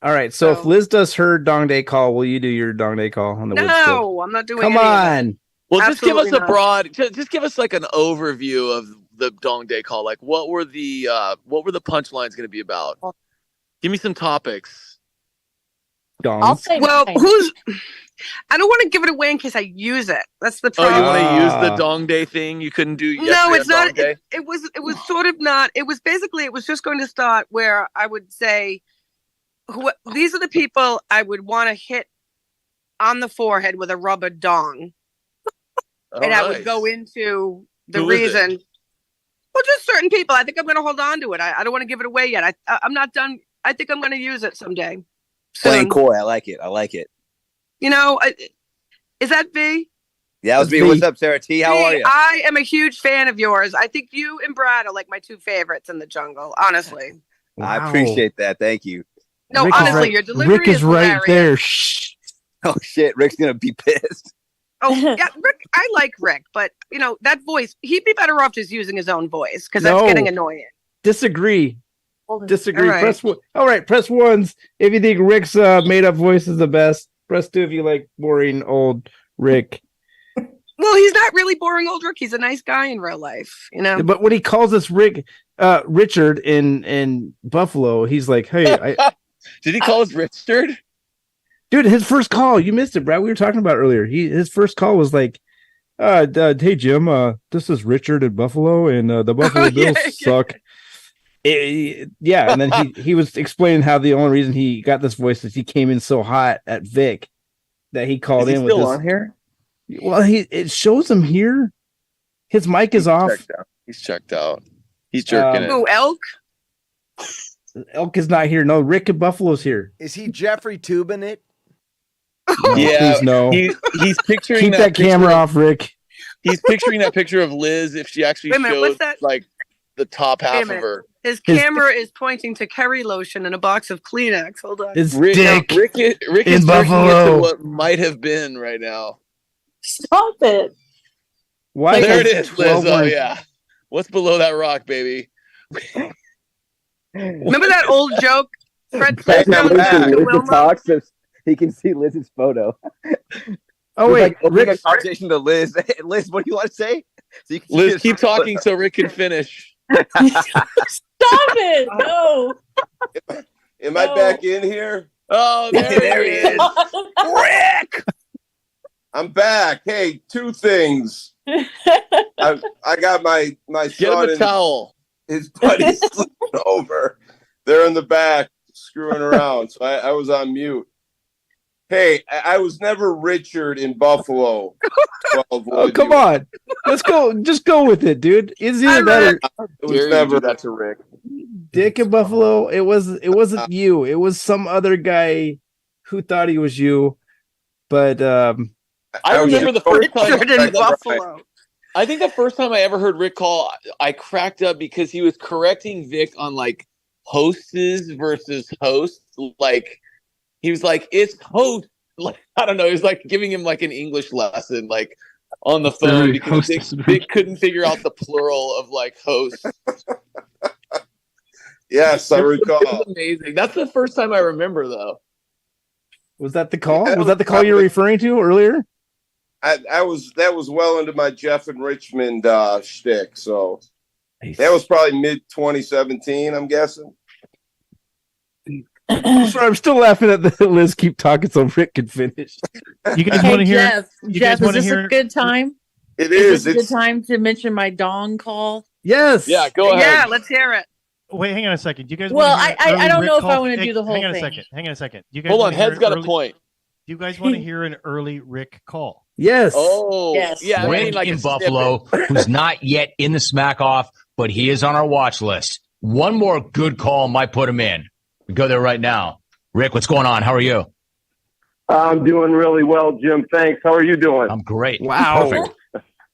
All right. So if Liz does her Dong Day call, will you do your Dong Day call on the WoodScopes? No, I'm not doing. Come any of it. on. Well, just give us Absolutely a not. broad. Just give us like an overview of the Dong Day call. Like, what were the punchlines going to be about? Give me some topics. Dong. I'll say Well, mine. I don't want to give it away in case I use it. That's the Oh, you problem. want to use the Dong Day thing? You couldn't do. No, yesterday it's on not. Dong Day? It was sort of not. It was basically. It was just going to start where I would say, these are the people I would want to hit on the forehead with a rubber dong, and I would go into the Who is it? reason. Well, just certain people. I think I'm going to hold on to it. I don't want to give it away yet. I'm not done. I think I'm going to use it someday. Playing Soon. coy. I like it. I like it. You know, is that V? Yeah, that was me. What's up, Sarah T? How are you? I am a huge fan of yours. I think you and Brad are like my two favorites in the jungle, honestly. I appreciate that. Thank you. No, Rick is honestly, right- your delivery Rick is right hilarious. there. Shh. Oh shit, Rick's gonna be pissed. Oh yeah, Rick. I like Rick, but that voice. He'd be better off just using his own voice because that's getting annoying. Disagree. Disagree. All right. Press one. All right, press ones if you think Rick's made up voice is the best. Press two if you like boring old Rick. Well, he's not really boring old Rick. He's a nice guy in real life, But when he calls us Richard in Buffalo, he's like, "Hey, did he call us Richard?" Dude, his first call, you missed it, Brad. We were talking about earlier. His first call was like, "Hey Jim, this is Richard in Buffalo, and the Buffalo Bills suck." And then he was explaining how the only reason he got this voice is he came in so hot at Vic that he called in with still this. on here? Well, it shows him here. His mic is off. He's checked out. He's jerking it. Who, Elk? Elk is not here. No, Rick in Buffalo's here. Is he Jeffrey Tubin it? No, please no. He's picturing Keep that camera off, Rick. He's picturing that picture of Liz if she actually Wait a minute, what's showed that? like the top Wait a half of minute. her. His camera is pointing to Kerry lotion and a box of Kleenex. Hold on. His Rick dick is in jerking Buffalo. into what might have been right now. Stop it. Why? There it is, Liz. 12 Oh words. yeah. What's below that rock, baby? Remember that old joke? Fred Back Flintstone when to Liz Wilma? talks, so he can see Liz's photo. Oh wait, like opening a Rick. conversation to Liz. Liz, what do you want to say? So you can see Liz, his keep photo. talking so Rick can finish. Stop it. No. Am I back in here? Oh, there he is. Rick! I'm back. Hey, two things. I got my Get son him a and towel. his buddies sleeping over. They're in the back screwing around, so I was on mute. Hey, I was never Richard in Buffalo. 12 Oh, come on. Let's go. Just go with it, dude. It's either that or It was never that to Rick. Dick in Buffalo. It wasn't you. It was some other guy who thought he was you. But I remember the first time Richard in Buffalo. I think the first time I ever heard Rick call, I cracked up because he was correcting Vic on like hostess versus host. Like he was like, "It's host." Like I don't know. He was like giving him like an English lesson, like on the phone because Vic couldn't figure out the plural of like host. Yes, I recall. It was amazing. That's the first time I remember, though. was that the call? Was that the call you were referring to earlier? That was well into my Jeff and Richmond shtick. So that was probably mid 2017, I'm guessing. Sorry, I'm still laughing at the Liz keep talking so Rick can finish. You guys Hey, want to hear? Jeff, You Jeff, guys is want to this hear? a good time? It Is is. this a It's good time to mention my dong call? Yes. Yeah, go ahead. Yeah, let's hear it. Wait, hang on a second. Do you guys? Well, wanna hear an I early don't Rick know if I call? wanna do the whole Hang on thing. a second. Hang on a second. Do you guys Hold on, wanna hear Head's an got a early- point. Do you guys want to hear an early Rick call? Yes. Oh, Yes. yeah. I Rick mean, like in a Buffalo, who's not yet in the Smackoff, but he is on our watch list. One more good call might put him in. We go there right now. Rick, what's going on? How are you? I'm doing really well, Jim. Thanks. How are you doing? I'm great. Wow. Perfect.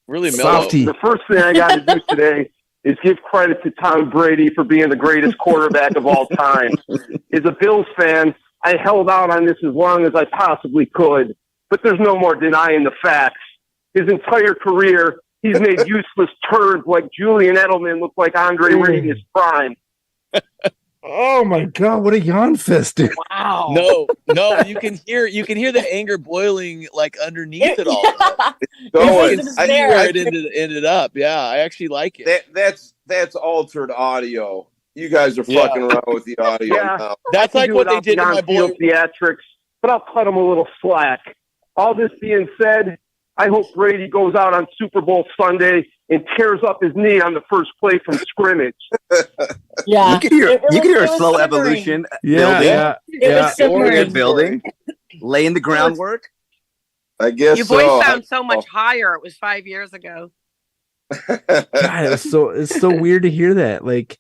Really mellow. Softy. The first thing I got to do today is give credit to Tom Brady for being the greatest quarterback of all time. As a Bills fan, I held out on this as long as I possibly could, but there's no more denying the facts. His entire career, he's made useless turds like Julian Edelman look like Andre Reed in his prime. Oh my God! What a yawn fest, dude. Wow. No, you can hear the anger boiling like underneath it all. going. You can see where it ended up. Yeah, I actually like it. That's altered audio. You guys are fucking around with the audio Yeah. now. That's like what they did to my boy. on-field theatrics, but I'll cut him a little slack. All this being said, I hope Brady goes out on Super Bowl Sunday and tears up his knee on the first play from scrimmage. Yeah. You can hear, It you can was- hear it a was slow simmering. evolution Yeah, building. yeah, It was simmering. Building, laying the groundwork. I guess Your voice so. sounds so much higher. It was 5 years ago. God, it's so weird to hear that. Like,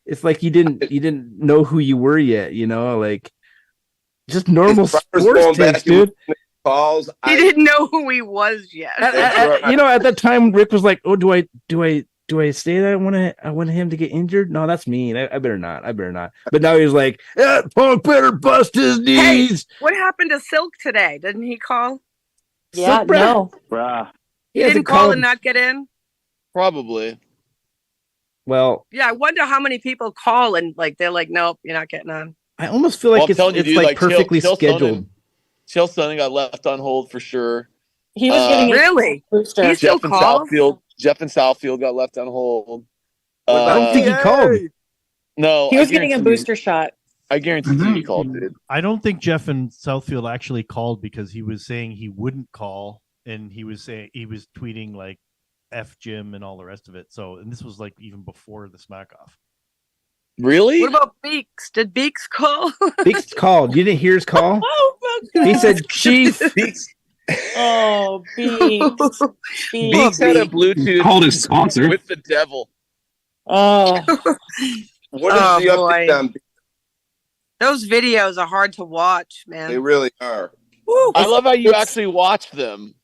it's like you didn't know who you were yet. You know, like just normal As far as sports going back takes, and dude. Calls. He didn't know who he was yet. You know, at that time, Rick was like, "Oh, do I say that I want him to get injured? No, that's mean. I better not. But now he's like, Punk better bust his Hey, knees." what happened to Silk today? Didn't he call? Yeah, So, Brad- no. Bruh. You hasn't didn't call called- and not get in? Probably. Well, Yeah, I wonder how many people call and like they're like, nope, you're not getting on. I almost feel like Well, I'm it's telling you, dude, like perfectly Chael scheduled. Sonnen got left on hold for sure. He was getting a Really? booster. He still Jeff and calls? Southfield got left on hold. I don't think he called. No, He I was getting a guarantee you- booster shot. I guarantee you he called, dude. I don't think Jeff and Southfield actually called because he was saying he wouldn't call, and he was tweeting like "F Jim" and all the rest of it. So, and this was like even before the Smackoff. Really? What about Beeks? Did Beeks call? Beeks called. You didn't hear his call? Oh my God. He said, "Chief." Oh, Beeks. Beeks had a Bluetooth Called his sponsor. with the devil. Oh. What is Oh, the update boy. on? Those videos are hard to watch, man. They really are. I love how you actually watch them.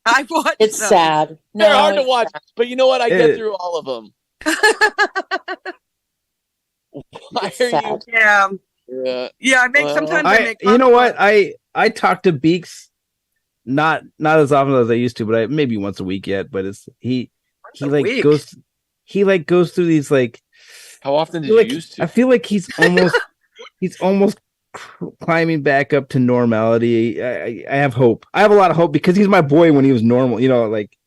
I watched It's them. sad. They're No, hard to it's watch, sad. but you know what? I get It- through all of them. Why It's are sad. Yeah. you? Yeah, I make sometimes I make You know what? popcorn. I talk to Beeks not as often as I used to, but maybe once a week yet. But he a like week? goes through these like. How often did like, you used to? I feel like he's almost climbing back up to normality. I have hope. I have a lot of hope because he's my boy when he was normal. You know, like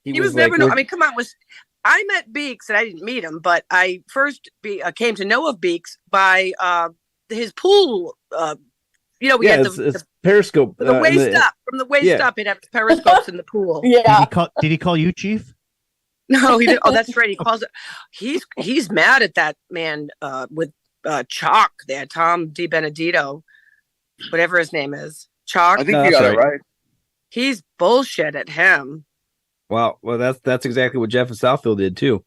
He was never. I mean, come on. I met Beeks and I didn't meet him, but I first came to know of Beeks by his pool. We had it's Periscope. the waist up. From the waist up, he'd have periscopes in the pool. Yeah. Did he call you Chief? No, he didn't. Oh, that's right. He calls it. He's mad at that man with Chalk there, Tom DiBenedetto, whatever his name is. Chalk. I think you got it right. He's bullshit at him. Well, that's exactly what Jeff and Southfield did too.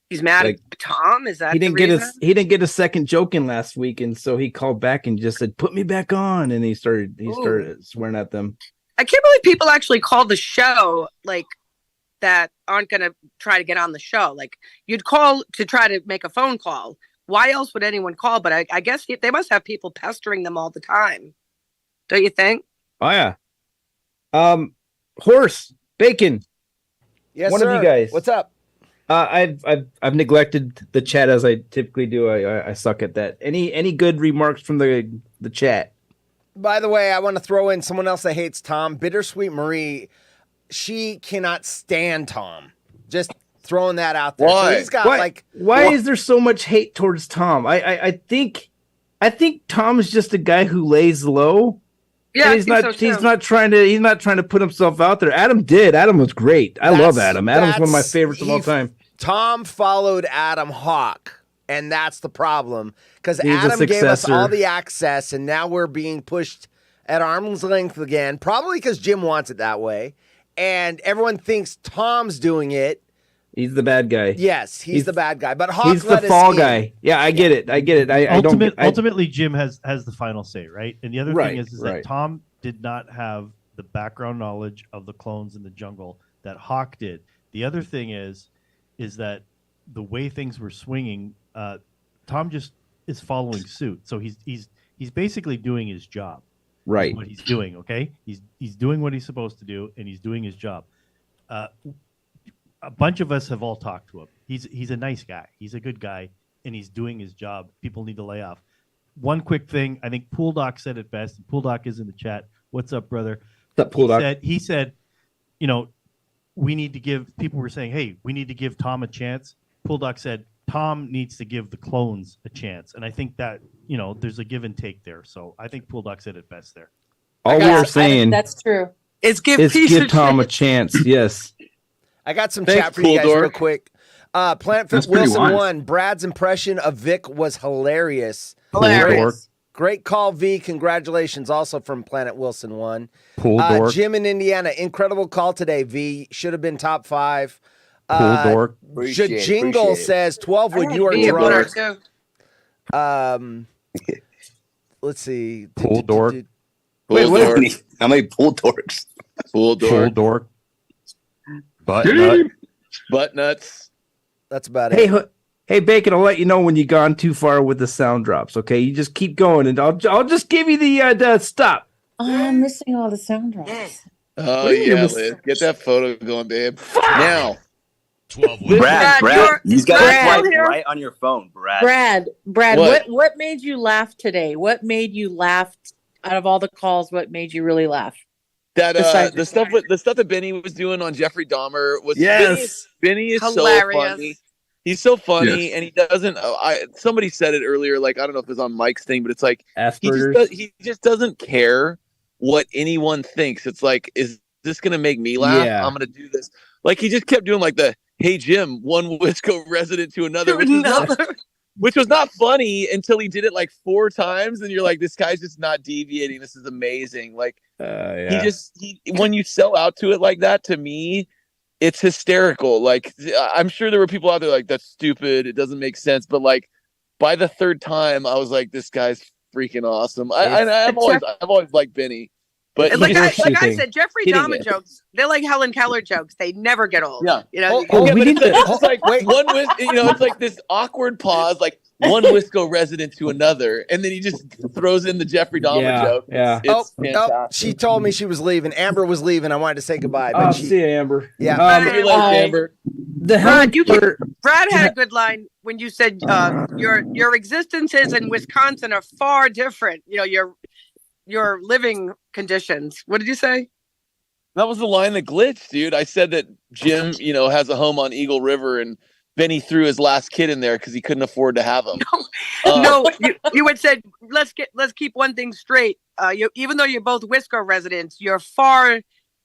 He's mad Like, at Tom. Is that He didn't the get reason? he didn't get a second joke in last week, and so he called back and just said, "Put me back on," and he started swearing at them. I can't believe people actually call the show like that aren't going to try to get on the show. Like you'd call to try to make a phone call. Why else would anyone call? But I guess they must have people pestering them all the time. Don't you think? Oh yeah. Horse Bacon. Yes, One sir. of you guys. What's up? I've neglected the chat as I typically do. I suck at that. Any good remarks from the chat? By the way, I want to throw in someone else that hates Tom. Bittersweet Marie. She cannot stand Tom. Just throwing that out there. Why? So he's got Why is there so much hate towards Tom? I think Tom is just a guy who lays low. Yeah, And he's not trying to put himself out there. Adam was great. I love Adam. Adam's one of my favorites of all time. Tom followed Adam Hawk, and that's the problem because He's a Adam gave us successor. all the access, and now we're being pushed at arm's length again. Probably because Jim wants it that way, and everyone thinks Tom's doing it. He's the bad guy. Yes, he's the bad guy, but Hawk He's the let us fall in. guy. Yeah, I get it. I don't. Ultimately, Jim has the final say, right? And the other Right, thing is right. that Tom did not have the background knowledge of the clones in the jungle that Hawk did. The other thing is that the way things were swinging, Tom just is following suit. So he's basically doing his job. Right. Is what he's doing. Okay. He's doing what he's supposed to do, and he's doing his job. A bunch of us have all talked to him. He's a nice guy. He's a good guy, and he's doing his job. People need to lay off. One quick thing. I think Pool Doc said it best. Pool Doc is in the chat. What's up, brother? What's up, Pool Doc? He said, we need to give. People were saying, hey, we need to give Tom a chance. Pool Doc said, Tom needs to give the clones a chance, and I think that there's a give and take there. So I think Pool Doc said it best there. All we are saying That's true. It's give Tom a chance. Yes. I got some Thanks, chat for you Cool guys real Dork. quick. Planet That's Fit pretty Wilson wise. 1. Brad's impression of Vic was hilarious. Dork. Great call, V. Congratulations also from Planet Wilson 1. Pool Dork. Jim in Indiana. Incredible call today, V. Should have been top 5. Pool Dork. Jingle says 12wood, you are Be a winner, drunk. too. Let's see. Pool Dork. Wait, what? How many pool dorks? Pool Pool Dork. Butt nut. Butt nuts. That's about Hey, it. hey, Bacon! I'll let you know when you've gone too far with the sound drops. Okay, you just keep going, and I'll just give you the stop. Oh, I'm missing all the sound drops. Oh What do you mean yeah, it was- Liz, get that photo going, babe. Now, 12 Brad, you got to Brad, swipe right on your phone, Brad. Brad, What? what made you laugh today? What made you laugh out of all the calls? What made you really laugh? That Besides the stuff that Benny was doing on Jeffrey Dahmer was Yes. Benny is Hilarious. so funny. He's so funny, Yes. and he doesn't. Somebody said it earlier. Like I don't know if it was on Mike's thing, but it's like Asperger's. he just doesn't care what anyone thinks. It's like, is this gonna make me laugh? Yeah. I'm gonna do this. Like he just kept doing like the "Hey Jim, one Wisco resident to another," which was not funny until he did it like 4 times, and you're like, this guy's just not deviating. This is amazing. Like Yeah. he when you sell out to it like that, to me, it's hysterical. Like I'm sure there were people out there like, that's stupid, it doesn't make sense, but like by the 3rd time I was like, this guy's freaking awesome. I've always liked Benny, but And he like just- I said, Jeffrey Hitting Dahmer it. jokes, they're like Helen Keller jokes. They never get old. Yeah. You know, Yeah, but it's just like one it's like this awkward pause, like one Wisco resident to another, and then he just throws in the Jeffrey Dahmer joke. It's fantastic. She told me she was leaving. Amber was leaving. I wanted to say goodbye. But See you, Amber. Yeah. See you later, Amber. Brad had a good line when you said your existences in Wisconsin are far different. You know, your living conditions. What did you say? That was the line that glitched, dude. I said that Jim, has a home on Eagle River, and Benny threw his last kid in there because he couldn't afford to have him. No, you had said let's keep one thing straight. Even though you're both Wisco residents, you're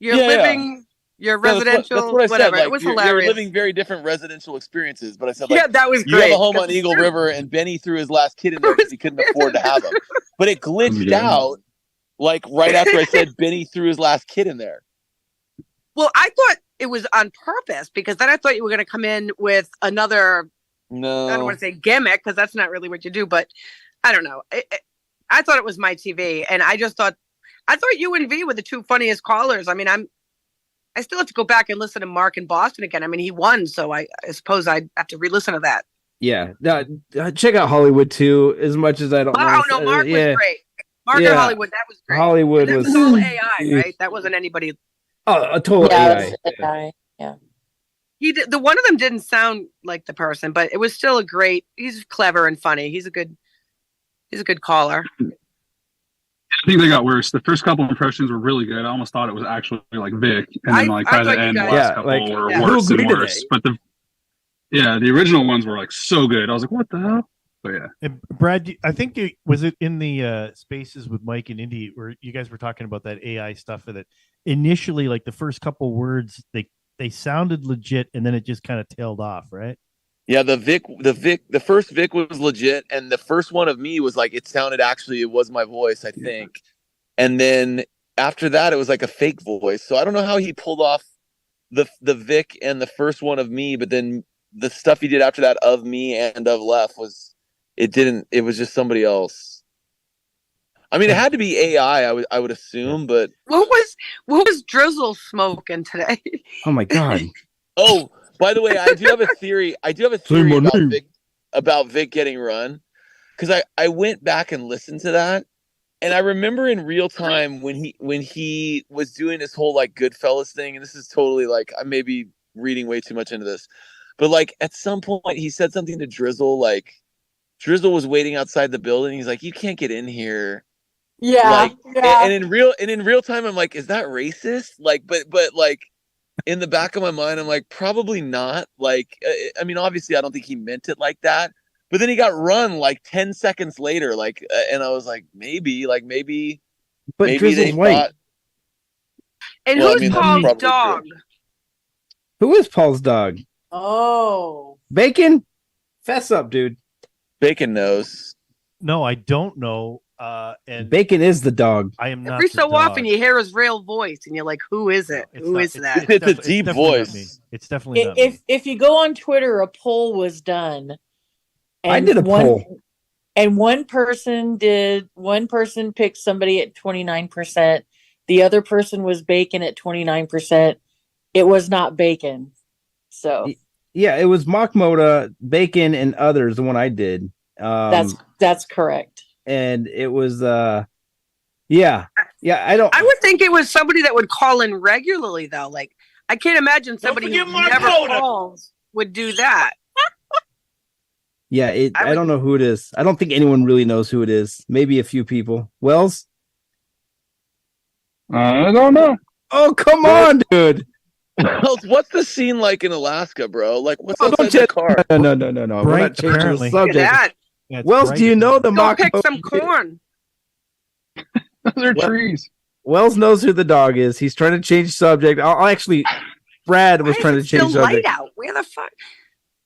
living. Your residential, that's what I whatever. said. Like, It was you're hilarious. living very different residential experiences. But I said, Yeah, that was You have great. a home on Eagle River, and Benny threw his last kid in there because he couldn't afford to have him. But it glitched out, like right after I said Benny threw his last kid in there. Well, I thought it was on purpose because then I thought you were going to come in with another. No, I don't want to say gimmick because that's not really what you do, but I don't know. I thought it was my TV, and I thought you and V were the 2 funniest callers. I mean, I still have to go back and listen to Mark in Boston again. I mean, he won, so I suppose I have to re-listen to that. Yeah. Check out Hollywood too. As much as I don't. Oh no, Mark was great. Mark in Hollywood, that was great. Hollywood that was all AI, right? That wasn't anybody. Oh, a total AI. Yeah. He did, the one of them didn't sound like the person, but it was still a great. He's clever and funny. He's a good caller. I think they got worse. The first couple impressions were really good. I almost thought it was actually like Vic, and then like by the end, the last couple were worse and worse. But the original ones were like so good. I was like, what the hell? But yeah. And Brad, I think was it in the spaces with Mike and Indy where you guys were talking about that AI stuff that initially, like the first couple words, they sounded legit, and then it just kind of tailed off, right? Yeah, the first Vic was legit, and the first one of me was like, it was my voice, I think. And then after that, it was like a fake voice. So I don't know how he pulled off the Vic and the first one of me, but then the stuff he did after that of me and of Left it was just somebody else. I mean, it had to be AI, I would assume, but What was Drizzle smoking today? Oh my god. Oh, by the way, I do have a theory about Vic getting run, because I went back and listened to that, and I remember in real time when he was doing this whole like Goodfellas thing, and this is totally like I may be reading way too much into this, but like at some point he said something to Drizzle, like Drizzle was waiting outside the building. He's like, "You can't get in here." Yeah, And in real time, I'm like, "Is that racist?" Like, but like. In the back of my mind, I'm like, probably not. Like, I mean, obviously, I don't think he meant it like that. But then he got run like 10 seconds later. Like, and I was like, maybe. But maybe they white. thought. And who's Paul's dog? Who is Paul's dog? Oh, Bacon. Fess up, dude. Bacon knows. No, I don't know. And Bacon is the dog. I am not. Every the so dog. ofin', you hear his real voice, and you're like, "Who is it? Who is that?" It's a deep voice. Me. It's definitely not me. if you go on Twitter, a poll was done. And I did a poll, and one person picked somebody at 29%. The other person was Bacon at 29%. It was not Bacon. So yeah, it was Mockmoda, Bacon, and others. The one I did. That's correct. And it was yeah. Yeah, I don't. I would think it was somebody that would call in regularly, though. Like, I can't imagine somebody who never calls would do that. Yeah, I don't know who it is. I don't think anyone really knows who it is. Maybe a few people. Wells? I don't know. Oh, come on, dude. What's the scene like in Alaska, bro? Like, what's Oh, outside the car? No. We're not changing apparently. the subject. Look at that. Yeah, it's Wells, bright do you know the Go mock? pick some corn. Those are trees. Wells knows who the dog is. He's trying to change subject. I'll actually, Brad was Why trying to is it still change light subject. out? Where the fuck?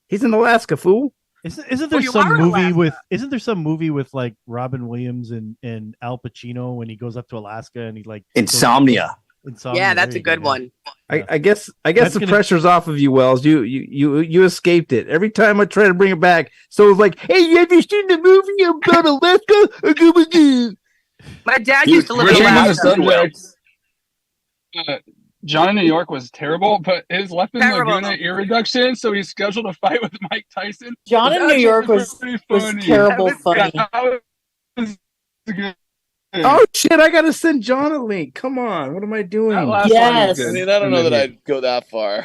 He's in Alaska, fool. Isn't there you some are in movie Alaska. with? Isn't there some movie with like Robin Williams and Al Pacino when he goes up to Alaska and he like Insomnia. Insomnia. Yeah, there that's a you go, good yeah. one. I guess That's the gonna- pressure's off of you, Wells. You escaped it. Every time I try to bring it back, so it's like, hey, you ever seen the movie about Alaska? My dad used to live We're in changing the Alaska. subject. John in New York was terrible, but his left in Terrible. Laguna ear reduction, so he's scheduled a fight with Mike Tyson. John in New York was terrible funny. That was good. Oh shit! I gotta send John a link. Come on, what am I doing? That last line Yes. was I good. mean, I don't know that I'd go that far.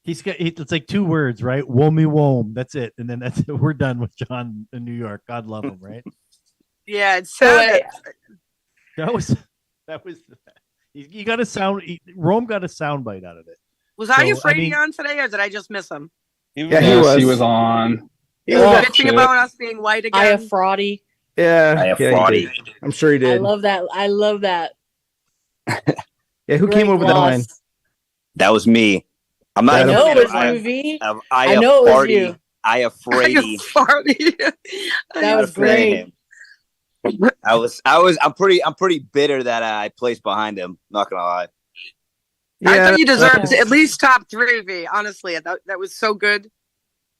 It's like 2 words, right? Womey wom. That's it, and then that's it. We're done with John in New York. God love him, right? Yeah, it sounded. That was. You got a sound. Rome got a sound bite out of it. Was I So, afraid I mean- on today, or did I just miss him? Yeah, he was. He was on. He was Oh, bitching shit. about us being white I again. have fraudy. Yeah, he did. I'm sure he I did. love that. I love that. Yeah, who came Great over the line? gloss. That was me. I'm not I even know it gonna- was you, V. I know it was party. you. I afraid. That was great. I'm pretty bitter that I placed behind him. Not gonna lie. I Yeah, thought you deserved at least top 3, V. Honestly, that was so good.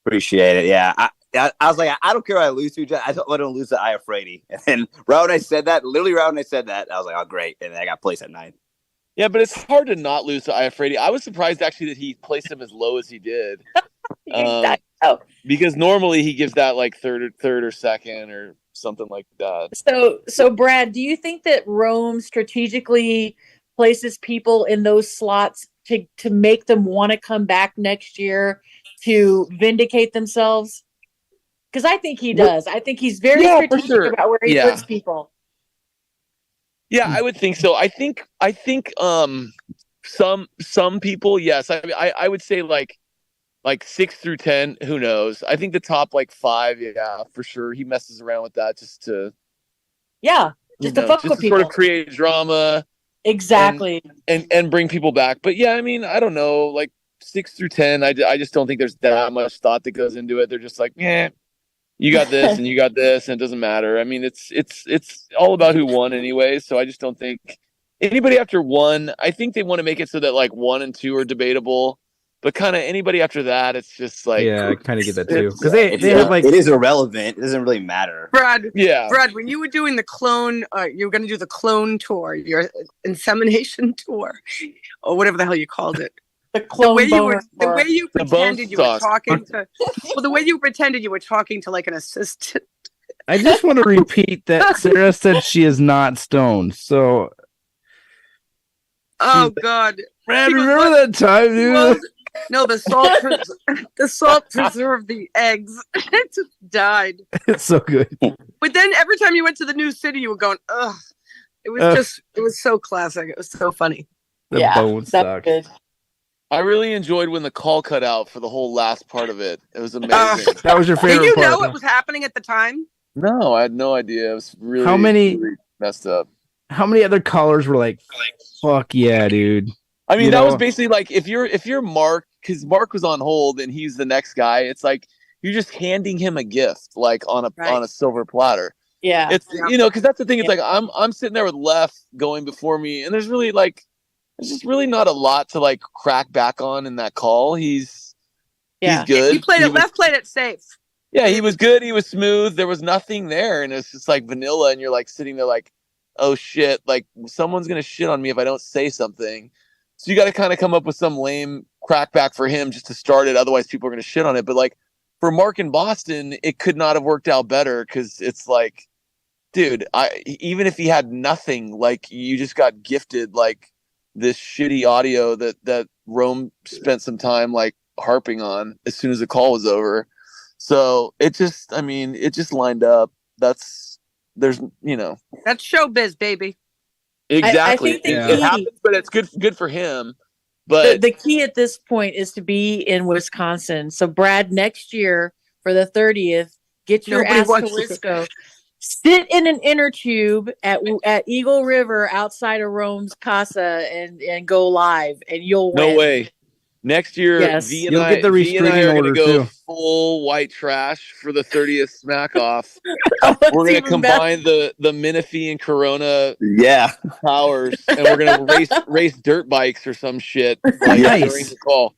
Appreciate it. Yeah. I was like, I don't care what I lose to. I don't lose to I Afraidy. And then right when I said that, I was like, oh great. And then I got placed at 9. Yeah, but it's hard to not lose to Iafredi. I was surprised actually that he placed him as low as he did. Because normally he gives that like third or second or something like that. So Brad, do you think that Rome strategically places people in those slots to make them want to come back next year to vindicate themselves? Because I think he does. I think he's very strategic about where he puts people. Yeah, I would think so. I think some people, yes. I would say like 6 through 10, who knows? I think the top like 5, yeah, for sure. He messes around with that just to just to fuck with people, sort of create drama. Exactly. And bring people back. But yeah, I mean, I don't know, like 6 through 10, I just don't think there's that much thought that goes into it. They're just like, yeah, you got this and you got this, and it doesn't matter. I mean, it's all about who won anyway. So I just don't think anybody after 1, I think they want to make it so that like 1 and 2 are debatable. But kind of anybody after that, it's just like, yeah, I kind of get that too, because they have like, it is irrelevant. It doesn't really matter. Brad, yeah, Brad, when you were doing the clone, you were going to do the clone tour, your insemination tour, or whatever the hell you called it. The clone the way you The pretended you were bone talking to, well, the way you pretended you were talking to like an assistant. I just want to repeat that Sarah said she is not stoned. So, Oh God, Brad, She goes, remember "What?" that time, dude? Well, no, the salt preserved the eggs. It just died. It's so good. But then every time you went to the new city, you were going, ugh. It was so classic. It was so funny. The bone stock. I really enjoyed when the call cut out for the whole last part of it. It was amazing. That was your favorite Did you part, know huh? it was happening at the time? No, I had no idea. It was really, really messed up. How many other callers were like, "Fuck yeah, dude"? I mean, You that know? was basically like if you're Mark, because Mark was on hold and he's the next guy. It's like you're just handing him a gift, like on a silver platter. Yeah, It's because that's the thing. It's like I'm sitting there with Left going before me, and there's just really not a lot to like crack back on in that call. He's good. He played it. Left played it safe. Yeah, he was good. He was smooth. There was nothing there, and it's just like vanilla. And you're like sitting there like, oh shit, like someone's gonna shit on me if I don't say something. So you got to kind of come up with some lame crackback for him just to start it. Otherwise, people are going to shit on it. But like for Mark in Boston, it could not have worked out better because it's like dude, even if he had nothing, like you just got gifted like this shitty audio that Rome spent some time like harping on as soon as the call was over. So it just lined up. There's That's showbiz, baby. exactly. I think the It key, happens, but it's good for him. But the key at this point is to be in Wisconsin. So Brad, next year for the 30th, get your Nobody ass to wants to- Wisco. Sit in an inner tube at Eagle River outside of Rome's Casa and go live, and you'll win. no way. Next year, Yes. V and You'll I, get the V and I are restraining going to order, go too. full white trash for the 30th Smackoff. That's We're going to even better. combine the Menifee and Corona Yeah. powers, and we're going to race dirt bikes or some shit like Nice. during the call.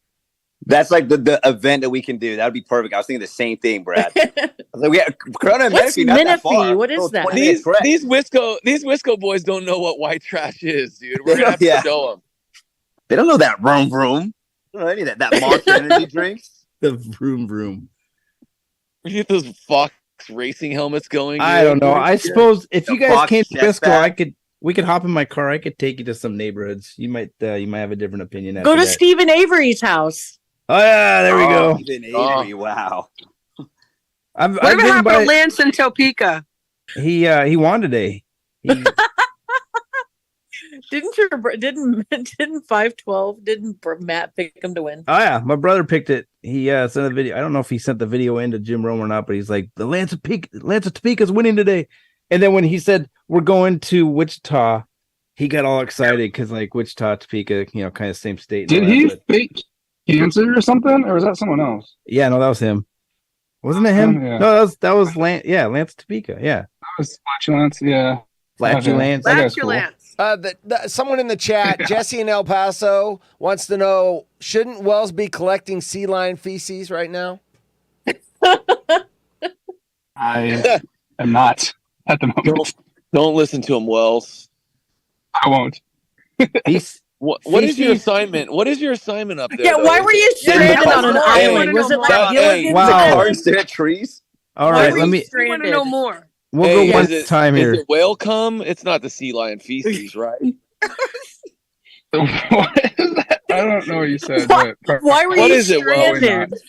That's like the event that we can do. That would be perfect. I was thinking the same thing, Brad. I was like, yeah, Corona and What's Menifee, not that Menifee? far. What is Little that? 20 minutes These correct. Wisco boys don't know what white trash is, dude. We're going to have to Yeah. show them. They don't know that vroom vroom. They don't know any of that Monster Energy drinks. The vroom vroom. We get those Fox racing helmets going. I dude. don't know. I suppose if The you guys Fox came to chest Frisco, bag. we could hop in my car. I could take you to some neighborhoods. You might have a different opinion. Go after to that. Stephen Avery's house. Oh yeah, there we go. Even Avery, wow. I've Whatever been happened by. to Lance and Topeka? He won today. He, Didn't 512? Didn't Matt pick him to win? oh yeah, my brother picked it. He sent a video. I don't know if he sent the video in to Jim Rome or not, but he's like, the Lance of Topeka's winning today. And then when he said we're going to Wichita, he got all excited because like Wichita, Topeka, kind of same state. Did and all he that, but- fake cancer or something, or was that someone else? Yeah, no, that was him. Wasn't it him? Yeah. No, that was Lance. Yeah, Lance Topeka. Yeah, That was flatulence. Yeah. Flatulence. That guy's cool. Flatulence. Someone in the chat, Jesse in El Paso, wants to know: shouldn't Wells be collecting sea lion feces right now? I am not at the moment. Don't listen to him, Wells. I won't. What is your assignment? What is your assignment up there? Yeah, why were you stranded on an island? Was it like Gilligan's wow. Cars Island? stare at trees. All Why right, were let you me. We want to know more. We'll go one is time here. Is it whale cum? It's not the sea lion feces, right? What is that? I don't know what you said. But Why were What you is it, Wells? stranded?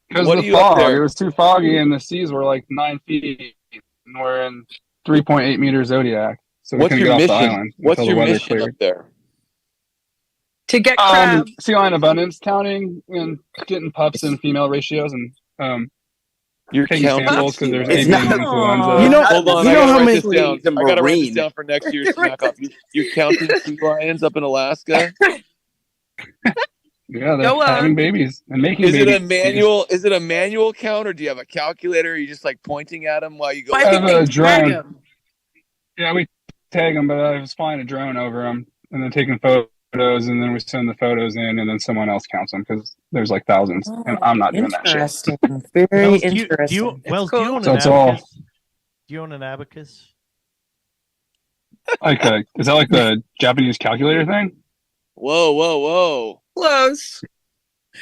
because What the are you up fog, there? it was too foggy, and the seas were like 9 feet, and we're in 3.8 meter zodiac, so we What's couldn't your get off the mission? island What's until your the weather mission cleared. up there? To get crabs. Sea lion abundance, counting and getting pups and female ratios, and You're taking counting. samples because there's It's avian not- influenza. You know- Hold on, you I know gotta how write many- this down. He's a I gotta write this Marine. down for next year's Smackoff. You counting sea lions up in Alaska? Yeah, they're Go on. having babies and making Is babies. it a manual? Is it a manual count, or do you have a calculator? Are you just like pointing at them while you go? I I think have they a tag drone. him. Yeah, we tag them, but I was flying a drone over them and then taking photos, and then we send the photos in, and then someone else counts them because there's like thousands, and I'm not doing that shit. Interesting. Very Wells, interesting. Wells, do you own So an it's all- abacus? Do you own an abacus? Like, is that like the Japanese calculator thing? Whoa, whoa, whoa! Close.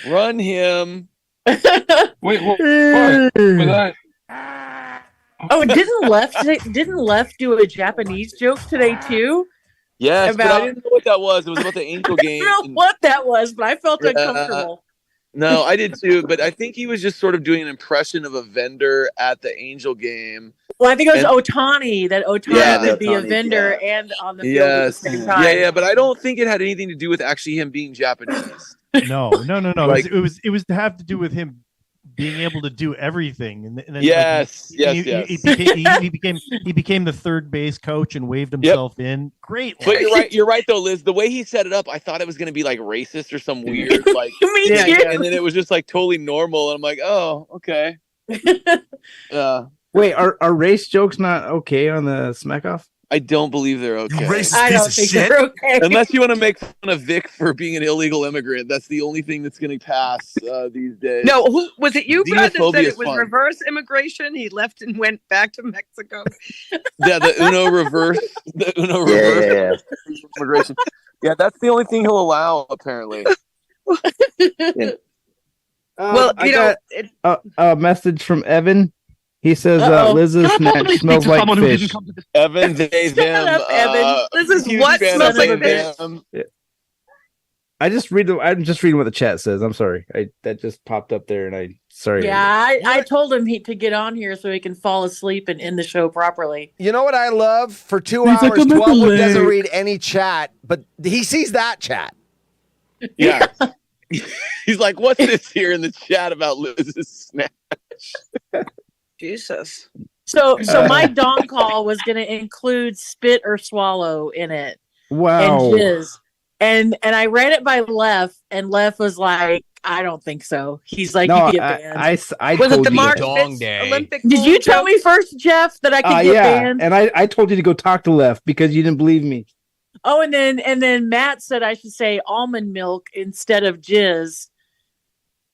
Run him! Wait, what? Was that? Oh, didn't Left do a Japanese joke today too? Yes, but About- I didn't know what that was. It was about the Angel I game. don't know what that was, but I felt Yeah. uncomfortable. No, I did too, but I think he was just sort of doing an impression of a vendor at the Angel game. Well, I think it was And- Otani. That Otani Yeah, could be a Ohtani, vendor and on the field at the Yes, same time. yeah, but I don't think it had anything to do with actually him being Japanese. No. Like- it was to have to do with him being able to do everything. And then, Yes, like, yes. he became the third base coach and waved himself in. Great. But you're right though, Liz. The way he set it up, I thought it was going to be like racist or some weird like Me thing, too. and then it was just like totally normal. And I'm like, oh, okay. Wait, are race jokes not okay on the Smackoff? I don't believe they're okay. I don't think they're okay. Unless you want to make fun of Vic for being an illegal immigrant, that's the only thing that's going to pass these days. No, who was it? You, Brad, that Xenophobia said is it was fun. reverse immigration. He left and went back to Mexico. Yeah, the Uno reverse, immigration. Yeah, that's the only thing he'll allow apparently. Well, I you know, got a message from Evan. He says Liz's snatch smells like fish. Evan, they, them. This is huge what fan smells of like they, fish. them. I'm just reading what the chat says. I'm sorry. That just popped up there, and sorry. Yeah, I told him to get on here so he can fall asleep and end the show properly. You know what I love? For 2 He's like, hours, "I'm at the 12 doesn't lake." read any chat, but he sees that chat. Yeah. He's like, what's this here in the chat about Liz's snatch? Jesus. So my dong call was going to include spit or swallow in it. Wow. And jizz. And I read it by Lef, and Lef was like, I don't think so. He's like, No, you get banned. I Was it told the you Mark that. Spitz Olympic? Did you tell me first, Jeff, that I could get yeah, banned? and I told you to go talk to Left because you didn't believe me. Oh, and then Matt said I should say almond milk instead of jizz.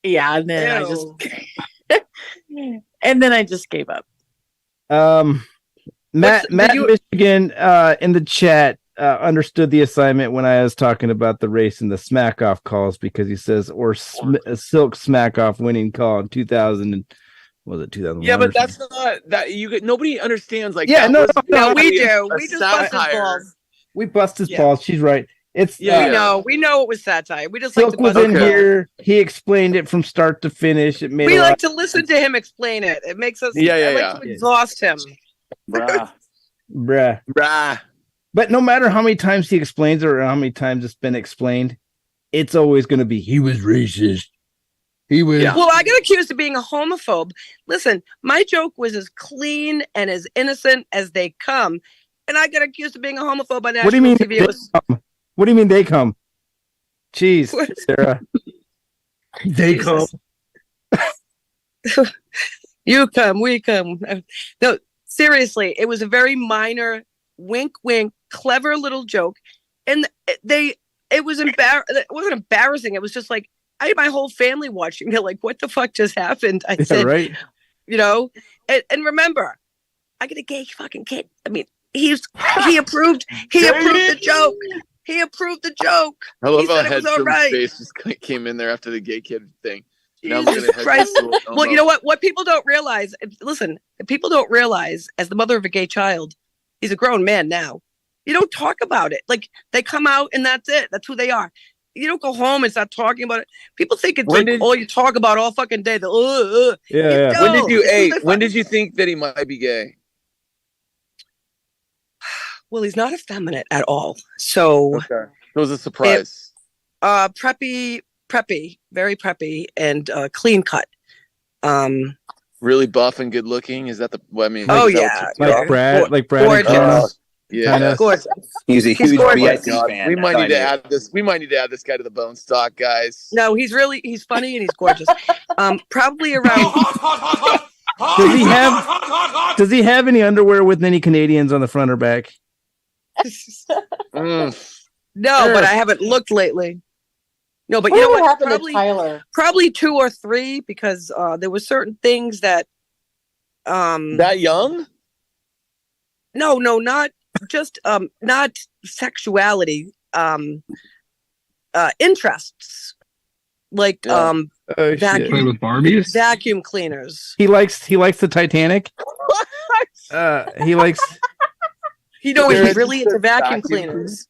Yeah, and then I just gave up. Matt Michigan in the chat understood the assignment when I was talking about the race and the Smackoff calls because he says Silk Smackoff winning call in 2000 and was it 2001? Yeah, but that's not that nobody understands. Like, Yeah, that no, was we a do. We just bust his satire. balls. We bust his balls. She's right. It's We know it was satire. We just Silk like to was bust in his balls. here. He explained it from start to finish. It made We a like lot. to listen to him explain it. It makes us Yeah, I like to exhaust him. Bruh. But no matter how many times he explains it or how many times it's been explained, it's always going to be he was racist. He was. Well, I got accused of being a homophobe. Listen, my joke was as clean and as innocent as they come, and I got accused of being a homophobe on national What do you mean? TV. It was What do you mean they come? Jeez, Sarah. They come. You come, we come. No, seriously, it was a very minor wink, wink, clever little joke, and it was It wasn't embarrassing. It was just like I had my whole family watching. They're like, "What the fuck just happened?" I said, right. You know, and remember, I got a gay fucking kid. I mean, he approved. He approved the joke. He approved the joke. I love He how said it was all Headstrom's right. face just came in there after the gay kid thing. Now I'm Jesus looking at Christ. Headstrom. Well, you know what? What people don't realize, listen, people don't realize, as the mother of a gay child, he's a grown man now. You don't talk about it. Like, they come out and that's it. That's who they are. You don't go home and start talking about it. People think it's all you talk about all fucking day. Yeah. When did you think that he might be gay? Well, he's not effeminate at all. So it was a surprise. Preppy, very preppy, and clean cut. Really buff and good looking. Is that the? I mean, Oh, is that yeah. what you- Like Brad. Gorgeous. And Connor. Yeah, Kinda. Gorgeous. He's a He's huge gorgeous. VIP fan. We might That's need to what I add this. We might need to add this guy to the bone stock, guys. No, he's funny and he's gorgeous. Probably around. Does he have any underwear with any Canadians on the front or back? No, but I haven't looked lately. No, but you know what? Happened to Tyler? Probably 2 or 3 because there were certain things that. That young? No, not just not sexuality. Interests like shit. Play with Barbies? vacuum cleaners. He likes the Titanic. He likes. He's really into vacuum cleaners.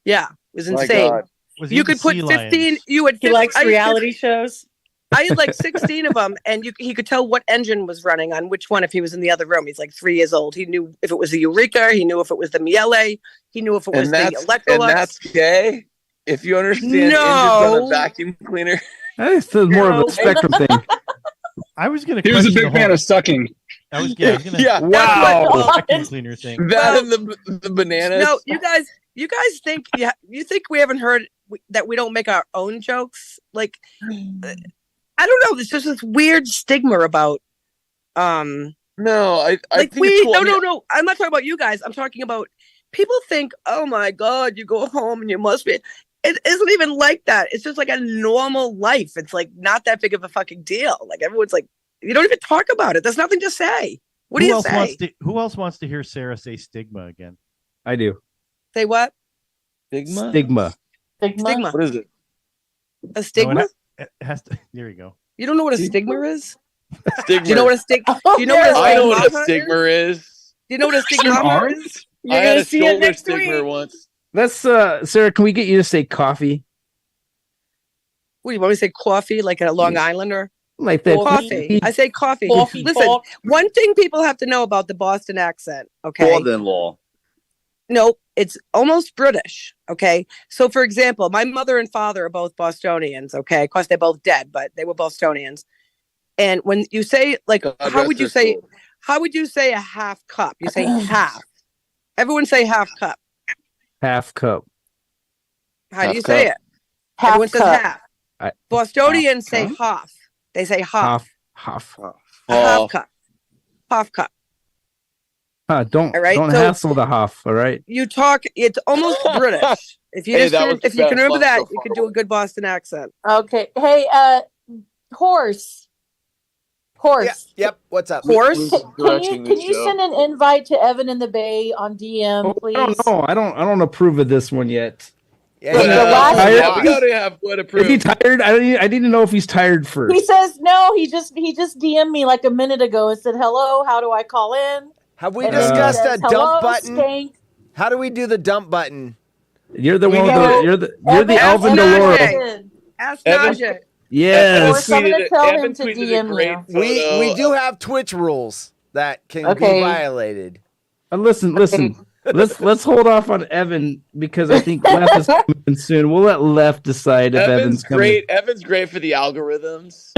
Yeah, it was My insane. God. You could put 15. You had. He likes reality shows. I had like 16 of them, and he could tell what engine was running on which one if he was in the other room. He's like 3 years old. He knew if it was the Eureka. He knew if it was the Miele. He knew if it was the Electrolux. And that's gay. If you understand engines on a vacuum cleaner, That's more of a spectrum thing. I was gonna. He was a question big the fan whole- of sucking. I was gonna. Yeah. Wow. Vacuum cleaner thing. that and the bananas. No, you guys think you think we haven't heard that we don't make our own jokes? Like, I don't know. There's just this weird stigma about. No, I Like think it's cool. no. I'm not talking about you guys. I'm talking about people think, oh my God, you go home and you must be. It isn't even like that. It's just like a normal life. It's like not that big of a fucking deal. Like everyone's like, you don't even talk about it. There's nothing to say. What do you say? Who else wants to hear Sarah say stigma again? I do. Say what? Stigma. Stigma. Stigma. What is it? A stigma? No, it has to. There you go. You don't know what a stigma is? Stigmer. Do you know what a stigma? Do you know what a I know what a stigma stigma is. Do you know what a stigma is? I had a shoulder stigmer once. Let's Sarah, can we get you to say coffee? What do you want me to say? Coffee, like a Long Islander? Like that. Coffee. I say coffee. Coffee Listen, talk. one thing people have to know about the Boston accent, okay? Father-in-law. No, it's almost British, okay? So, for example, my mother and father are both Bostonians, okay? Of course, they're both dead, but they were Bostonians. And when you say, like, how would you say a half cup? You say half. Everyone say half cup. Half cup. How do you say it? Half Everyone says cup. half. Bostonians say half. They say half. Half. A half cup. Half cup. Don't All right, don't so- hassle the half. All right. You talk. It's almost British. If you Hey, just that was if the you can best remember one that, so you far. can do a good Boston accent. Okay. Hey, horse. Horse. Yep. What's up? Horse. Can you send an invite to Evan in the Bay on DM, please? I don't know. I don't approve of this one yet. Yeah, Well, you the know, last- Yeah, we gotta have what Is he approved. tired? I need to know if he's tired first. He says no. He just DM'd me like a minute ago and said, "Hello, how do I call in?" Have we And then he discussed says, a "Hello, dump button? Skank." How do we do the dump button? You're the We one. need With to- you're the Alvin Deloro. Najee. Ask Evan- Najee. Yes. Horse, I'm gonna tell him Evan to tweeted a DM great you. photo We do of- have Twitch rules that can Okay. be violated. Listen. Let's hold off on Evan because I think Left is coming in soon. We'll let Left decide if Evan's Evan's coming. great. Evan's great for the algorithms.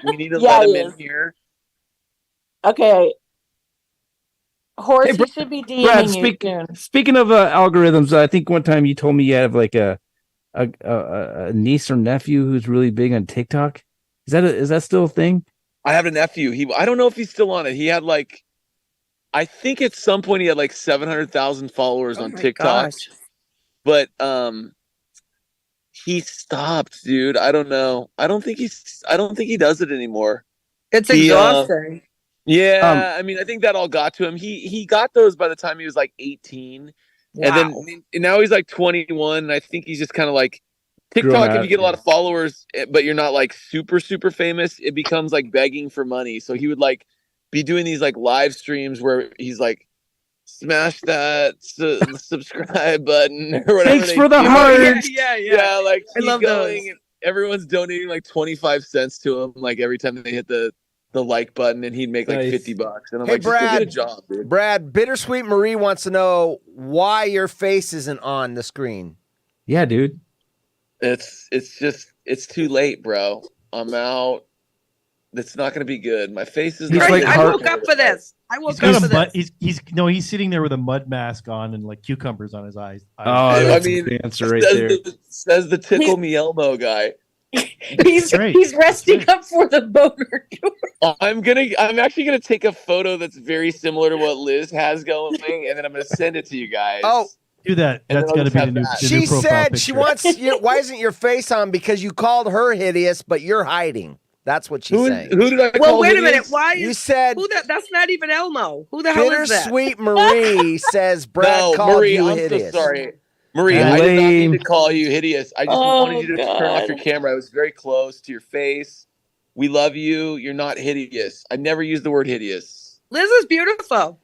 We need to Yeah, let him he in is. here. Okay. Horse, Hey, he Brad- should be DMing Brad, you soon. speaking of algorithms, I think one time you told me you have like a niece or nephew who's really big on TikTok. Is that still a thing? I have a nephew. I don't know if he's still on it. He had like, I think at some point he had like 700,000 followers on my TikTok. gosh. But he stopped, dude. I don't know. I don't think he does it anymore. It's He, exhausting. Yeah, I mean, I think that all got to him. He got those by the time he was like 18. And then now he's like 21, and I think he's just kind of like Grown TikTok. out, If you get a lot yeah. of followers, but you're not like super famous, it becomes like begging for money. So he would like be doing these like live streams where he's like, smash that subscribe button or whatever. Thanks they for the do. heart. Yeah. Like I keep love going. those. And everyone's donating like 25 cents to him, like every time they hit the like button, and he'd make like Nice. $50. And I'm Hey, like, just go get a Brad. job, dude. Brad, Bittersweet Marie wants to know why your face isn't on the screen. Yeah, dude. It's too late, bro. I'm out. It's not gonna be good. My face is He's not like good. I heart- woke up for this. I He's woke got up a for mud, this. he's sitting there with a mud mask on and like cucumbers on his eyes. Oh, I that's mean, the answer right says there. says the tickle me Elmo guy. He's Right. he's resting up for the boner. I'm actually gonna take a photo that's very similar to what Liz has going, and then I'm gonna send it to you guys. Oh, Do that. And That's then got I'll to be just the new, have the she new profile said she picture. wants you. Why isn't your face on? Because you called her hideous, but you're hiding. That's what she's saying. Who did I call? Well, wait a minute. hideous? Why You is said that's not even Elmo? Who the hell is that? Bittersweet Marie says Brad No, called Marie, you I'm hideous. so sorry. Marie, I did not Lame. mean to call you hideous. I just Oh, wanted you to turn off your camera. I was very close to your face. We love you. You're not hideous. I never used the word hideous. Liz is beautiful.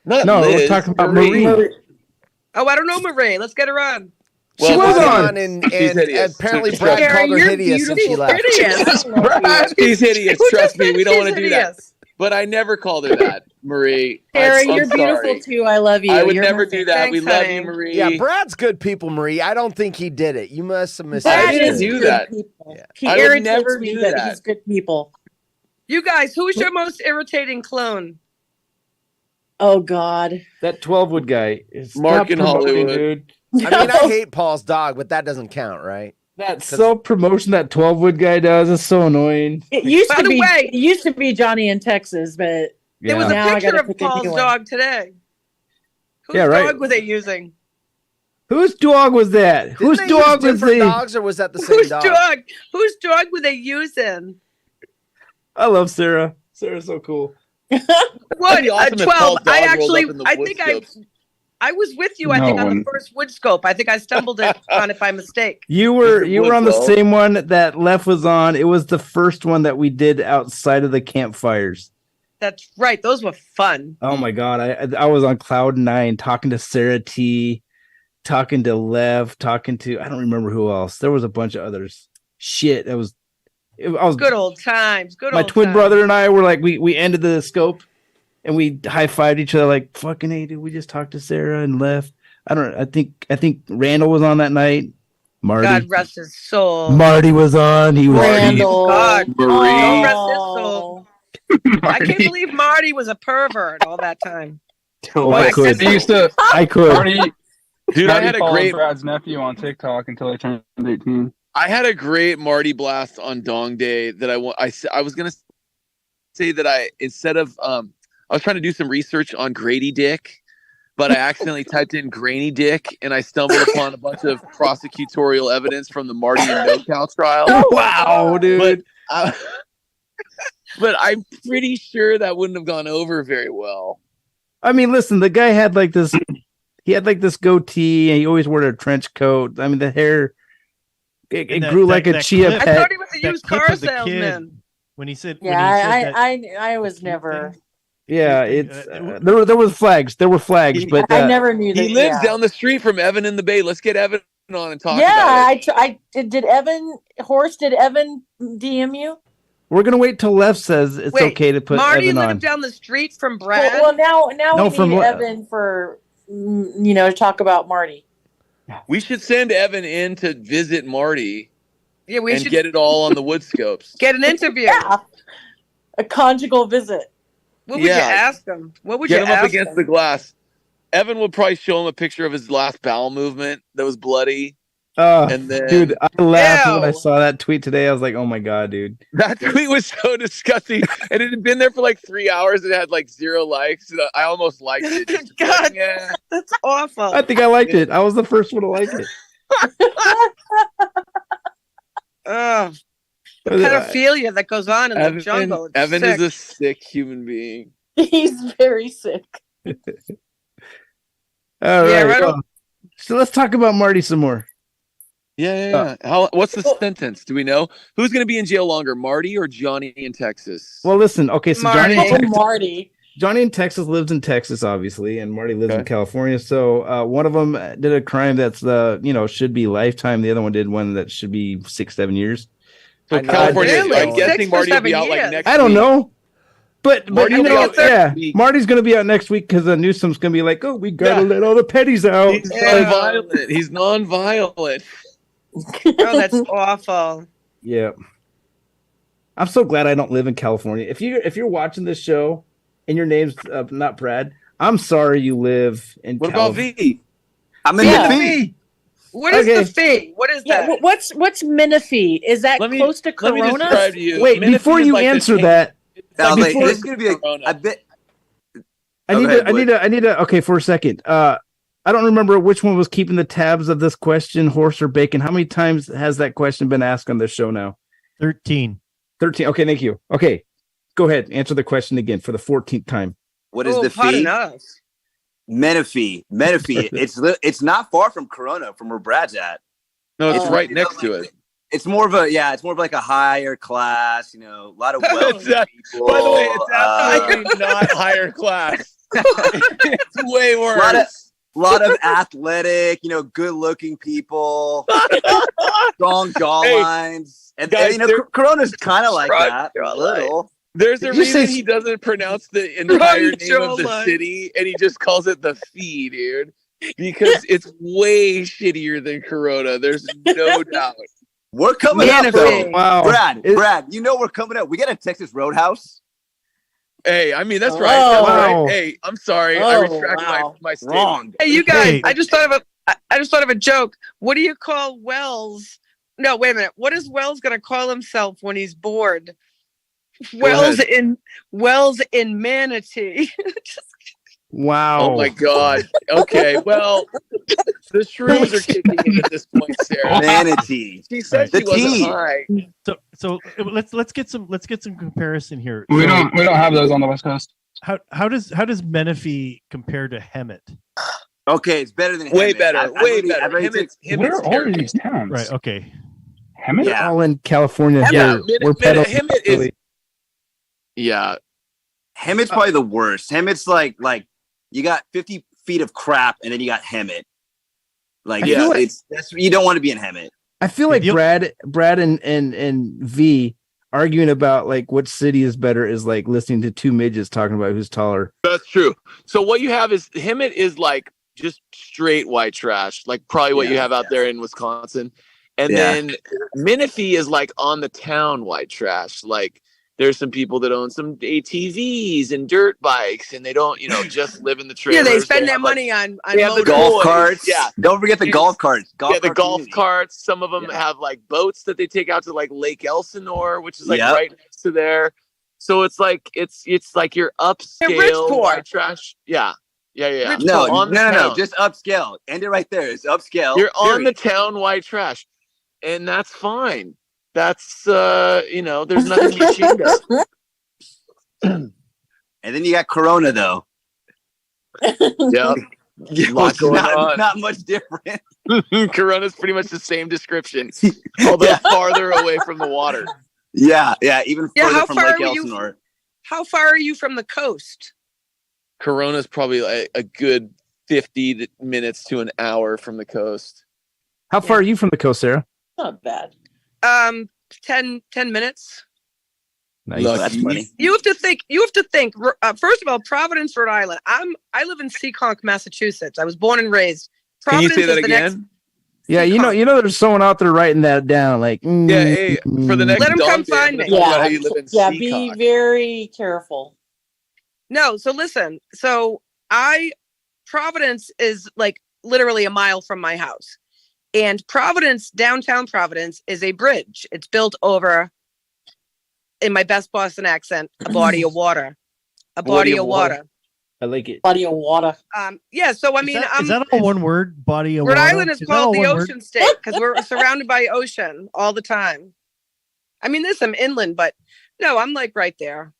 Not No, Liz, we're talking about Marie. Oh, I don't know Marie. Let's get her on. She Well, was She's on, and hideous. apparently She's Brad hideous. called her You're hideous, and she beautiful. left. Hideous. She's hideous. Who Trust just me, said we don't want she's to do that. hideous? But I never called her that, Marie. Sarah, I'm you're beautiful sorry. too. I love you. I would You're never amazing. do that. Thanks, we love honey. you, Marie. Yeah, Brad's good people, Marie. I don't think he did it. You must have I Brad didn't is misunderstood. do good that. people. Yeah. He I would irritates never me, do but that. he's good people. You guys, who is your most irritating clone? Oh God. That 12 wood guy is Mark stop in promoting, Hollywood. dude. I mean, I hate Paul's dog, but that doesn't count, right? That self promotion that 12 wood guy does is so annoying. It used By to the be. way- it used to be Johnny in Texas, but There was a Now I picture gotta of pick a new Paul's one. dog today. Whose Yeah, right. dog were they using? Whose dog was that? Didn't Whose they dog use was different the? dogs, or was that the same Whose dog? dog? Whose dog were they using? I love Sarah. Sarah's so cool. What? That'd be awesome if 12. Paul's dog I rolled actually, up in the I think I, WoodScopes. I was with you, I think, on the first WoodScope. I think I stumbled on it by mistake. You were on the same one that Left was on. It was the first one that we did outside of the campfires. That's right. Those were fun. Oh my god, I was on cloud 9 talking to Sarah T, talking to Lev, talking to I don't remember who else. There was a bunch of others. Shit, I was good old times. My twin brother and I were like we ended the scope and we high-fived each other like fucking hey dude, we just talked to Sarah and Lev. I think Randall was on that night. Marty. God rest his soul. Marty was on. He was Randall. God, Marie. God rest his soul. I can't believe Marty was a pervert all that time. Oh, I could. I could. Marty, Dude, I had a followed great Brad's nephew on TikTok until I turned 18. I had a great Marty blast on Dong Day that I was gonna say that instead of I was trying to do some research on Grady Dick, but I accidentally typed in Grainy Dick and I stumbled upon a bunch of prosecutorial evidence from the Marty and No Cow trial. Wow, dude. But I'm pretty sure that wouldn't have gone over very well. I mean, listen, the guy had like this. He had like this goatee, and he always wore a trench coat. I mean, the hair it grew like a chia pet. I thought he was a used car salesman. When he said, Yeah, I was never. Yeah, it's there was flags. There were flags, but I never knew that. He lives down the street from Evan in the Bay. Let's get Evan on and talk. Yeah, about it. did Evan DM you? We're gonna wait till Lev says it's okay to put Marty Evan lived on. down the street from Brad. Well, now No, we from need what- Evan for to talk about Marty. We should send Evan in to visit Marty. Yeah, we and should get it all on the WoodScopes. get an interview. A conjugal visit. What would you ask him? What would Get you him up ask against him? the glass. Evan would probably show him a picture of his last bowel movement that was bloody. And then, dude, I laughed when I saw that tweet today. I was like, "Oh my god, dude!" That tweet was so disgusting, and it had been there for like 3 hours. And it had like 0 likes. And I almost liked it. Just God, like, yeah. that's awful. I think I liked it. I was the first one to like it. The pedophilia that goes on in the jungle. It's Evan sick. is a sick human being. He's very sick. All right. Yeah, right well, so let's talk about Marty some more. Yeah. What's the sentence? Do we know who's going to be in jail longer, Marty or Johnny in Texas? Well, listen. Okay, so Marty. Johnny in Texas lives in Texas, obviously, and Marty lives in California. So one of them did a crime that's should be lifetime. The other one did one that should be 6-7 years. So California, I'm guessing Marty will be out like next. I don't know. But Marty will be out next week. Marty's going to be out next week because Newsom's going to be like, oh, we got to let all the petties out. He's non-violent. He's non-violent. Oh, that's awful. Yeah. I'm so glad I don't live in California. If you're watching this show and your name's not Brad, I'm sorry you live in What about V? I'm in the V. What is the fee? What is that? What's Menifee? Is that close to Corona? Let me describe to you. Wait, Menifee before is you like the answer change- that, I was like, before- this is gonna be a bit. I need to. Okay, for a second. I don't remember which one was keeping the tabs of this question, horse or bacon. How many times has that question been asked on this show now? 13. 13. Okay, thank you. Okay, go ahead. Answer the question again for the 14th time. What is the fee? Menifee. It's not far from Corona, from where Brad's at. No, it's right next to it. It's more of like a higher class, a lot of wealthy people. By the way, it's absolutely not higher class. It's way worse. A lot of athletic, good-looking people, strong jawlines, and guys, Corona's kind of like that a little. There's a reason he doesn't pronounce the entire name of the city, and he just calls it the Fee, dude. Because it's way shittier than Corona. There's no doubt. We're coming up, though. Wow. Brad, we're coming up. We got a Texas Roadhouse. Hey, I mean, that's right. That's right. Hey, I'm sorry. I retract my statement. Wrong. Hey, you guys! I just thought of a joke. What do you call Wells? No, wait a minute. What is Wells going to call himself when he's bored? Wells in Manatee. Wow. Oh my God. Okay. Well, the shrooms are kicking in at this point, Sarah. Manatee. She said she wasn't high. So let's get some comparison here. We don't have those on the West Coast. How does Menifee compare to Hemet? Okay, it's better than Way Hemet. better. I way really- better. I really Hemet's Where are terrible. these towns? Right. Okay. Hemet? Yeah. All in California. Yeah, We're pedaling. Hemet is. Yeah. Hemet's probably the worst. Hemet's like you got 50 feet of crap, and then you got Hemet. Like, I feel like- you don't want to be in Hemet. I feel like Brad and V arguing about like what city is better is like listening to two midgets talking about who's taller. That's true. So what you have is Hemet is like just straight white trash, like probably what you have out there in Wisconsin. And then Menifee is like on the town white trash. Like there's some people that own some ATVs and dirt bikes, and they don't, just live in the trailers. Yeah, they spend their have, money on they have the motors. Golf toys. carts. Yeah. Don't forget the golf carts. The golf carts. Some of them have like boats that they take out to like Lake Elsinore, which is like right next to there. So it's like it's like your upscale white trash. Yeah. No. Just upscale. End it right there. It's upscale. You're on the town white trash, and that's fine. That's there's nothing to be ashamed of. And then you got Corona though. Yeah. Lots going on. Not much different. Corona's pretty much the same description, although farther away from the water. Yeah, even further how from far Lake are you? Elsinore. How far are you from the coast? Corona's probably a good 50 minutes to an hour from the coast. How far are you from the coast, Sarah? Not bad. 10 minutes. Nice. That's funny. You have to think. First of all, Providence, Rhode Island. I live in Seekonk, Massachusetts. I was born and raised. Can you Providence say that is the again? Yeah, you know, there's someone out there writing that down. Like, hey, for the next Let 'em come dog day, find I'm me. gonna talk about how you live in Yeah, Seacock. be very careful. No, so listen. So Providence is like literally a mile from my house. And downtown Providence is a bridge. It's built over, in my best Boston accent, a body of water. A body of water. I like it. Body of water. Yeah, so I mean, Is that all one word? Body of Rhode water? Island is that called all the one word? Ocean State because we're surrounded by ocean all the time. I mean, there's some inland, but no, I'm like right there.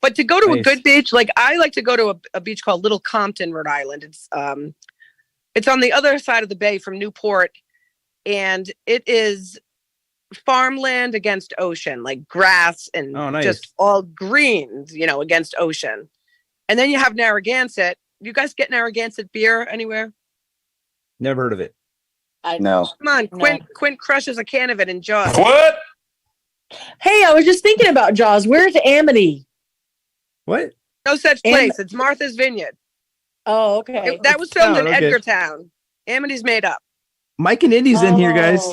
But to go to a good beach, like I like to go to a beach called Little Compton, Rhode Island. It's on the other side of the bay from Newport, and it is farmland against ocean, like grass and just all greens, against ocean. And then you have Narragansett. You guys get Narragansett beer anywhere? Never heard of it. No. Come on, Quint crushes a can of it in Jaws. What? Hey, I was just thinking about Jaws. Where's Amity? What? No such place. It's Martha's Vineyard. Oh, okay. That was filmed in okay. Edgartown. Amity's made up. Mike and Indy's in here, guys.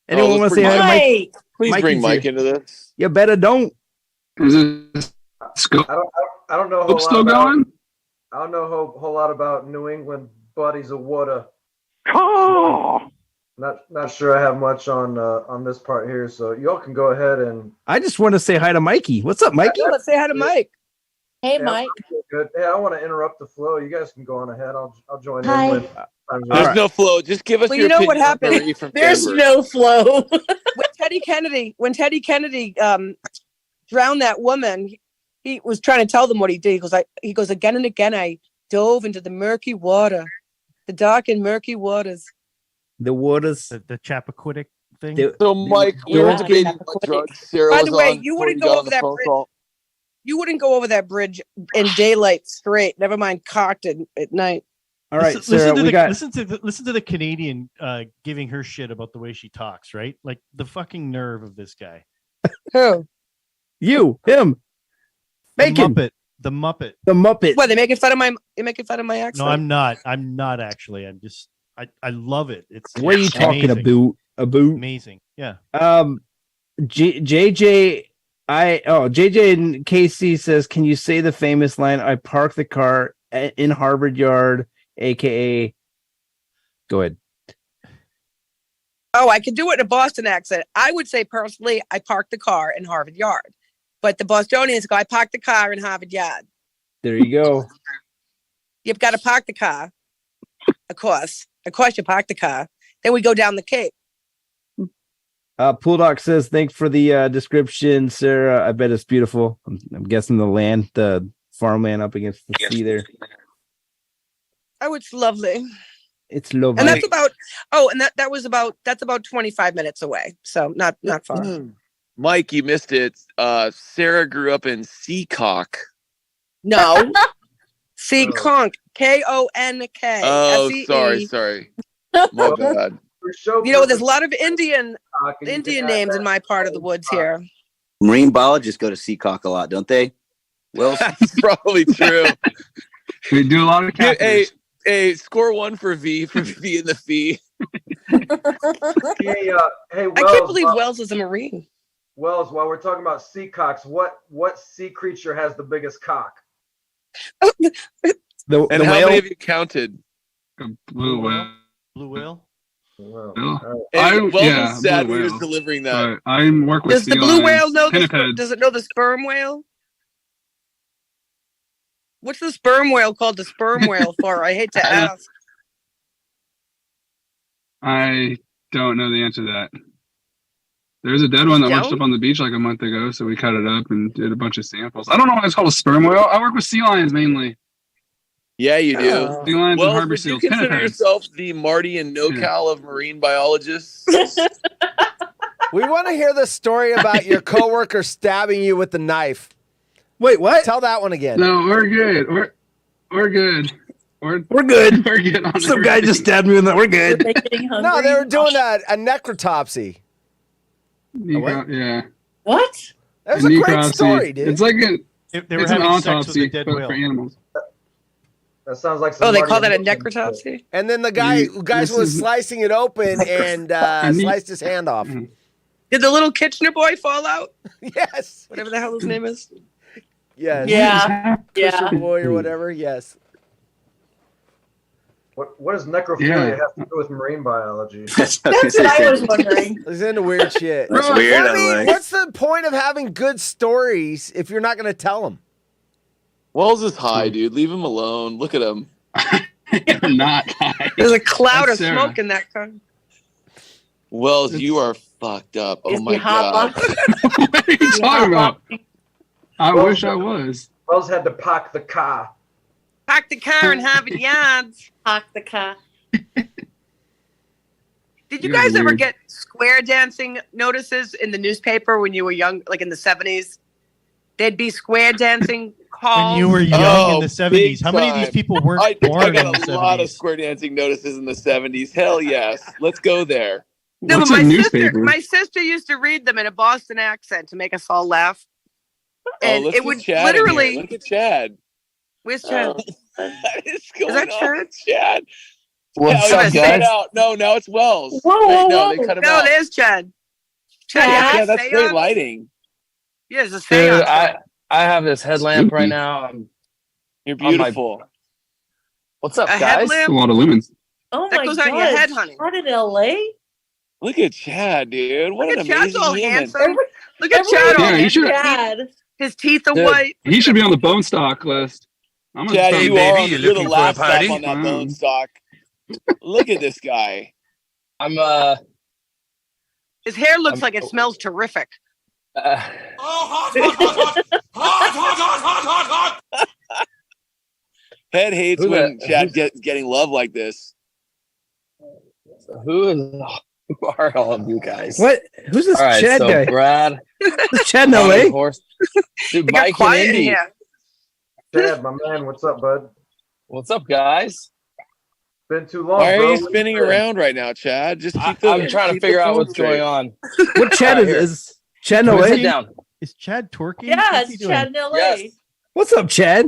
Anyone want to say hi to Mike? Please bring Mike into this. You better don't. Is it I don't know a whole lot still about, going? I don't know a whole lot about New England bodies of water. Oh. Not sure I have much on this part here, so y'all can go ahead and. I just want to say hi to Mikey. What's up, Mikey? Yeah, let's say hi to Mike. Hey, Yeah, Mike. Good. Hey, I want to interrupt the flow. You guys can go on ahead. I'll join Hi. in with. There's no flow. Just give us Well, your you know what opinion on happened? Marie from There's Denver. no flow. When Teddy Kennedy drowned that woman, he was trying to tell them what he did. He goes again and again. I dove into the murky water, the dark and murky waters. The waters. The Chappaquiddick thing. So, Mike, we were debating what drugs Sarah By was the way, on you before wouldn't we got go on over the that phone bridge. call. You wouldn't go over that bridge in daylight straight. Never mind cocked at night. All right, listen, Sarah, listen to the Canadian giving her shit about the way she talks, right? Like the fucking nerve of this guy. Who? Him. Bacon. The Muppet. The Muppet. What, they making fun of my accent? No, I'm not. I'm not actually. I'm just. I love it. It's. What are you talking amazing. about? Amazing. Yeah. JJ and KC says, can you say the famous line? I parked the car in Harvard Yard, aka. Go ahead. Oh, I could do it in a Boston accent. I would say personally, I parked the car in Harvard Yard. But the Bostonians go, I parked the car in Harvard Yard. There you go. You've got to park the car. Of course. You park the car. Then we go down the Cape. Pool Doc says, thanks for the description, Sarah. I bet it's beautiful. I'm guessing the farmland up against the sea there. Oh, it's lovely. It's lovely. And that's about that's about 25 minutes away. So not far. Mike, you missed it. Sarah grew up in Seacock. No. Seaconk. K-O-N-K. Oh, S-E-E. sorry. My bad. You know, there's a lot of Indian names in my part of the woods here. Marine biologists go to Seacock a lot, don't they? Well, that's probably true. We do a lot of captures. Hey, score one for V for V in the fee. Hey, Wells, I can't believe Wells is a Marine. Wells, while we're talking about sea cocks, what sea creature has the biggest cock? And the how whale? many have you counted? Blue whale. Blue whale? And Wells is sad when he was delivering that. I work with Does the blue whale know does it know the sperm whale? What's the sperm whale called the sperm whale for? I hate to ask. I don't know the answer to that. There's a dead one that washed up on the beach like a month ago, so we cut it up and did a bunch of samples. I don't know why it's called a sperm whale. I work with sea lions mainly. Yeah, you do. Sea lions and harbor would you seals. consider Pinnipeds. yourself the Marty and NoCal of marine biologists? We want to hear the story about your coworker stabbing you with the knife. Wait, what? Tell that one again. No, we're good. We're good. We're good. We're good. On Some guy just stabbed me with that. We're good. No, they were doing a necrotopsy. Yeah. What? That was a great story, dude. It's like They were it's an having sex with a autopsy dead but whale. for animals. That sounds like some Oh, they Marty call that a and Wilson shit. necrotopsy? And then the guys this was is- slicing it open and sliced his hand off. Did the little Kitchener boy fall out? Yes. Whatever the hell his name is. Yes. Yeah. Fisher boy or whatever. Yes. What does necrophilia Yeah. have to do with marine biology? That's what I was wondering. He's into weird shit. That's weird, I I mean, like. what's the point of having good stories if you're not going to tell them? Wells is high, dude. Leave him alone. Look at him. You're not high. There's a cloud That's of Sarah. smoke in that car. Wells, you are fucked up. Oh Is my he hot god. What are you talking about? I wish I was. Wells had to park the car. Park the car in Harvard Yards. Park the car. Did you You're guys ever weird. get square dancing notices in the newspaper when you were young, like in the 70s? There'd be square dancing calls. When you were young Oh, in the 70s, big how many of these time. people weren't I born in got the a lot of 70s? square dancing notices in the 70s. Hell yes. Let's go there. No, What's but a newspaper? my sister used to read them in a Boston accent to make us all laugh. And Let's it get would Chad in here. literally. Look at Chad. Where's Chad? What is going that on Chad? with Chad? What's Yeah, up, cut it guys? out. No, now it's Wells. Whoa, Wait, whoa, no, whoa. they cut him No, out. there's Chad. Chad, Yeah, Yeah, that's great seance? lighting. Yeah, there's a Dude, seance. I have this headlamp right now. You're on my- beautiful. What's up, A guys? headlamp? A lot of lumens. Oh That my goes god. on your head, honey. Not in LA? Look at Chad, dude. What Look an at Chad's amazing all human. handsome. Look at Chad Everybody all Yeah, you should- handsome. Chad. His teeth are Dude. white. He should be on the bone stock list. I'm gonna Chad, start- you baby, are you you're the looking for a last stop party? on that Wow. bone stock. Look at this guy. I'm His hair looks like it smells terrific. Head hates Who when the- Chad gets getting love like this. who are all of you guys? What? Who's this All right, Chad so guy? Brad, This Chad in Brad LA? Horse, dude, It got Mike and quiet in Indy. here. Chad, my man, what's up, bud? What's up, guys? Been too long. Why are bro. you spinning around right now, Chad? Just keep the, I'm trying to keep the figure out phone what's straight. going on. What Chad Right here. is Chad in Who is LA? he? Sit down. Is Chad twerking? Yeah, What's he it's doing? Chad in LA. Yes. What's up, Chad?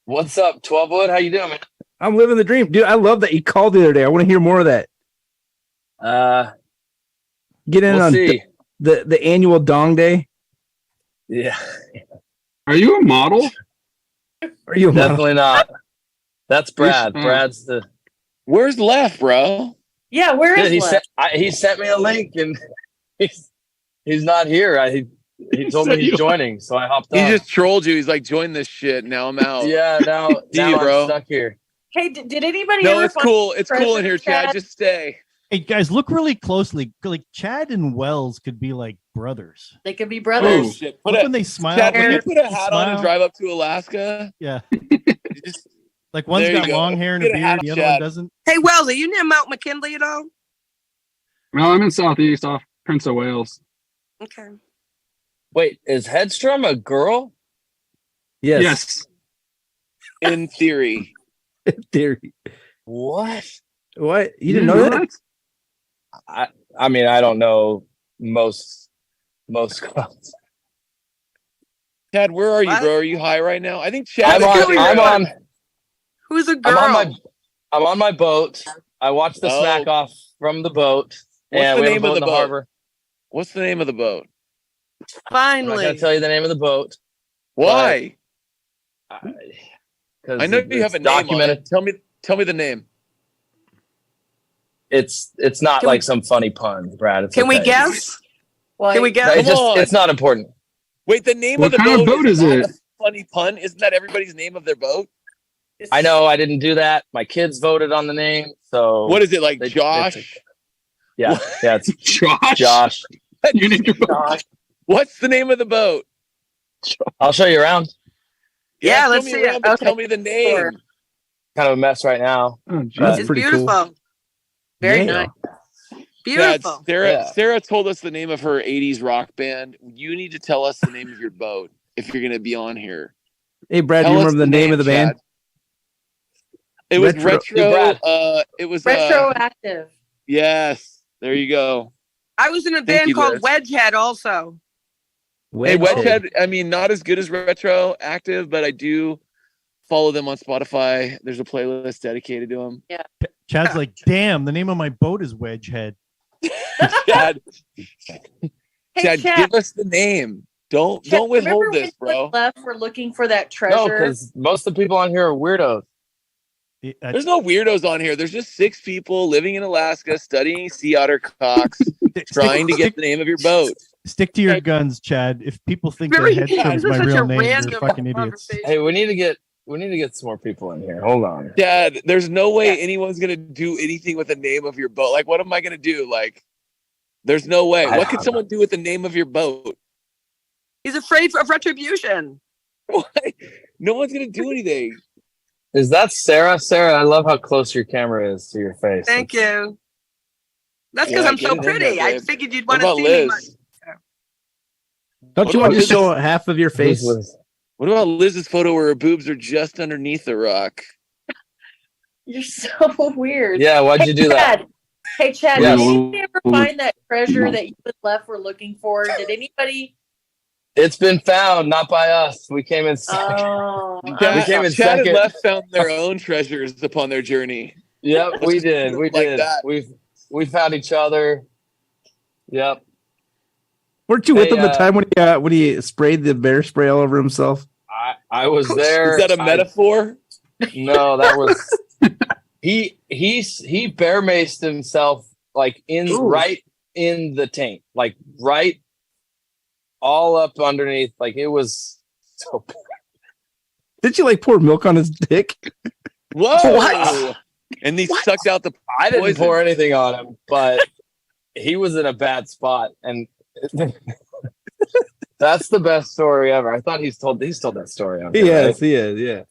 What's up, 12 Wood? How you doing, man? I'm living the dream, dude. I love that you called the other day. I want to hear more of that. Get in We'll on see. the annual Dong Day. Yeah, Are you a model? Are you a model? definitely not. That's Brad. Yes, Brad's the. Where's Left, bro? Yeah, where is Dude, he Lex? sent he sent me a link and he's not here. He told me Set he's you up. joining, so I hopped He on. just trolled you. He's like, join this shit. Now I'm out. Yeah, now See you, I'm bro. stuck here. Hey, did anybody No, ever it's find cool. It's cool in here, Chad? Chad. Just stay. Hey guys, look really closely. Like Chad and Wells could be like brothers. They could be Oh brothers. shit! Look when they smile. Chad, look can you at put a the hat on and smile. drive up to Alaska? Yeah. Just Like one's There you got go. long hair and a Get a beard, hat, the other one Chad. doesn't. Hey, Wells, are you near Mount McKinley at all? No, I'm in Southeast off Prince of Wales. Okay. Wait, is Headstrom a girl? Yes. In theory. In theory. What? What? You didn't know that? I mean, I don't know most girls. Chad, where are you, bro? Are you high right now? I think Chad. I'm on. Who's a girl? I'm on my boat. I watched the Smackoff from the boat. What's the name of the boat? Harbor. What's the name of the boat? Finally. I'm not going to tell you the name of the boat. Why? I know you have a name on it. Tell me the name. It's not like some funny pun, Brad. It's Can we okay. guess? Can we guess? It's not important. Wait, the name What of the kind of boat boat is is not it? a funny pun. Isn't that everybody's name of their boat? I know I didn't do that. My kids voted on the name. So What is it, like Josh? Yeah, it's Josh. Josh. You named your boat. What's the name of the boat? I'll show you around. Yeah, show let's me see around, it. but Okay. Tell me the name. Kind of a mess right now. It's beautiful. Very nice. Beautiful. Chad, Sarah told us the name of her 80s rock band. You need to tell us the name of your boat if you're going to be on here. Hey, Brad, do Tell you us remember the name of the band? Chad. It was Retro- retro. Brad. It was Retroactive. Yes, there you go. I was in a Thank band you, called Liz. Wedgehead also. Hey, Wedgehead. I mean, not as good as Retroactive, but I do follow them on Spotify. There's a playlist dedicated to them. Yeah. Chad's like, damn, the name of my boat is Wedgehead. Chad, Hey, Chad. give us the name. Don't Remember withhold this, when bro. left for looking for that No, treasure? because most of the people on here are weirdos. There's no weirdos on here. There's just 6 people living in Alaska studying sea otter cocks, trying to get the name of your boat. Stick to your guns, Chad. If people think Very- that yeah, Headstrom's this my is such real a name, random they're fucking idiots. Hey, we need to get some more people in here. Hold on. Dad, there's no way anyone's gonna do anything with the name of your boat. Like, what am I gonna do? Like, there's no way. What could someone do with the name of your boat? He's afraid of retribution. No one's gonna do anything. Is that Sarah? Sarah, I love how close your camera is to your face. Thank you. That's because Yeah, I'm so get it in pretty. there, I babe. figured you'd What want to about see me. Liz? Don't What you want about to show Liz? half of your face? What about Liz's photo where her boobs are just underneath the rock? You're so weird. Yeah, why'd you do that? Chad. Hey, Chad, Yes. did anybody ever find that treasure that you was left for looking for? Did anybody? It's been found, not by us. We came in second. Oh, we came in Chad and second. Les found their own treasures upon their journey. Yep, we did. We Like did. that. We found each other. Yep. Weren't you with Hey, him the time when he sprayed the bear spray all over himself? I was there. Is that a metaphor? No, that was he bear maced himself like right in the taint, like right all up underneath. Like it was so bad. Did you like pour milk on his dick? Whoa! What? And he sucked out the. I didn't poison. pour anything on him, but he was in a bad spot, and that's the best story ever. I thought he's told that story on. He here, has, right? he is, yeah.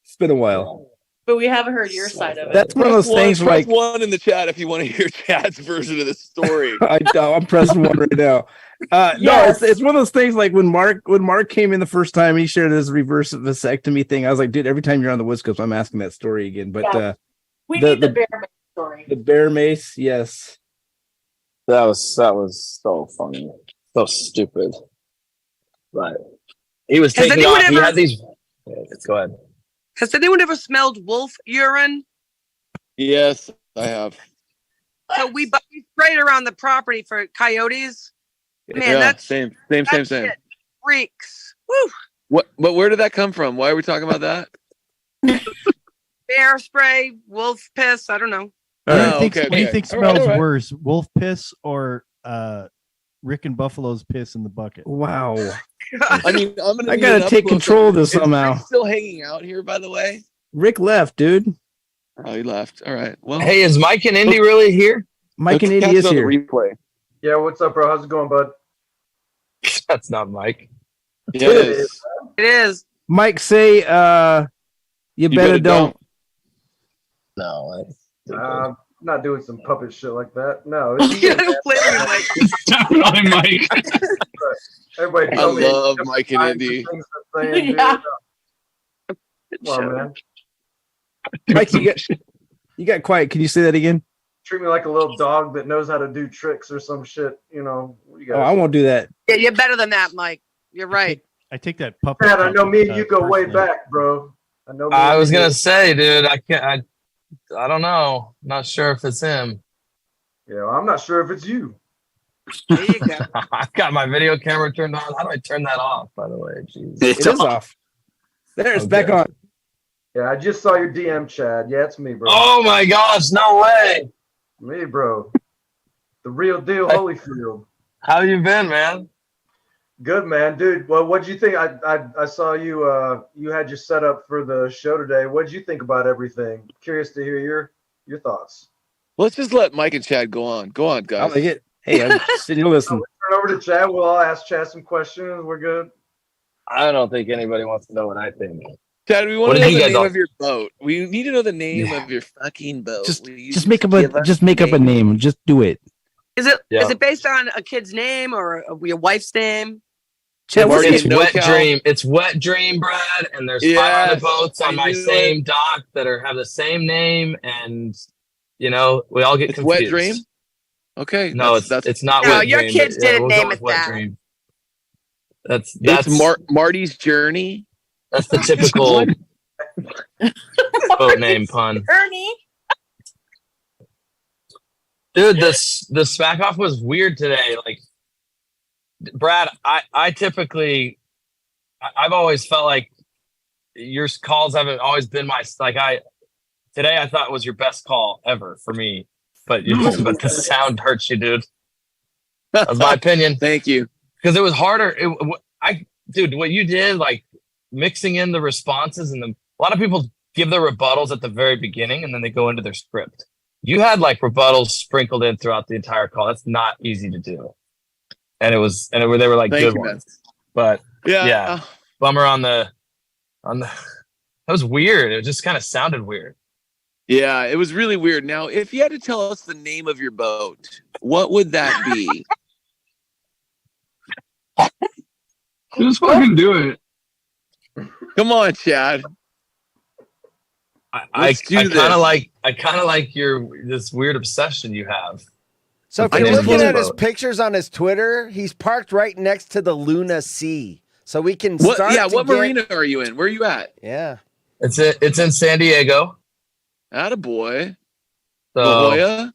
It's been a while. but we haven't heard your side of it. That's one of those things Press like one in the chat if you want to hear Chad's version of the story. I'm pressing one right now. No, Yes. it's one of those things like when Mark came in the first time, he shared his reverse vasectomy thing. I was like, dude, every time you're on the WoodScopes, I'm asking that story again. But Yeah. We the- need the the- bear mace story. the bear mace, yes. That was so funny, so stupid. But he was Has taking anyone off. He ever- had these. Go ahead. Has anyone ever smelled wolf urine? Yes, I have. So we sprayed around the property for coyotes. Man, yeah, that's same. that shit reeks. Woo! What? But where did that come from? Why are we talking about that? Bear spray, wolf piss. I don't know. What do you Oh, think, okay, what do you okay. think All right, smells all right. worse, wolf piss or Rick and Buffalo's piss in the bucket? Wow. I mean, I'm gonna I need gotta an take up-close control of look. this Is somehow. Rick still hanging out here, by the way? Rick left, dude. Oh, he left. All right. Well, Hey, is Mike and Indy really here? Mike and let's Indy catch is it on the here. replay. Yeah, what's up, bro? How's it going, bud? That's not Mike. Yeah, it is. It is. Mike, say you better don't. No, I'm not doing some puppet shit like that. No. Definitely Mike. Everybody I tell me love Mike and Indy. things to say and do. Yeah. Come on, man. Mike, you got quiet. Can you say that again? Treat me like a little dog that knows how to do tricks or some shit. You know. You Oh, I won't do that. Yeah, you're better than that, Mike. You're right. I take that puppet. Man, I know me and you go way personally. back, bro. I know. I was gonna say, dude, I can't. I don't know. Not sure if it's him. Yeah, I'm not sure if it's you. There you go. I've got my video camera turned on. How do I turn that off? By the way, jeez. It is off. There, it's back on. Yeah, I just saw your DM, Chad. Yeah, it's me, bro. Oh my gosh! No way. Me, bro. The real deal, Holyfield. How you been, man? Good, man, dude. Well, what'd you think? I saw you. You had your setup for the show today. What'd you think about everything? Curious to hear your thoughts. Let's just let Mike and Chad go on. Go on, guys. I like it. Hey, I'm sitting here listening. Turn over to Chad. We'll all ask Chad some questions. We're good. I don't think anybody wants to know what I think. Chad, we want What to know did you the guys name all- of your boat. We need to know the name of your fucking boat. Just make up a name. Just do it. Is it Yeah. based on a kid's name or your wife's name? Chad, what's It's your- Wet Dream. It's Wet Dream, Brad. And there's 5 other boats on my I knew same it. dock that have the same name, and we all get It's confused. Wet Dream? Okay. No, that's it's not No, Wet your Dream. kids but, yeah, didn't we'll go name with it Wet that. Dream. That's It's Marty's Journey. That's the typical boat name pun. Ernie. Dude, the Smackoff was weird today. Like, Brad, I typically, I've always felt like your calls haven't always been today I thought was your best call ever for me, but but the sound hurts you, dude. That's my opinion. Thank you. Because it was harder. Dude, what you did, like mixing in the responses and a lot of people give their rebuttals at the very beginning and then they go into their script. You had like rebuttals sprinkled in throughout the entire call. That's not easy to do. And they were like Thank good you, ones. man. But Yeah. yeah, bummer on the that was weird. It just kind of sounded weird. Yeah, it was really weird. Now, if you had to tell us the name of your boat, what would that be? Just fucking do it. Come on, Chad. I Let's do kind this. of like this weird obsession you have. So if I you're just looking love at his boat. pictures on his Twitter, he's parked right next to the Luna Sea. So we can What? start. Yeah, to what get- marina are you in? Where are you at? Yeah. It's in San Diego. Attaboy. So La Jolla?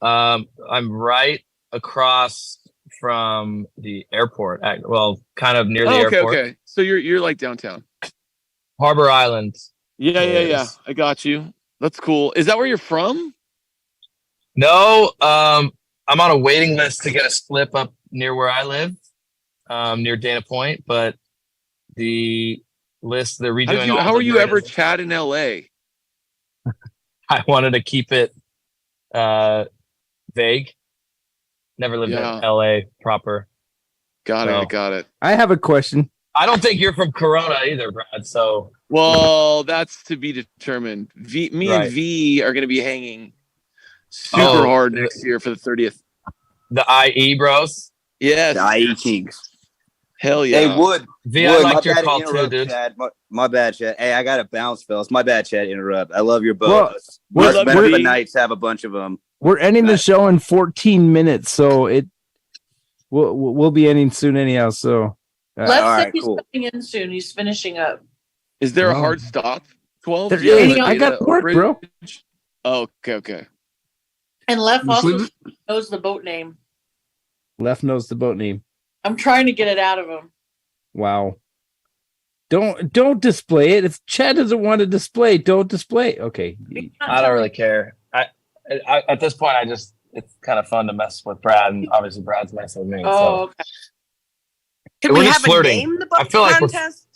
I'm right across from the airport. Well, kind of near the Oh, okay, airport. okay. So you're like downtown. Harbor Island. Yeah. Yes. I got you. That's cool. Is that where you're from? No, I'm on a waiting list to get a slip up near where I live, near Dana Point. But the list, they're redoing. How are you ever Chad in LA? I wanted to keep it vague. Never lived Yeah. in LA proper. Got So- it. Got it. I have a question. I don't think you're from Corona either, Brad. So Well, that's to be determined. Me Right. and V are going to be hanging super Oh, hard next year for the 30th. the IE bros. Yes. The IE Kings. Hell yeah. Hey, Wood. V, I Wood, liked my your bad to call too, interrupt, dude. Chad. My bad, Chad. Hey, I got to bounce, fellas. My bad, Chad. Interrupt. I love your boat. Well, Us we're- Benefit we're- Knights have a bunch of them. We're ending the show in 14 minutes, so we'll be ending soon anyhow. So Let's all say right, he's cool. coming in soon. He's finishing up. Is there a Oh. hard stop? 12? There Yeah, is. like, I got a work, bridge? bro. Oh, okay. And Lef Just also leave knows the boat name. Left knows the boat name. I'm trying to get it out of him. Wow. Don't display it. If Chad doesn't want to display, don't display. Okay. I don't really care. I at this point, it's kind of fun to mess with Brad, and obviously Brad's messing with me. Oh, so. okay. Can We're we just have flirting. a name? The I boat feel like we're- contest.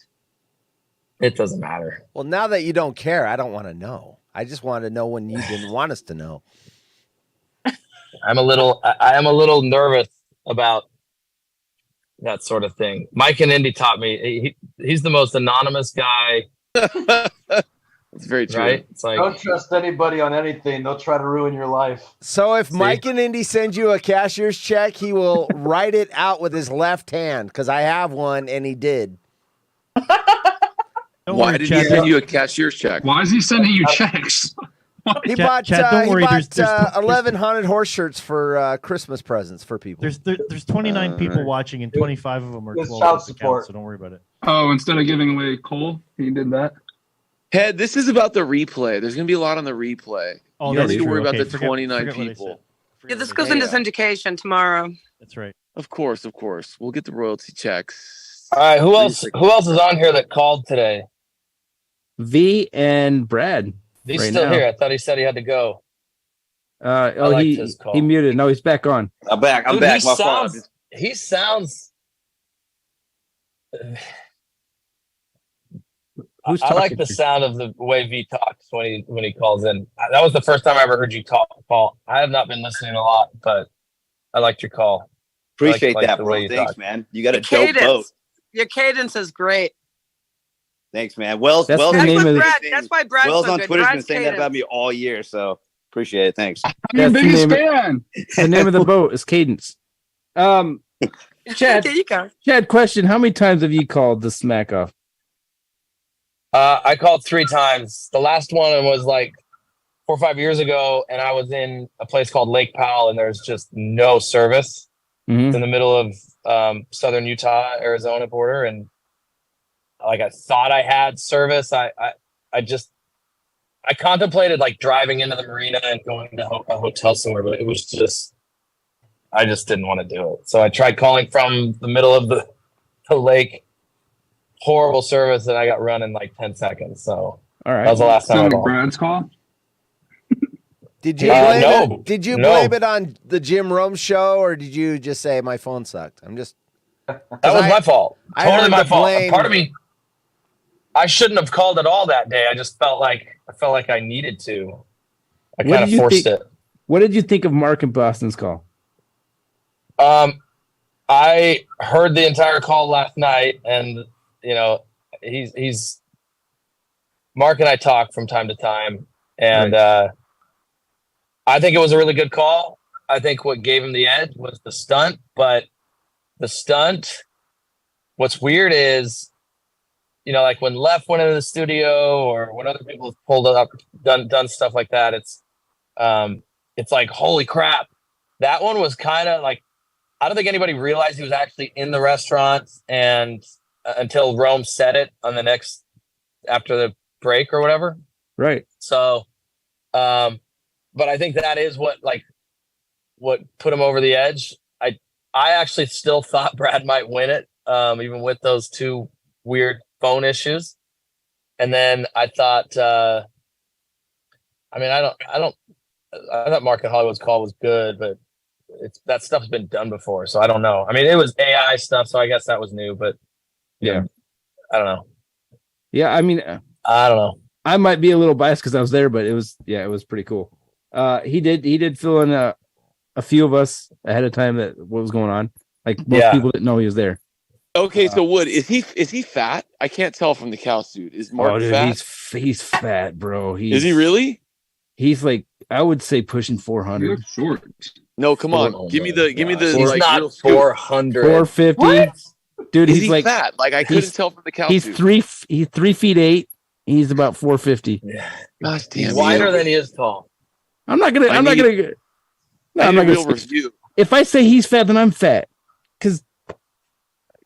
It doesn't matter. Well, now that you don't care, I don't want to know. I just want to know when you didn't want us to know. I am a little nervous about that sort of thing. Mike and Indy taught me. He's the most anonymous guy It's very true. Right? It's like Don't trust anybody on anything. They'll try to ruin your life. So if Mike and Indy sends you a cashier's check, he will write it out with his left hand because I have one and he did. Why did he send you a cashier's check? Why is he sending you checks? He Chad, bought, don't worry, he bought there's 11 haunted horse shirts for Christmas presents for people. There's 29 people watching, and 25 of them are It's 12 child account, support. so don't worry about it. Oh, instead of giving away coal, he did that. Head, this is about the replay. There's going to be a lot on the replay. Oh, You don't that's need to worry true. about Okay, the 29 forget what I people. Yeah, this goes into syndication tomorrow. That's right. Of course. We'll get the royalty checks. All right, who else is on here that called today? V and Brad. He's right still now. here. I thought he said he had to go. Oh, he muted. No, he's back on. I'm back. Dude, My fault. He sounds. Who's I like talking the to? sound of the way V talks when he calls in. That was the first time I ever heard you call. I have not been listening a lot, but I liked your call. Appreciate I like that, the bro. way you Thanks, talk. man. You got a Your dope boat. Your cadence is great. Thanks, man. Wells, That's Wells, the name of the- That's why Brad's Wells so on good. Twitter's been Brad's saying that cadence. about me all year, so appreciate it. Thanks. I'm your That's the biggest name of- fan. The name of the boat is Cadence. Chad, There you go. Chad, question: how many times have you called the Smackoff? I called 3 times. The last one was like 4 or 5 years ago, and I was in a place called Lake Powell, and there's just no service. Mhm. It's in the middle of southern Utah, Arizona border, and like I thought I had service. I contemplated like driving into the marina and going to a hotel somewhere, but it was just I just didn't want to do it. So I tried calling from the middle of the lake. Horrible service, and I got run in like 10 seconds. So All right, that was the last time I Sounded like called. Brad's call. Did you blame no. it? Did you No. blame it on the Jim Rome show, or did you just say my phone sucked? I'm just. That was my fault. I Totally heard my the fault. blame. Part of me, I shouldn't have called at all that day. I just felt like I needed to. I What kind did of you forced think- it. What did you think of Mark and Boston's call? I heard the entire call last night, and you know, he's Mark and I talk from time to time, and I think it was a really good call. I think what gave him the edge was the stunt, but the stunt. What's weird is, you know, like when Left went into the studio, or when other people have pulled up, done stuff like that. It's like, holy crap. That one was kind of like, I don't think anybody realized he was actually in the restaurant, and until Rome said it on the next after the break or whatever. Right. So, but I think that is what put him over the edge. I actually still thought Brad might win it, even with those 2 weird phone issues. And then I thought, I thought Mark and Hollywood's call was good, but that stuff's been done before, so I don't know. I mean, it was AI stuff, so I guess that was new, but yeah, I don't know. Yeah, I mean, I don't know. I might be a little biased because I was there, but it was pretty cool. He did fill in a few of us ahead of time that what was going on. Like most people didn't know he was there. Okay, so Wood, is he fat? I can't tell from the cow suit. Is Mark dude, fat? he's fat, bro. Is he really? He's like, I would say pushing 400. Short. No, come on. Give me the He's like, not real scoop. 400. 450. What? Dude, Is he's he like fat? Like I couldn't tell from the cow He's suit. 3 feet 8. He's about 450. Gosh damn. Wider than he is tall. I'm not gonna. I need a real gonna. review. If I say he's fat, then I'm fat. Because,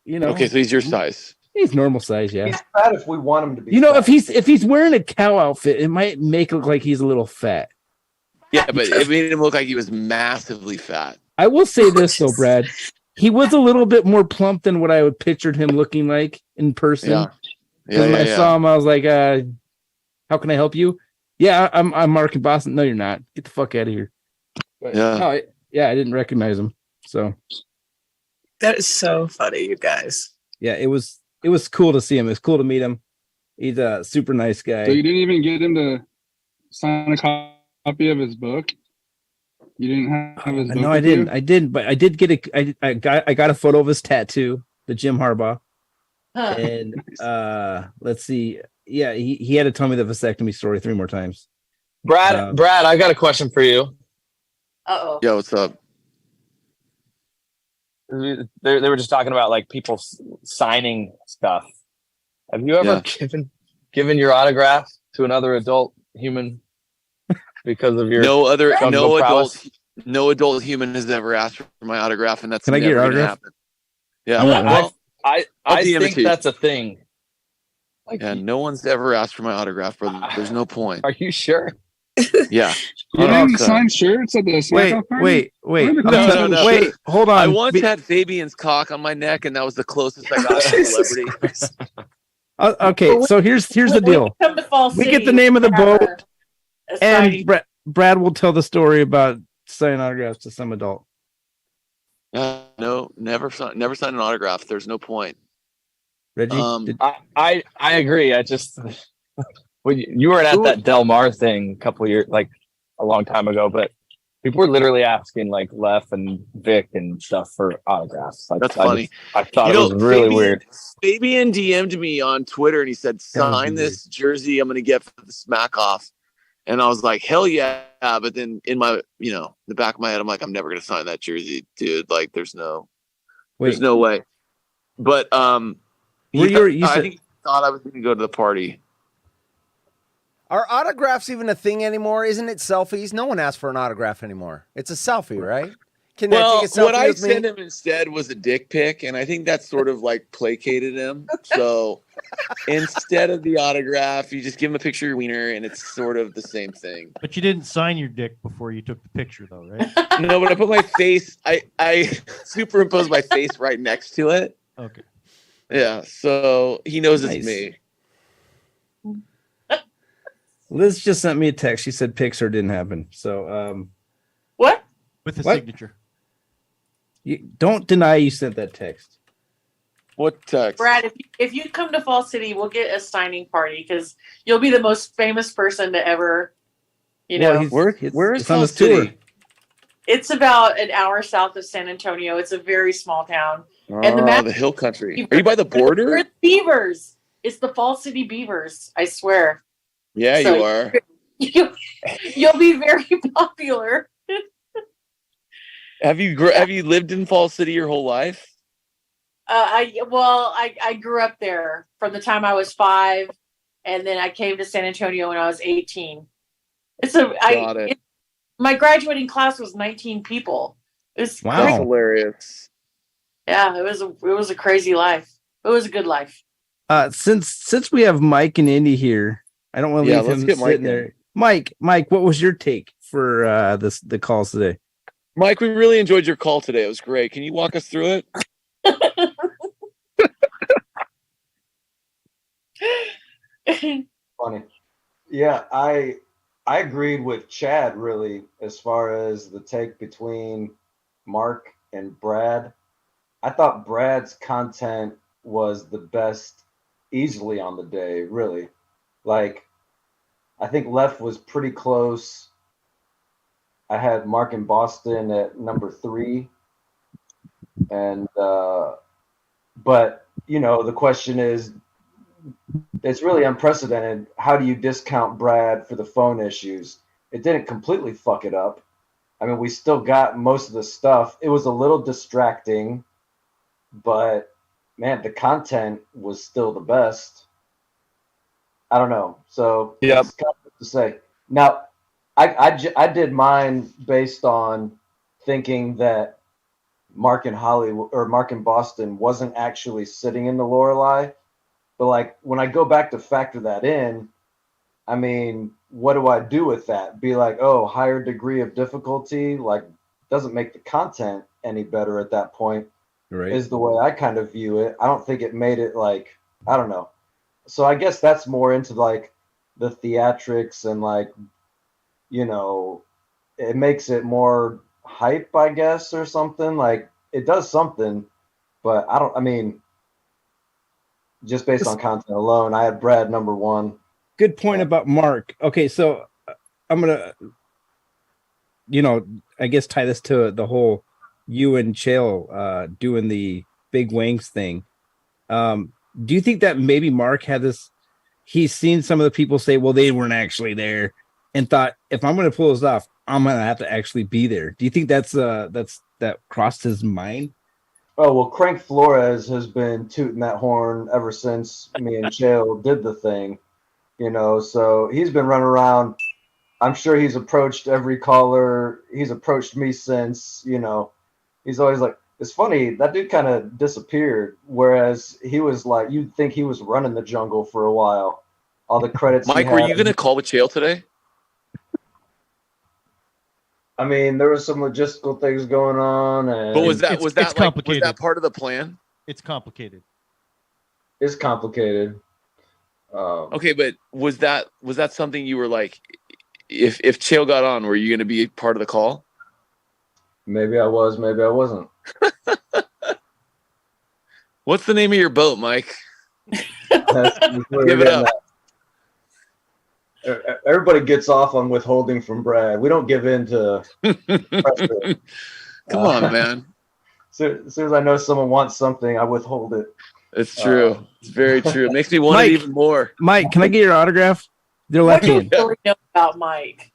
you know. Okay, so he's your size. He's normal size, yeah. He's fat if we want him to be. You know, fat. if he's wearing a cow outfit, it might make it look like he's a little fat. Yeah, but it made him look like he was massively fat. I will say this though, Brad. He was a little bit more plump than what I would pictured him looking like in person. Yeah. Because when I saw him, I was like, "How can I help you?" Yeah, I'm Mark in Boston. No, you're not. Get the fuck out of here. But, Yeah. no, I didn't recognize him. So That is so funny, you guys. yeah, it was cool to see him. It was cool to meet him. He's a super nice guy. So you didn't even get him to sign a copy of his book? You didn't have his book? No, I with didn't. you? I did, but I did get I got a photo of his tattoo, the Jim Harbaugh. And let's see. he had to tell me the vasectomy story 3 more times. Brad, I got a question for you. Uh-oh. Yo, what's up? They were just talking about like people signing stuff. Have you ever given your autograph to another adult human because of your no prowess? adult human has ever asked for my autograph, and that's Can I get your never going to autograph? happen. Yeah, I want one. well, I I'll DM it think to you. that's a thing. Like, yeah, no one's ever asked for my autograph, brother. There's no point. Are you sure? Yeah. You didn't 100%. sign shirts at the Smackoff party? Wait. No. Wait, hold on. I once had Fabian's cock on my neck, and that was the closest I got to a celebrity. Okay, so here's the deal. Come to Fall We get City, the name of the have boat, a and signing. Brad will tell the story about signing autographs to some adult. No, never sign an autograph. There's no point. Reggie, I agree. I just when you weren't at that Del Mar thing a long time ago, but people were literally asking like Lef and Vic and stuff for autographs. That's funny. I thought it was really weird. Fabian DM'd me on Twitter and he said, "Sign this jersey I'm going to get for the Smackoff." And I was like, "Hell yeah!" But then in my, the back of my head, I'm like, "I'm never going to sign that jersey, dude. Like, there's no way." But I think he thought I was going to go to the party. Are autographs even a thing anymore? Isn't it selfies? No one asks for an autograph anymore. It's a selfie, right? Can I take a selfie what I with me? sent him instead was a dick pic, and I think that sort of like placated him. So instead of the autograph, you just give him a picture of your wiener, and it's sort of the same thing. But you didn't sign your dick before you took the picture, though, right? No, but I put my face. I superimposed my face right next to it. Okay. Yeah, so he knows Nice. it's me. Liz just sent me a text. She said Pixar didn't happen. So What? With a What? signature. You don't deny you sent that text. What text? Brad, if you come to Fall City, we'll get a signing party because you'll be the most famous person to ever, Where is it's on Fall this tour. City? It's about an hour south of San Antonio. It's a very small town. And The hill country. Are you by the border? We're the Beavers. It's the Fall City Beavers. I swear. Yeah, So you are. You'll be very popular. Have you lived in Fall City your whole life? I grew up there from the time I was 5, and then I came to San Antonio when I was 18. My graduating class was 19 people. It's Wow. That's hilarious. Yeah, it was a crazy life. It was a good life. Since we have Mike and Indy here, I don't want to leave let's him get Mike sitting there. Mike, what was your take for the calls today? Mike, we really enjoyed your call today. It was great. Can you walk us through it? Funny. Yeah, I agreed with Chad really as far as the take between Mark and Brad. I thought Brad's content was the best easily on the day, really. Like, I think Left was pretty close. I had Mark in Boston at number 3. And but the question is, it's really unprecedented. How do you discount Brad for the phone issues? It didn't completely fuck it up. I mean, we still got most of the stuff. It was a little distracting, but man, the content was still the best. I don't know. So Yep. it's tough to say. Now, I did mine based on thinking that Mark in Hollywood or Mark in Boston wasn't actually sitting in the Lorelei. But like when I go back to factor that in, I mean, what do I do with that? Be like, oh, higher degree of difficulty, like doesn't make the content any better at that point. Right. Is the way I kind of view it. I don't think it made it like, I don't know. So I guess that's more into like the theatrics and like, it makes it more hype, I guess, or something. Like it does something, but just based on content alone, I had Brad number 1. Good point about Mark. Okay, so I'm gonna, I guess tie this to the whole you and Chael doing the big wings thing. Do you think that maybe Mark had this he's seen some of the people say, well, they weren't actually there, and thought, if I'm going to pull this off, I'm going to have to actually be there. Do you think that crossed his mind? Oh, well, Crank Flores has been tooting that horn ever since me and Chael did the thing, so he's been running around. I'm sure he's approached every caller. He's approached me since, he's always like, it's funny, that dude kind of disappeared, whereas he was like, you'd think he was running the jungle for a while. All the credits. Mike, were you going to call with Chael today? I mean, there was some logistical things going on, and But was that was complicated. that part of the plan? It's complicated. It's complicated. Okay, but was that something you were like, if Chael got on, were you going to be part of the call? Maybe I was, maybe I wasn't. What's the name of your boat, Mike? Give it up. Everybody gets off on withholding from Brad. We don't give in to pressure. Come on, man. So, as soon as I know someone wants something, I withhold it. It's true. It's very true. It makes me want it even more. Mike, can I get your autograph? They're What do you left-handed. really know about Mike?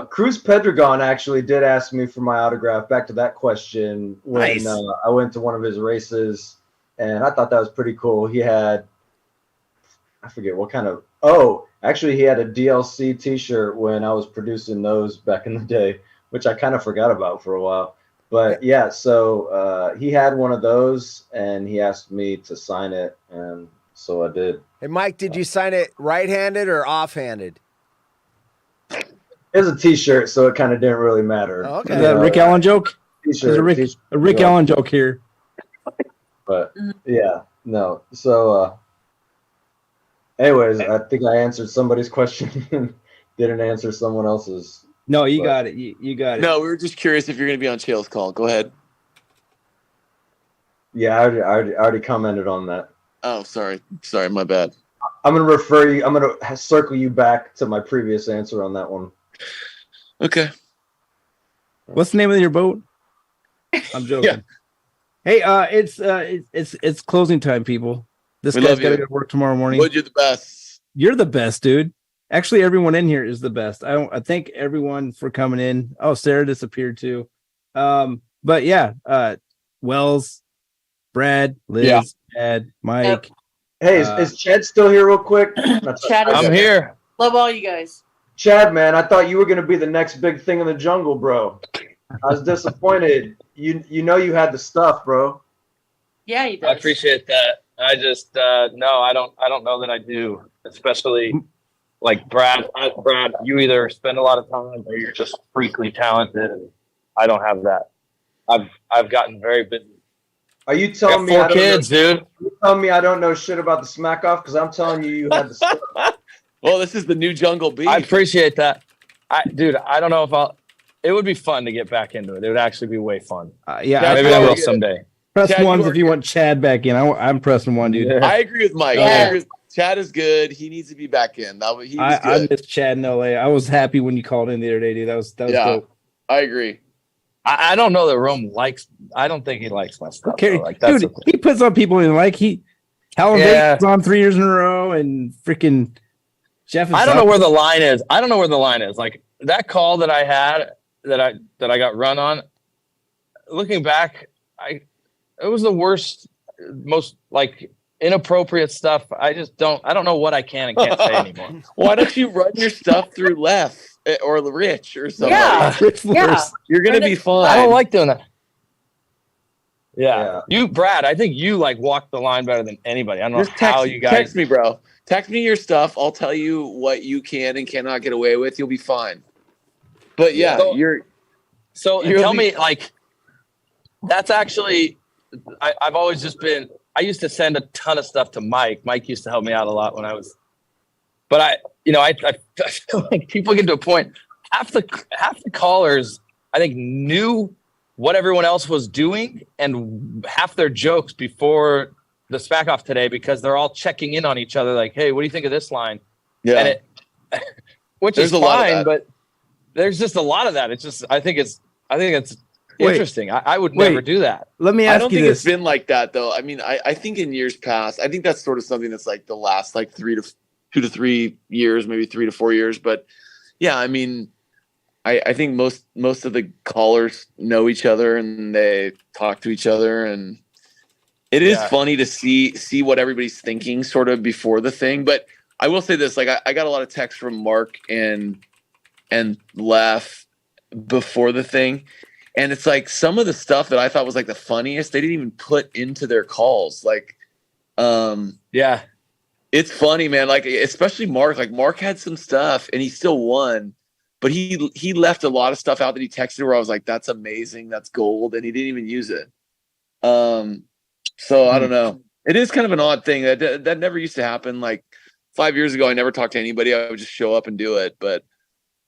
Cruz Pedregon actually did ask me for my autograph. Back to that question, when Nice. I went to one of his races, and I thought that was pretty cool. He had, I forget what kind of. Oh, actually, he had a DLC T-shirt when I was producing those back in the day, which I kind of forgot about for a while. But yeah, so he had one of those, and he asked me to sign it, and so I did. Hey, Mike, did you sign it right-handed or off-handed? It's a T-shirt, so it kind of didn't really matter. Oh, okay. Is that a Rick Allen joke? T-shirt, There's a Rick Allen joke here. But yeah, no. So, anyways, I think I answered somebody's question and didn't answer someone else's. No, you got it. You got it. No, we were just curious if you're going to be on Chael's call. Go ahead. Yeah, I already commented on that. Oh, sorry, my bad. I'm gonna refer you. I'm gonna circle you back to my previous answer on that one. Okay. What's the name of your boat? I'm joking. Yeah. Hey, it's closing time, people. This We guy's love got to you. go to work tomorrow morning. Wood, you're the best. You're the best, dude. Actually, everyone in here is the best. I thank everyone for coming in. Oh, Sarah disappeared too. But yeah, Wells, Brad, Liz, Ed, Mike. Hey, is Chad still here, real quick? Chad is I'm here. Love all you guys. Chad, man, I thought you were gonna be the next big thing in the jungle, bro. I was disappointed. You know you had the stuff, bro. Yeah, he I does. appreciate that. I just no, I don't know that I do. Especially like Brad. Brad, you either spend a lot of time or you're just freakily talented. And I don't have that. I've gotten very busy. Are you telling me Got I four don't kids, know, dude? You telling me I don't know shit about the Smackoff? Because I'm telling you had the stuff. Well, this is the new Jungle Beef. I appreciate that. Dude, I don't know if I'll. It would be fun to get back into it. It would actually be way fun. Yeah, maybe I will someday. Press Chad, ones you if you want Chad back in. I'm pressing one, dude. I agree with Mike. Yeah. I agree with, Chad is good. He needs to be back in. He was I good. missed Chad in LA. I was happy when you called in the other day, dude. That was dope. I agree. I don't know that Rome likes. I don't think he likes my stuff. Okay, though. Like that's dude, he puts on people in like Callum Yeah. Bates on 3 years in a row, and freaking Jeff. I don't know where the line is. I don't know where the line is. Like that call that I had that I got run on. Looking back, it was the worst, most like inappropriate stuff. I don't know what I can and can't say anymore. Why don't you run your stuff through Left or Rich or something? Yeah. Yeah. You're gonna be fine. I don't like doing that. Yeah. You, Brad, I think you like walk the line better than anybody. I don't know how you guys text me, bro. Text me your stuff. I'll tell you what you can and cannot get away with. You'll be fine. But yeah, So tell me, like, that's actually, I've always just been. I used to send a ton of stuff to Mike. Mike used to help me out a lot when I was. But I feel like people get to a point. Half the callers, I think, knew what everyone else was doing and half their jokes before the Smackoff today because they're all checking in on each other. Like, hey, what do you think of this line? Yeah. And which There's is a lot of fine, that. but there's just a lot of that. It's just I think it's interesting. I would never do that. Let me I ask don't you think this. it's been like that though. I mean, I think in years past, I think that's sort of something that's like the last like 3 to 2 to 3 years, maybe 3 to 4 years. But yeah, I mean, I think most of the callers know each other and they talk to each other, and it is funny to see what everybody's thinking sort of before the thing. But I will say this, like I got a lot of texts from Mark and Lef before the thing. And it's like some of the stuff that I thought was like the funniest, they didn't even put into their calls. Like, yeah, it's funny, man. Like, especially Mark, like Mark had some stuff and he still won, but he left a lot of stuff out that he texted where I was like, that's amazing. That's gold. And he didn't even use it. So I don't know. It is kind of an odd thing that never used to happen. Like 5 years ago, I never talked to anybody. I would just show up and do it. But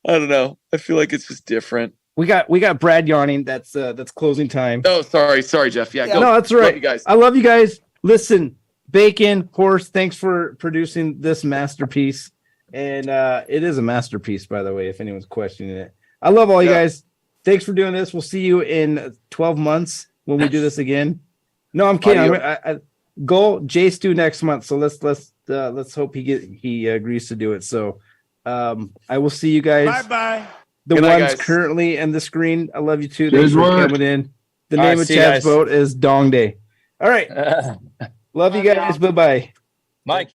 I don't know. I feel like it's just different. We got Brad yawning. That's closing time. Oh, sorry, Jeff. Yeah, go. No, that's right. Love you guys. I love you guys. Listen, Bacon, Horse, thanks for producing this masterpiece. And it is a masterpiece, by the way, if anyone's questioning it. I love all you guys. Thanks for doing this. We'll see you in 12 months when we do this again. No, I'm kidding. I go J-Stu next month. So let's hope he agrees to do it. So I will see you guys. Bye-bye. The Good ones night, guys. currently in the screen. I love you too. Cheers, Thanks for Mark. coming in. The All name right, of see you Chad's guys. boat is Dong Day. All right. Love you guys. Bye-bye. Mike.